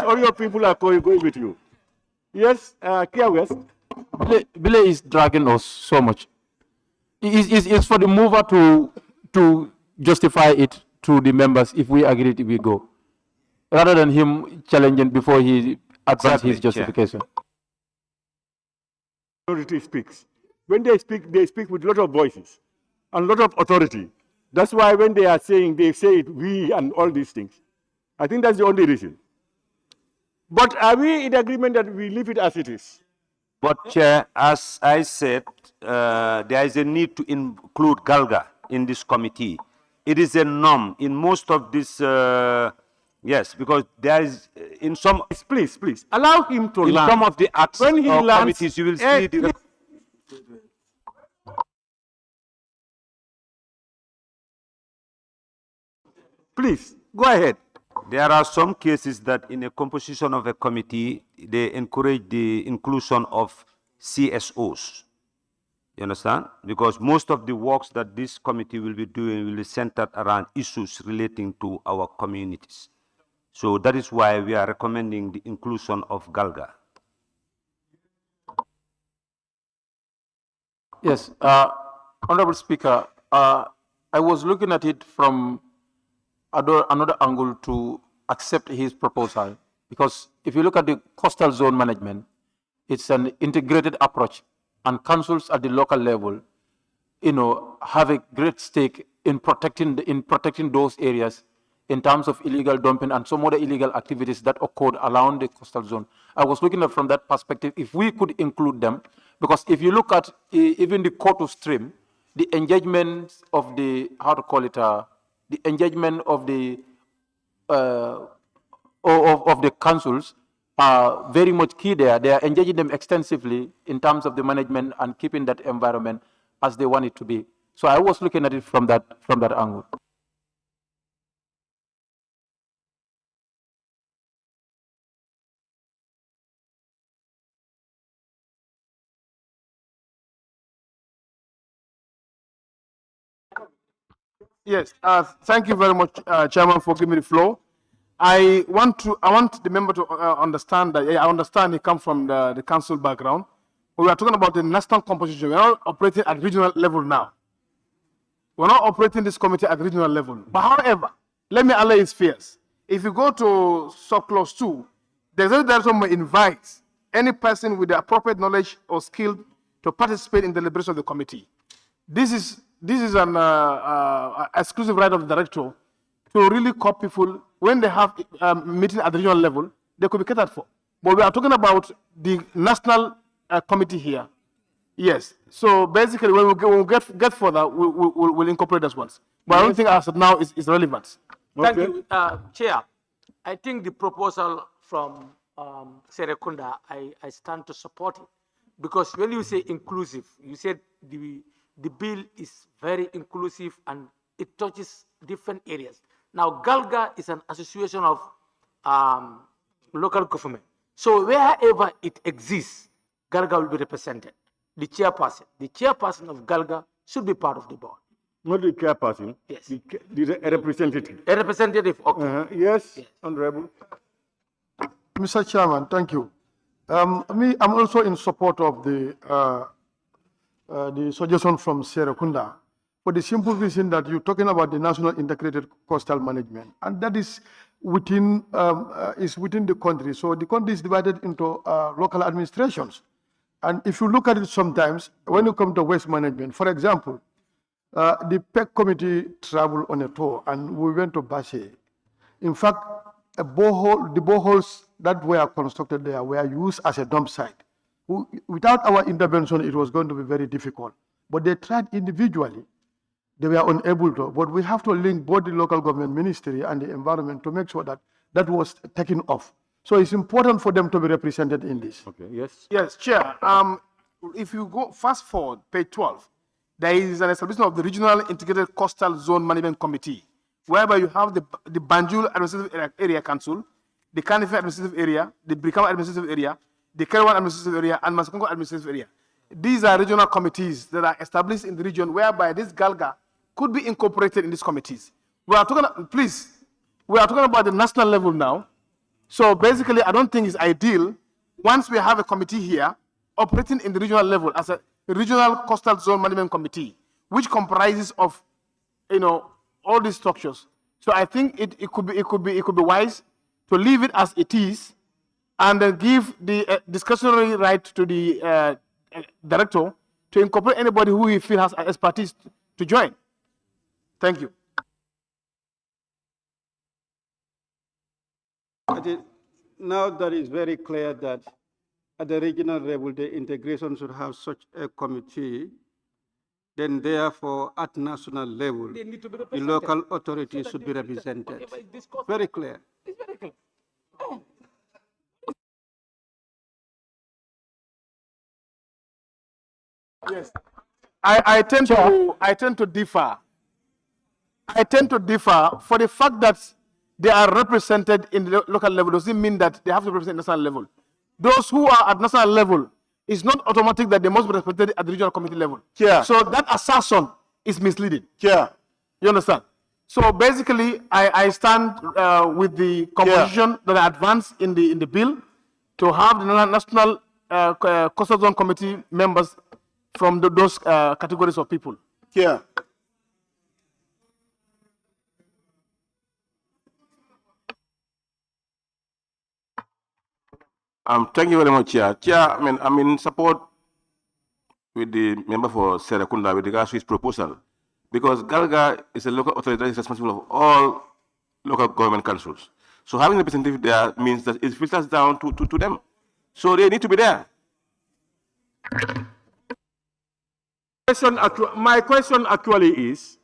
All your people are going with you. Yes, Kia West. Bile is dragging us so much. It's for the mover to justify it to the members. If we agree, we go, rather than him challenging before he advances his justification. Minority speaks. When they speak with a lot of voices and a lot of authority. That's why when they are saying, they say it, we and all these things. I think that's the only reason. But are we in agreement that we leave it as it is? But Chair, as I said, there is a need to include Galga in this committee. It is a norm in most of this, yes, because there is, in some... Please, allow him to learn. In some of the acts when he or learns, committees, you will see the... Please, go ahead. There are some cases that in a composition of a committee, they encourage the inclusion of CSOs. You understand? Because most of the works that this committee will be doing will be centered around issues relating to our communities. So that is why we are recommending the inclusion of Galga. Yes, Honorable Speaker, I was looking at it from another angle to accept his proposal, because if you look at the coastal zone management, it's an integrated approach, and councils at the local level, have a great stake in protecting those areas in terms of illegal dumping and some other illegal activities that occurred around the coastal zone. I was looking at from that perspective, if we could include them, because if you look at even the Kotu stream, the engagement of the, the engagement of the councils are very much key there. They are engaging them extensively in terms of the management and keeping that environment as they want it to be. So I was looking at it from that angle. Yes, thank you very much, Chairman, for giving me the floor. I want the member to understand that I understand he comes from the council background. We are talking about the national composition. We are not operating at regional level now. We're not operating this committee at regional level. But however, let me allay his fears. If you go to subclause 2, there's a direction may invite any person with the appropriate knowledge or skill to participate in the deliberation of the committee. This is an exclusive right of the director to really call people when they have meeting at the regional level, they could be catered for. But we are talking about the national committee here. Yes. So basically, when we get further, we'll incorporate as ones. But I don't think as of now is relevant. Thank you, Chair. I think the proposal from Serekunda, I stand to support it, because when you say inclusive, you said the bill is very inclusive and it touches different areas. Now, Galga is an association of local government. So wherever it exists, Galga will be represented. The chairperson of Galga should be part of the board. Not the chairperson. Yes. The representative. A representative, okay. Yes, Honorable. Mr. Chairman, thank you. I'm also in support of the suggestion from Serekunda, for the simple reason that you're talking about the National Integrated Coastal Management, and that is within the country. So the country is divided into local administrations, And if you look at it sometimes, when you come to waste management, for example, the PEC committee traveled on a tour and we went to Bashe. In fact, the boreholes that were constructed there were used as a dump site. Without our intervention, it was going to be very difficult. But they tried individually. They were unable to. But we have to link both the local government ministry and the environment to make sure that that was taken off. So it's important for them to be represented in this. Okay, yes. Yes, Chair. If you go fast forward, page 12, there is an establishment of the Regional Integrated Coastal Zone Management Committee, whereby you have the Banjul Administrative Area Council, the Kanife Administrative Area, the Brikama Administrative Area, the Kerewan Administrative Area, and Masakongo Administrative Area. These are regional committees that are established in the region whereby this Galga could be incorporated in these committees. We are talking about the national level now. So basically, I don't think it's ideal once we have a committee here operating in the regional level as a Regional Coastal Zone Management Committee, which comprises of, all these structures. So I think it could be wise to leave it as it is, and then give the discretionary right to the director to incorporate anybody who he feels has expertise to join. Thank you. Now that is very clear that at the regional level, the integration should have such a committee, then therefore at national level, the local authorities should be represented. Very clear. It's very clear. Yes. I tend to differ. I tend to differ for the fact that they are represented in the local level doesn't mean that they have to represent national level. Those who are at national level, it's not automatic that they must be represented at the regional committee level. Yeah. So that assertion is misleading. Yeah. You understand? So basically, I stand with the composition that I advanced in the bill to have the national coastal zone committee members from those categories of people. Yeah. Thank you very much, Chair. Chair, I'm in support with the member for Serekunda with regards to his proposal, because Galga is a local authority that is responsible of all local government councils. So having a representative there means that it filters down to them. So they need to be there. My question actually is,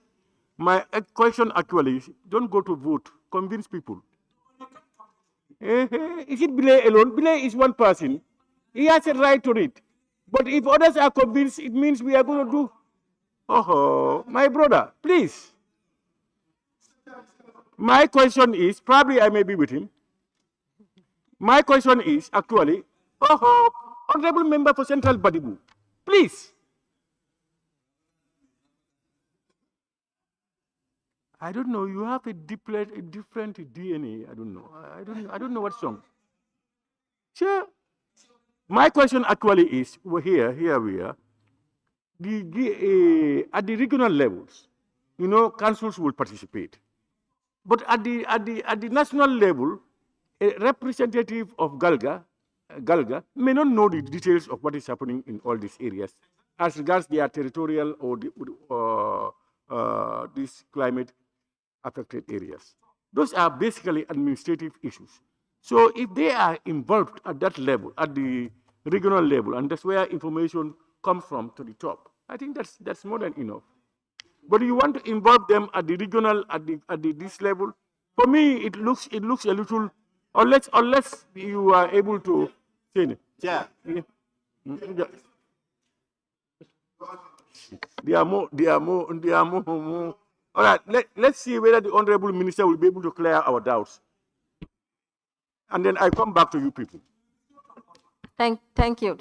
don't go to vote, convince people. Is it Bilay alone? Bilay is one person. He has a right to it. But if others are convinced, it means we are going to do. Oh, my brother, please. My question is, probably I may be with him. My question is actually, honorable member for Central Badibu, please. I don't know. You have a different DNA. I don't know. I don't know what song. Sure. My question actually is, here we are. At the regional levels, councils will participate. But at the national level, a representative of Galga may not know the details of what is happening in all these areas as regards their territorial or these climate affected areas. Those are basically administrative issues. So if they are involved at that level, at the regional level, and that's where information comes from to the top, I think that's more than enough. But you want to involve them at the regional, at this level? For me, it looks a little, unless you are able to say it. Yeah. They are more. All right, let's see whether the Honorable Minister will be able to clear our doubts. And then I come back to you people. Thank you,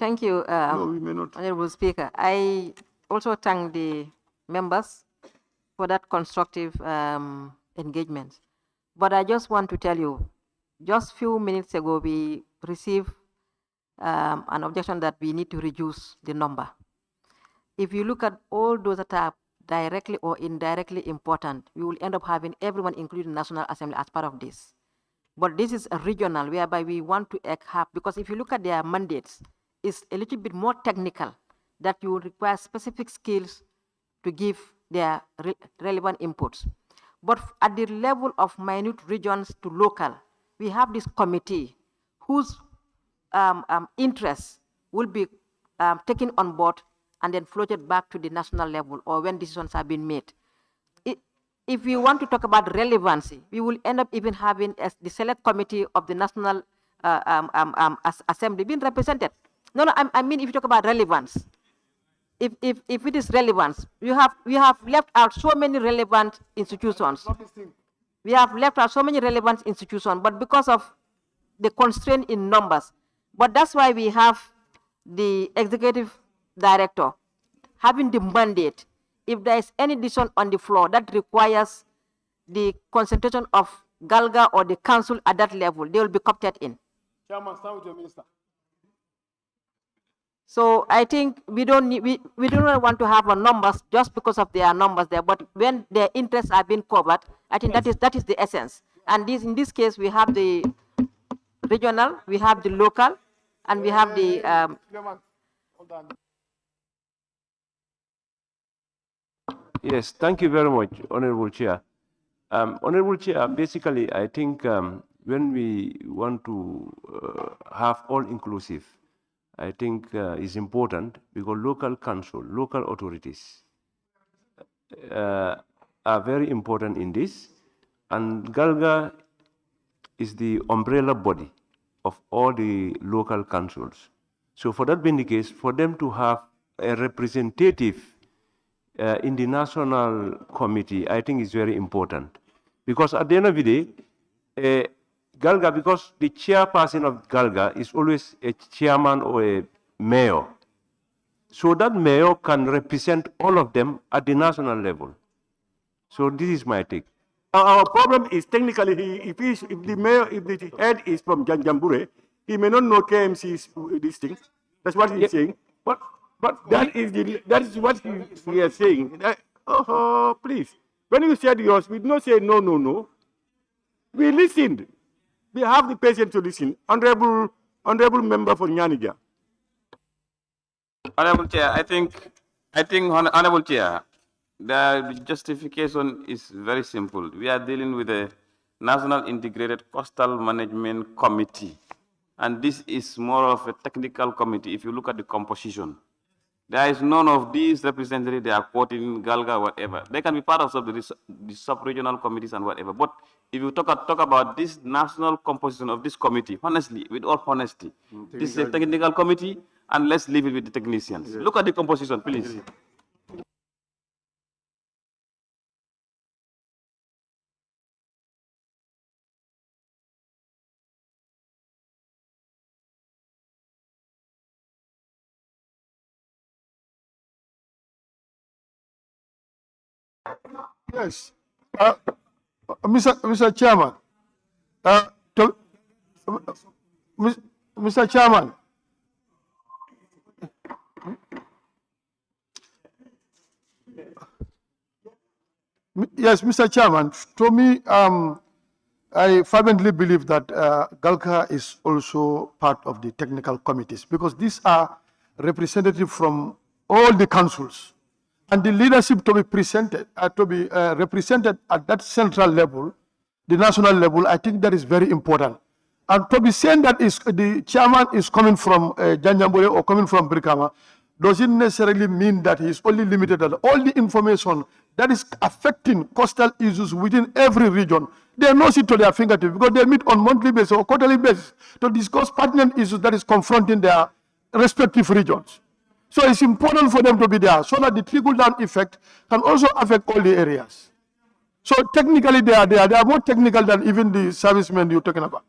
No, we may not. Honorable Speaker. I also thank the members for that constructive engagement. But I just want to tell you, just few minutes ago, we received an objection that we need to reduce the number. If you look at all those that are directly or indirectly important, we will end up having everyone, including National Assembly, as part of this. But this is a regional, whereby we want to have, because if you look at their mandates, is a little bit more technical, that you would require specific skills to give their relevant inputs. But at the level of minute regions to local, we have this committee whose interests will be taken on board and then floated back to the national level or when decisions have been made. If we want to talk about relevancy, we will end up even having the select committee of the National Assembly being represented. No, I mean if you talk about relevance, if it is relevance, we have left out so many relevant institutions. We have left out so many relevant institutions, but because of the constraint in numbers. But that's why we have the executive director having the mandate. If there is any decision on the floor that requires the concentration of Galga or the council at that level, they will be opted in. Chairman, start with your minister. So I think we don't want to have a numbers just because of their numbers there, but when their interests are being covered, I think that is the essence. And in this case, we have the regional, we have the local, and we have the Yes, thank you very much, Honorable Chair. Honorable Chair, basically, I think when we want to have all-inclusive, I think is important because local council, local authorities are very important in this, and Galga is the umbrella body of all the local councils. So for that being the case, for them to have a representative in the national committee, I think is very important. Because at the end of the day, Galga, because the chairperson of Galga is always a chairman or a mayor. So that mayor can represent all of them at the national level. So this is my take. Our problem is technically, if the head is from Janjambure, he may not know KMC's these things. That's what he's saying. But that is what he is saying. Please. When you said yours, we did not say no, no, no. We listened. We have the patience to listen. Honorable member for Nyanija. Honorable Chair, I think Honorable Chair, the justification is very simple. We are dealing with a National Integrated Coastal Management Committee, and this is more of a technical committee. If you look at the composition, there is none of these representatives they are quoting, Galga, whatever. They can be part of the sub-regional committees and whatever. But if you talk about this national composition of this committee, honestly, with all honesty, this is a technical committee, and let's leave it with the technicians. Yes. Look at the composition, please. Yes. Mr. Chairman, Mr. Chairman, yes, Mr. Chairman, to me, I fervently believe that Galka is also part of the technical committees because these are representatives from all the councils. And the leadership to be presented, represented at that central level, the national level, I think that is very important. And to be saying that the chairman is coming from Janjambure or coming from Brikama doesn't necessarily mean that he is only limited at all the information that is affecting coastal issues within every region. They know it to their fingertips because they meet on monthly basis or quarterly basis to discuss pertinent issues that is confronting their respective regions. So it's important for them to be there so that the trickle-down effect can also affect all the areas. So technically they are more technical than even the servicemen you're talking about.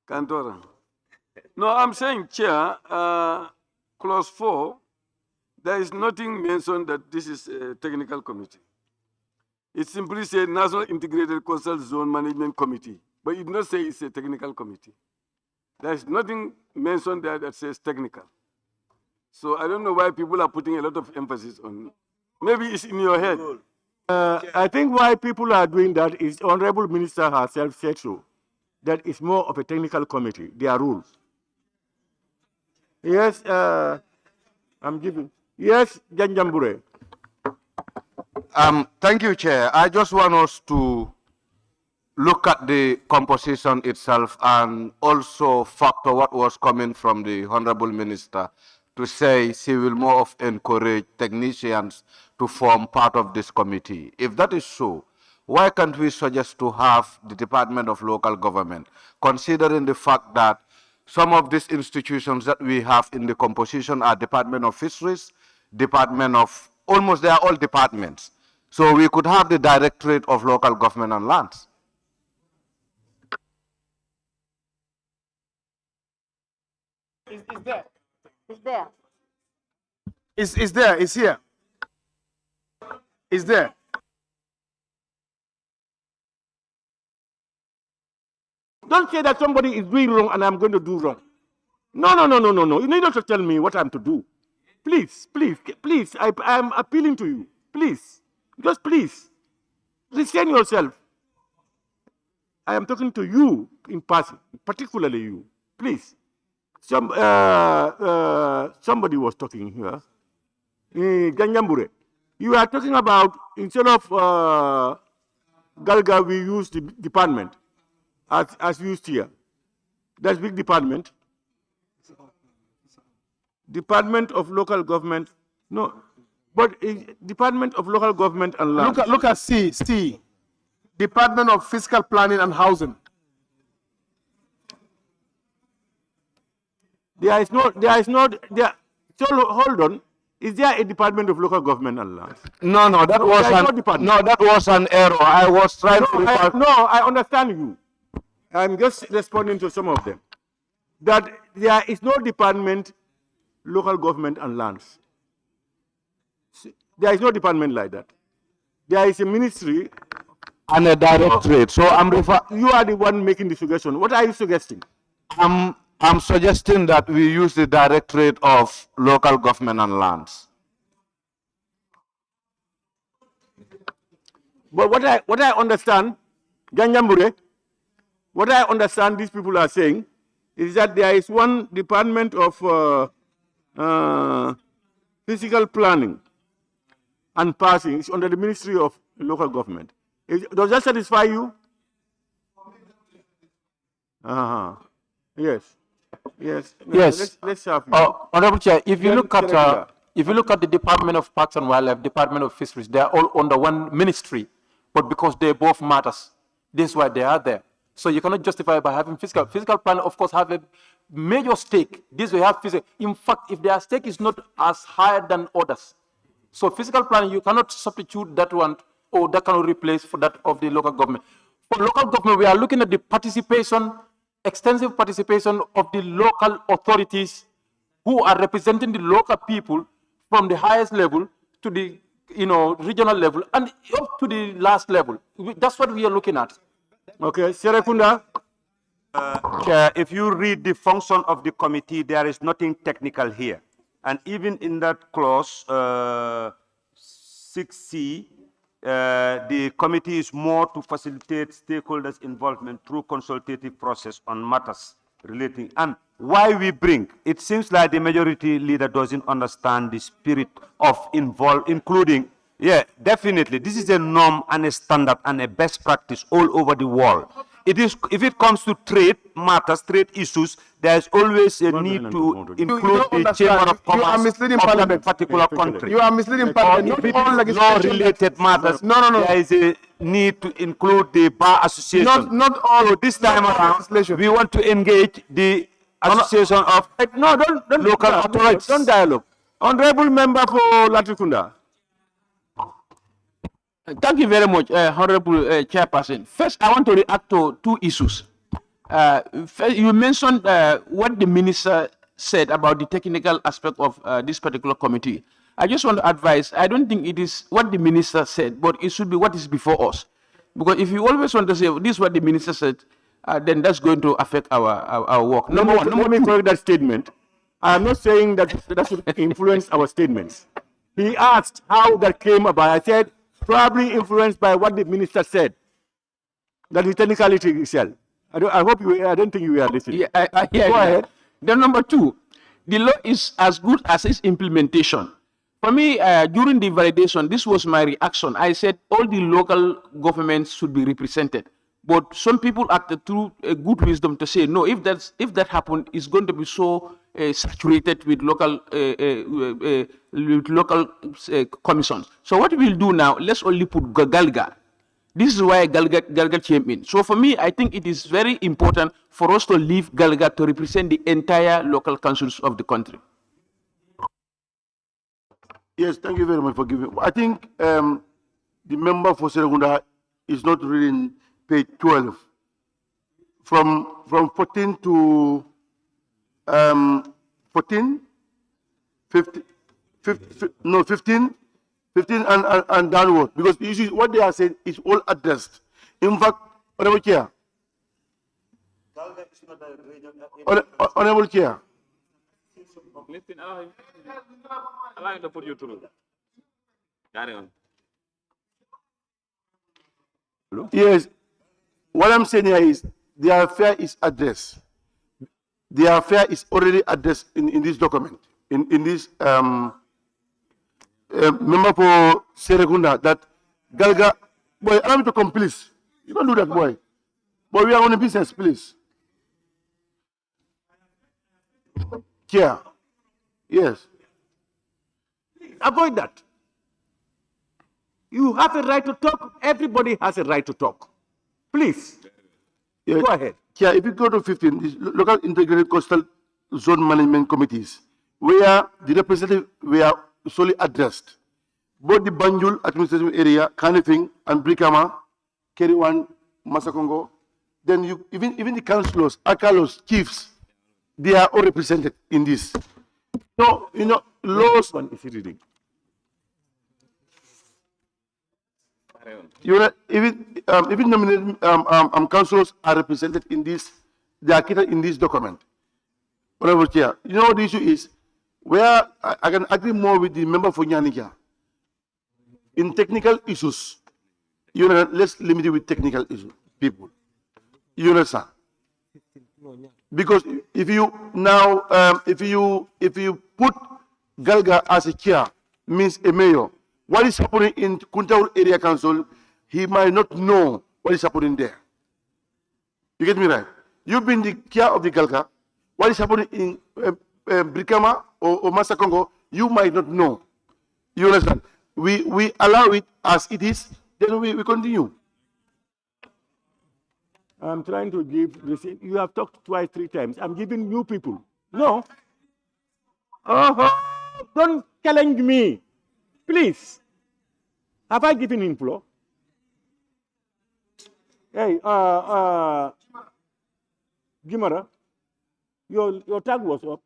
Cantora. No, I'm saying, Chair, clause 4, there is nothing mentioned that this is a technical committee. It simply says National Integrated Coastal Zone Management Committee, but it does not say it's a technical committee. There is nothing mentioned there that says technical. So I don't know why people are putting a lot of emphasis on. Maybe it's in your head. I think why people are doing that is Honorable Minister herself said so. That is more of a technical committee, their rules. Yes, I'm giving. Yes, Janjambure. Thank you, Chair. I just want us to look at the composition itself and also factor what was coming from the Honorable Minister to say she will more of encourage technicians to form part of this committee. If that is so, why can't we suggest to have the Department of Local Government, considering the fact that some of these institutions that we have in the composition are Department of Fisheries, Department of, almost they are all departments. So we could have the Directorate of Local Government and Lands. Is there? It's there. Is there? Is here? Is there? Don't say that somebody is doing wrong and I'm going to do wrong. No. You need not to tell me what I'm to do. Please, I am appealing to you. Please, just please, restrain yourself. I am talking to you in person, particularly you. Please. Somebody was talking here. Ganjambure. You are talking about, instead of Galga, we use the department as used here. That's big department. Department of Local Government. No, but Department of Local Government and Land. Look at C. Department of Fiscal Planning and Housing. So hold on. Is there a Department of Local Government and Land? No, that was an error. I was trying to. I understand you. I'm just responding to some of them. That there is no department, local government and lands. There is no department like that. There is a ministry and a directorate. So you are the one making the suggestion. What are you suggesting? I'm suggesting that we use the Directorate of Local Government and Lands. But what I understand, Ganjambure, what I understand these people are saying is that there is one Department of Physical Planning and Passing. It's under the Ministry of Local Government. Does that satisfy you? Yes. Let's have you. Honorable Chair, if you look at the Department of Parks and Wildlife, Department of Fisheries, they are all under one ministry, but because they both matters, this is why they are there. So you cannot justify by having fiscal plan. Of course, have a major stake. This way have physical. In fact, if their stake is not as high than others, so fiscal planning you cannot substitute that one or that cannot replace for that of the local government. For local government, we are looking at the participation. Extensive participation of the local authorities who are representing the local people from the highest level to the regional level and up to the last level. That's what we are looking at. Okay, Serekunda. Chair, if you read the function of the committee, there is nothing technical here. And even in that clause 6C, the committee is more to facilitate stakeholders' involvement through consultative process on matters relating. And why we bring, it seems like the majority leader doesn't understand the spirit of including, definitely, this is a norm and a standard and a best practice all over the world. It is, if it comes to trade matters, trade issues, there is always a need to include the Chamber of Commerce of a particular country. You are misleading Parliament. If it is law-related matters, there is a need to include the Bar Association. Not all. So this time around, we want to engage the Association of Local Authorities. Don't dialogue. Honorable Member for Latrikunda. Thank you very much, Honorable Chairperson. First, I want to react to two issues. First, you mentioned what the minister said about the technical aspect of this particular committee. I just want to advise, I don't think it is what the minister said, but it should be what is before us. Because if you always want to say, this is what the minister said, then that's going to affect our work. Number one, let me correct that statement. I am not saying that should influence our statements. He asked how that came about. I said, probably influenced by what the minister said. That is technicality itself. I hope you, I don't think you are listening. Yeah, I hear Go you. ahead. Then number two, the law is as good as its implementation. For me, during the validation, this was my reaction. I said all the local governments should be represented. But some people had the true good wisdom to say, no, if that happened, it's going to be so saturated with local commissions. So what we'll do now, let's only put Galga. This is why Galga came in. So for me, I think it is very important for us to leave Galga to represent the entire local councils of the country. Yes, thank you very much for giving. I think the member for Serekunda is not reading page 12. From 14 to 14, 15, 15 and downward, because usually what they are saying is all addressed. In fact, Honorable Chair, Honorable Chair, allow him to put you through. Carry on. yes, what I'm saying here is the affair is addressed. The affair is already addressed in this document, in this member for Serekunda, that Galga, boy, allow me to come, please. You don't do that, boy. Boy, we are on a business, please. Chair. Yes. Avoid that. You have a right to talk. Everybody has a right to talk. Please. Yeah, go ahead. Yeah, if you go to 15, these local integrated coastal zone management committees, where the representatives were solely addressed. Both the Banjul administrative area, Kanifing and Brikama, Keriwan, Masakongo, then you even the councillors, Akalos, chiefs, they are all represented in this. So, you know, laws. One is reading. You know, even nominated councillors are represented in this. They are catered in this document. Honorable Chair, you know the issue is where I can agree more with the member for Nyanikia. In technical issues, you know, let's limit it with technical issues, people. You understand? Because if you now, if you put Galga as a chair, means a mayor, what is happening in Kuntaur Area Council, he might not know what is happening there. You get me right? You've been the chair of the Galga. What is happening in Brikama or Masakongo, you might not know. You understand? We allow it as it is, then we continue. I'm trying to give, you have talked twice, 3 times. I'm giving new people. No. Don't challenge me. Please. Have I given him floor? Hey, Gimara, your tag was up.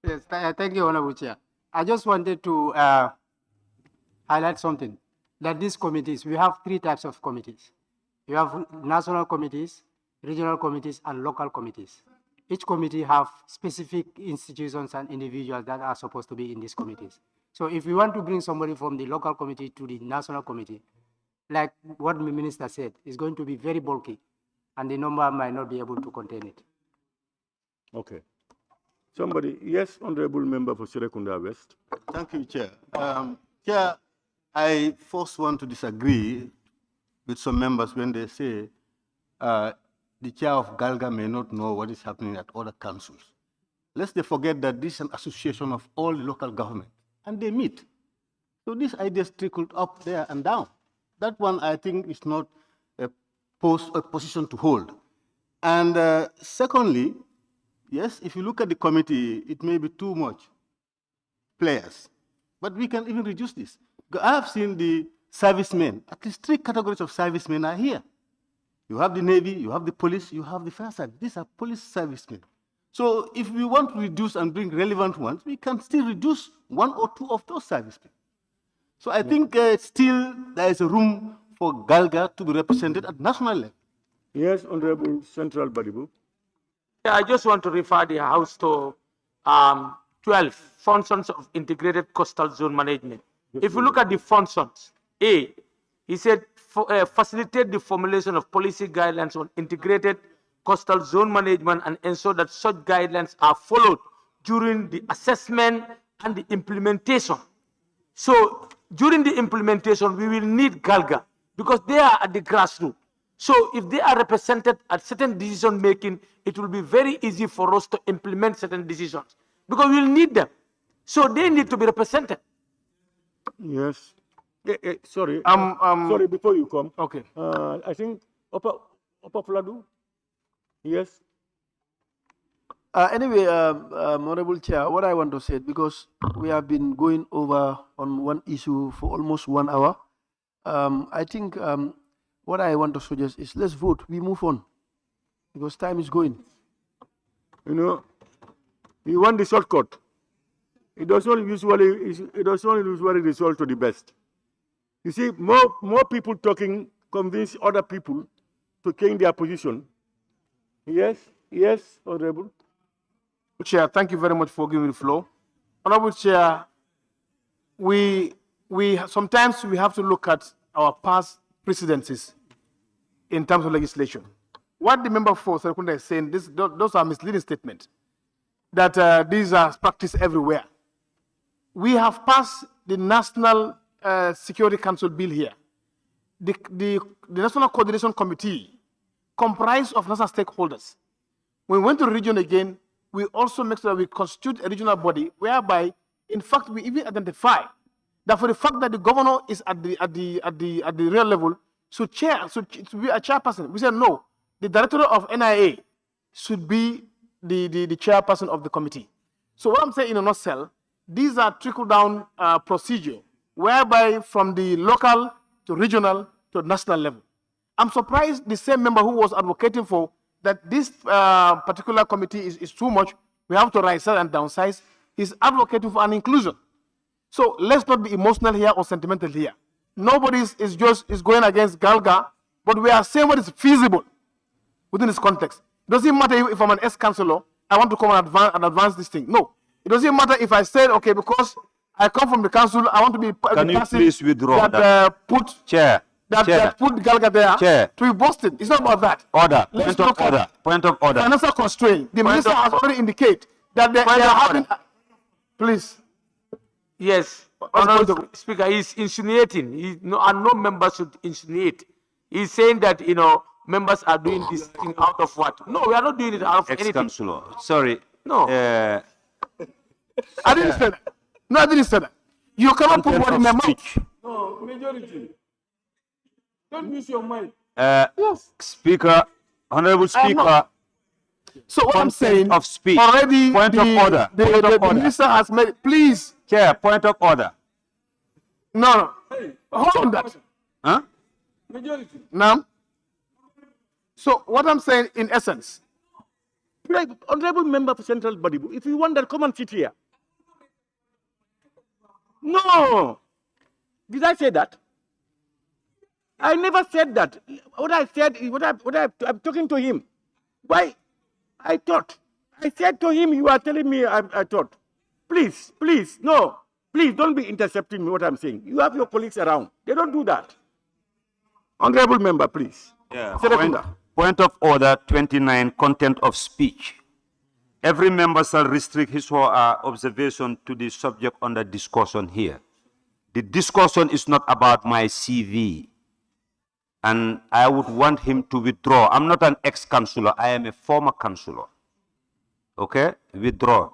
Yes, thank you, Honorable Chair. I just wanted to highlight something, that these committees, we have 3 types of committees. You have national committees, regional committees, and local committees. Each committee have specific institutions and individuals that are supposed to be in these committees. So if we want to bring somebody from the local committee to the national committee, like what the minister said, it's going to be very bulky, and the number might not be able to contain it. Okay. Somebody, yes, Honorable Member for Serekunda West. Thank you, Chair. Chair, I first want to disagree with some members when they say the chair of Galga may not know what is happening at other councils. Lest they forget that this is an association of all the local government, and they meet. So these ideas trickled up there and down. That one, I think, is not a position to hold. And secondly, yes, if you look at the committee, it may be too much players. But we can even reduce this. I have seen the servicemen, at least 3 categories of servicemen are here. You have the Navy, you have the police, you have the fire service. These are police servicemen. So if we want to reduce and bring relevant ones, we can still reduce 1 or 2 of those servicemen. So I think still there is a room for Galga to be represented at national level. Yes, Honorable Central Badibu. Yeah, I just want to refer the House to 12, functions of integrated coastal zone management. If you look at the functions, A, he said facilitate the formulation of policy guidelines on integrated coastal zone management and ensure that such guidelines are followed during the assessment and the implementation. So during the implementation, we will need Galga because they are at the grassroots. So if they are represented at certain decision making, it will be very easy for us to implement certain decisions because we'll need them. So they need to be represented. Yes. Sorry. Sorry, before you come. Okay. I think Upper Fladu. Yes. Anyway, Honorable Chair, what I want to say, because we have been going over on one issue for almost 1 hour, I think what I want to suggest is let's vote. We move on because time is going. You know, you want the shortcut. It doesn't usually result to the best. You see, more people talking convince other people to change their position. Yes, yes, Honorable. Chair, thank you very much for giving me the floor. Honorable Chair, we sometimes we have to look at our past precedences in terms of legislation. What the member for Serkunda is saying, those are misleading statements, that these are practiced everywhere. We have passed the National Security Council bill here. The National Coordination Committee comprised of national stakeholders. When we went to the region again, we also make sure that we constitute a regional body whereby, in fact, we even identify that for the fact that the governor is at the real level, should be a chairperson. We said no, the director of NIA should be the chairperson of the committee. So what I'm saying in a nutshell, these are trickle-down procedure whereby from the local to regional to national level. I'm surprised the same member who was advocating for that this particular committee is too much, we have to right size and downsize, is advocating for an inclusion. So let's not be emotional here or sentimental here. Nobody is going against Galga, but we are saying what is feasible within this context. It doesn't matter if I'm an ex-councillor, I want to come and advance this thing. No. It doesn't matter if I said, okay, because I come from the council, I want to be Can you please withdraw that? Chair. That put Galga there to be boasted. It's not about that. Order. Let's Point of look at order. Point of order. financial constraint. The minister has already indicated that they are having. Please. Yes, Honorable Speaker, he's insinuating, and no member should insinuate. He's saying that, members are doing this thing out of what? No, we are not doing it out of anything. Ex-councillor. Sorry. No. I didn't say that. No, I didn't say that. You cannot put word in my mouth. No, majority. Don't use your mind. Yes. Speaker, Honorable Speaker. So what I'm saying, of speech. already Point of order. The minister has made, please. Chair, point of order. No. Hold on that. Huh? Majority. Now. So what I'm saying in essence. Honorable member for Central Body, if you want that, come and sit here. No. Did I say that? I never said that. What I said is I'm talking to him. Why? I thought. I said to him, you are telling me I thought. Please, no. Please don't be intercepting me what I'm saying. You have your colleagues around. They don't do that. Honorable member, please. Yeah. Point of order 29, content of speech. Every member shall restrict his or her observation to the subject under discussion here. The discussion is not about my CV. And I would want him to withdraw. I'm not an ex-councillor. I am a former councillor. Okay? Withdraw.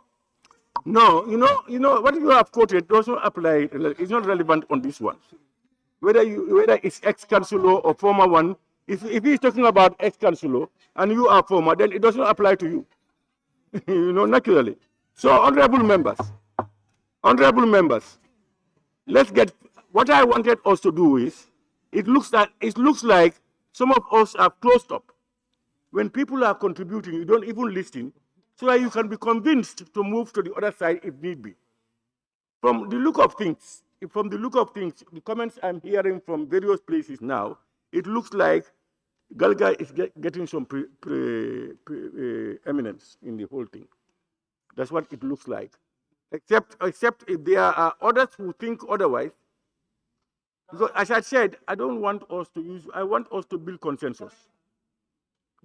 No, you know what you have quoted doesn't apply. It's not relevant on this one. Whether it's ex-councillor or former one, if he's talking about ex-councillor and you are former, then it doesn't apply to you. Naturally. So, honorable members, let's get. What I wanted us to do is, it looks like some of us are closed up. When people are contributing, you don't even listen, so that you can be convinced to move to the other side if need be. From the look of things, the comments I'm hearing from various places now, it looks like Galga is getting some eminence in the whole thing. That's what it looks like. except if there are others who think otherwise. Because as I said, I don't want us to use, I want us to build consensus.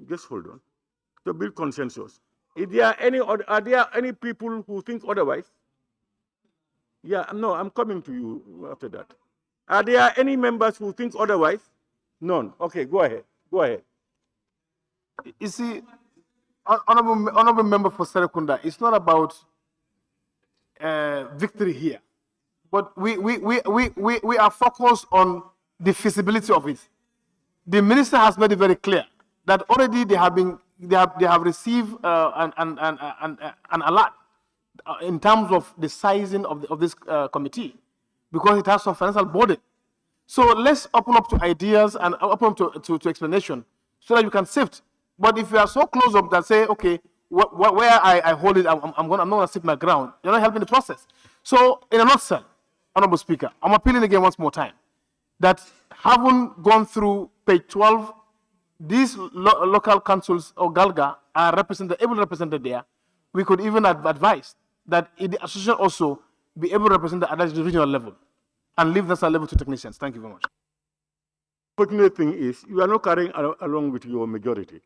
Just hold on. To build consensus. If there are any, are there any people who think otherwise? Yeah, no, I'm coming to you after that. Are there any members who think otherwise? None. Okay, go ahead. Go ahead. You see, honorable member for Serekunda, it's not about victory here, but we are focused on the feasibility of it. The minister has made it very clear that already they have received an alert in terms of the sizing of this committee, because it has some financial burden. So let's open up to ideas and open up to explanation so that you can sift. But if you are so close up that say, okay, where I hold it, I'm not going to sit my ground, you're not helping the process. So in a nutshell, Honorable Speaker, I'm appealing again once more time that having gone through page 12, these local councils or Galga are able to represent there. We could even advise that the association also be able to represent at the regional level and leave national level to technicians. Thank you very much. Unfortunate thing is you are not carrying along with your majority.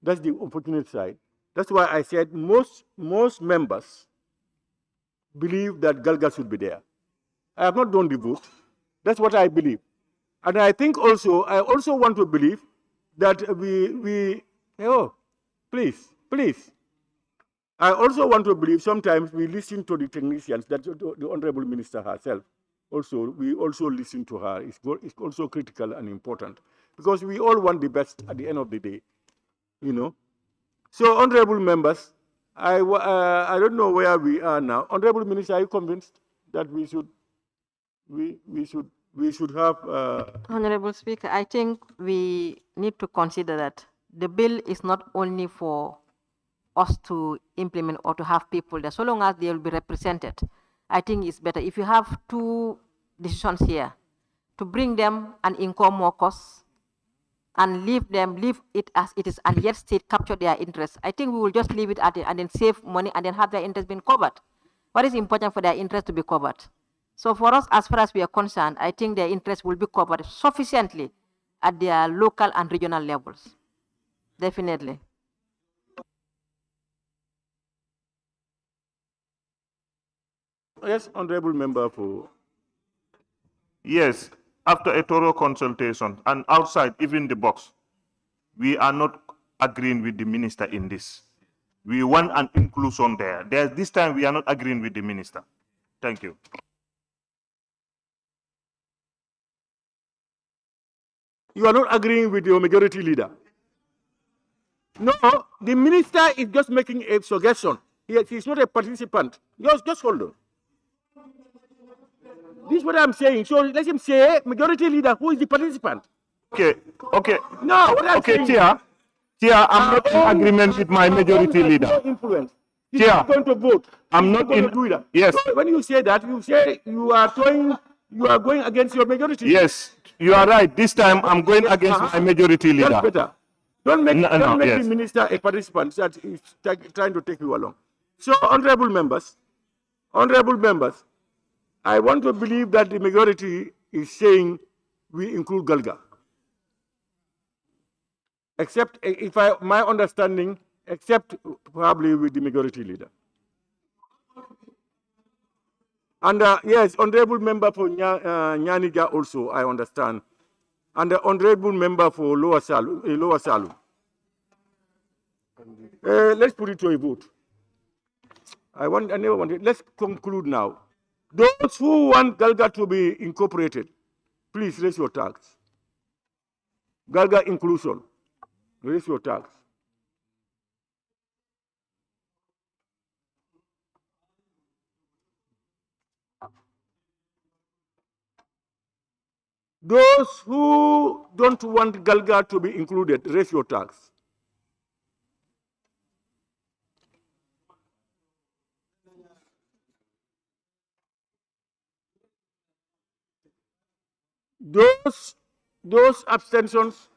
That's the unfortunate side. That's why I said most members believe that Galga should be there. I have not done the vote. That's what I believe. And I think also, I also want to believe that please. I also want to believe sometimes we listen to the technicians, that the Honorable Minister herself, we also listen to her. It's also critical and important because we all want the best at the end of the day, you know. So, honorable members, I don't know where we are now. Honorable Minister, are you convinced that we should have? Honorable Speaker, I think we need to consider that the bill is not only for us to implement or to have people there. So long as they will be represented, I think it's better. If you have two decisions here, to bring them and incur more costs and leave it as it is and yet still capture their interest, I think we will just leave it at it and then save money and then have their interest being covered. What is important for their interest to be covered? So for us, as far as we are concerned, I think their interest will be covered sufficiently at their local and regional levels. Definitely. Yes, honorable member for. Yes, after a thorough consultation and outside even the box, we are not agreeing with the minister in this. We want an inclusion there. This time we are not agreeing with the minister. Thank you. You are not agreeing with your majority leader. No, the minister is just making a suggestion. He's not a participant. Just hold on. This is what I'm saying. So let him say, majority leader, who is the participant? Okay. No, what I'm saying. Chair, I'm not in agreement with my majority leader. No influence. Chair, He's going to vote. I'm not going in. to do that. Yes. So when you say that, you say you are going against your majority. Yes, you are right. This time I'm going against my majority leader. That's better. Don't make yes. the minister a participant that is trying to take you along. So, honorable members, I want to believe that the majority is saying we include Galga. Except, my understanding, except probably with the majority leader. And yes, honorable member for Nyaniga also, I understand. And the honorable member for Lower Salu. Let's put it to a vote. I never wanted. Let's conclude now. Those who want Galga to be incorporated, please raise your tax. Galga inclusion, raise your tax. Those who don't want Galga to be included, raise your tax. Those abstentions,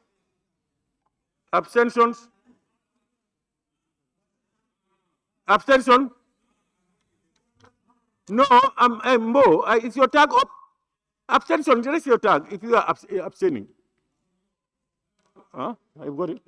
abstention. No, Mo, is your tag up? Abstention, raise your tag if you are abstaining. Huh? I've got it.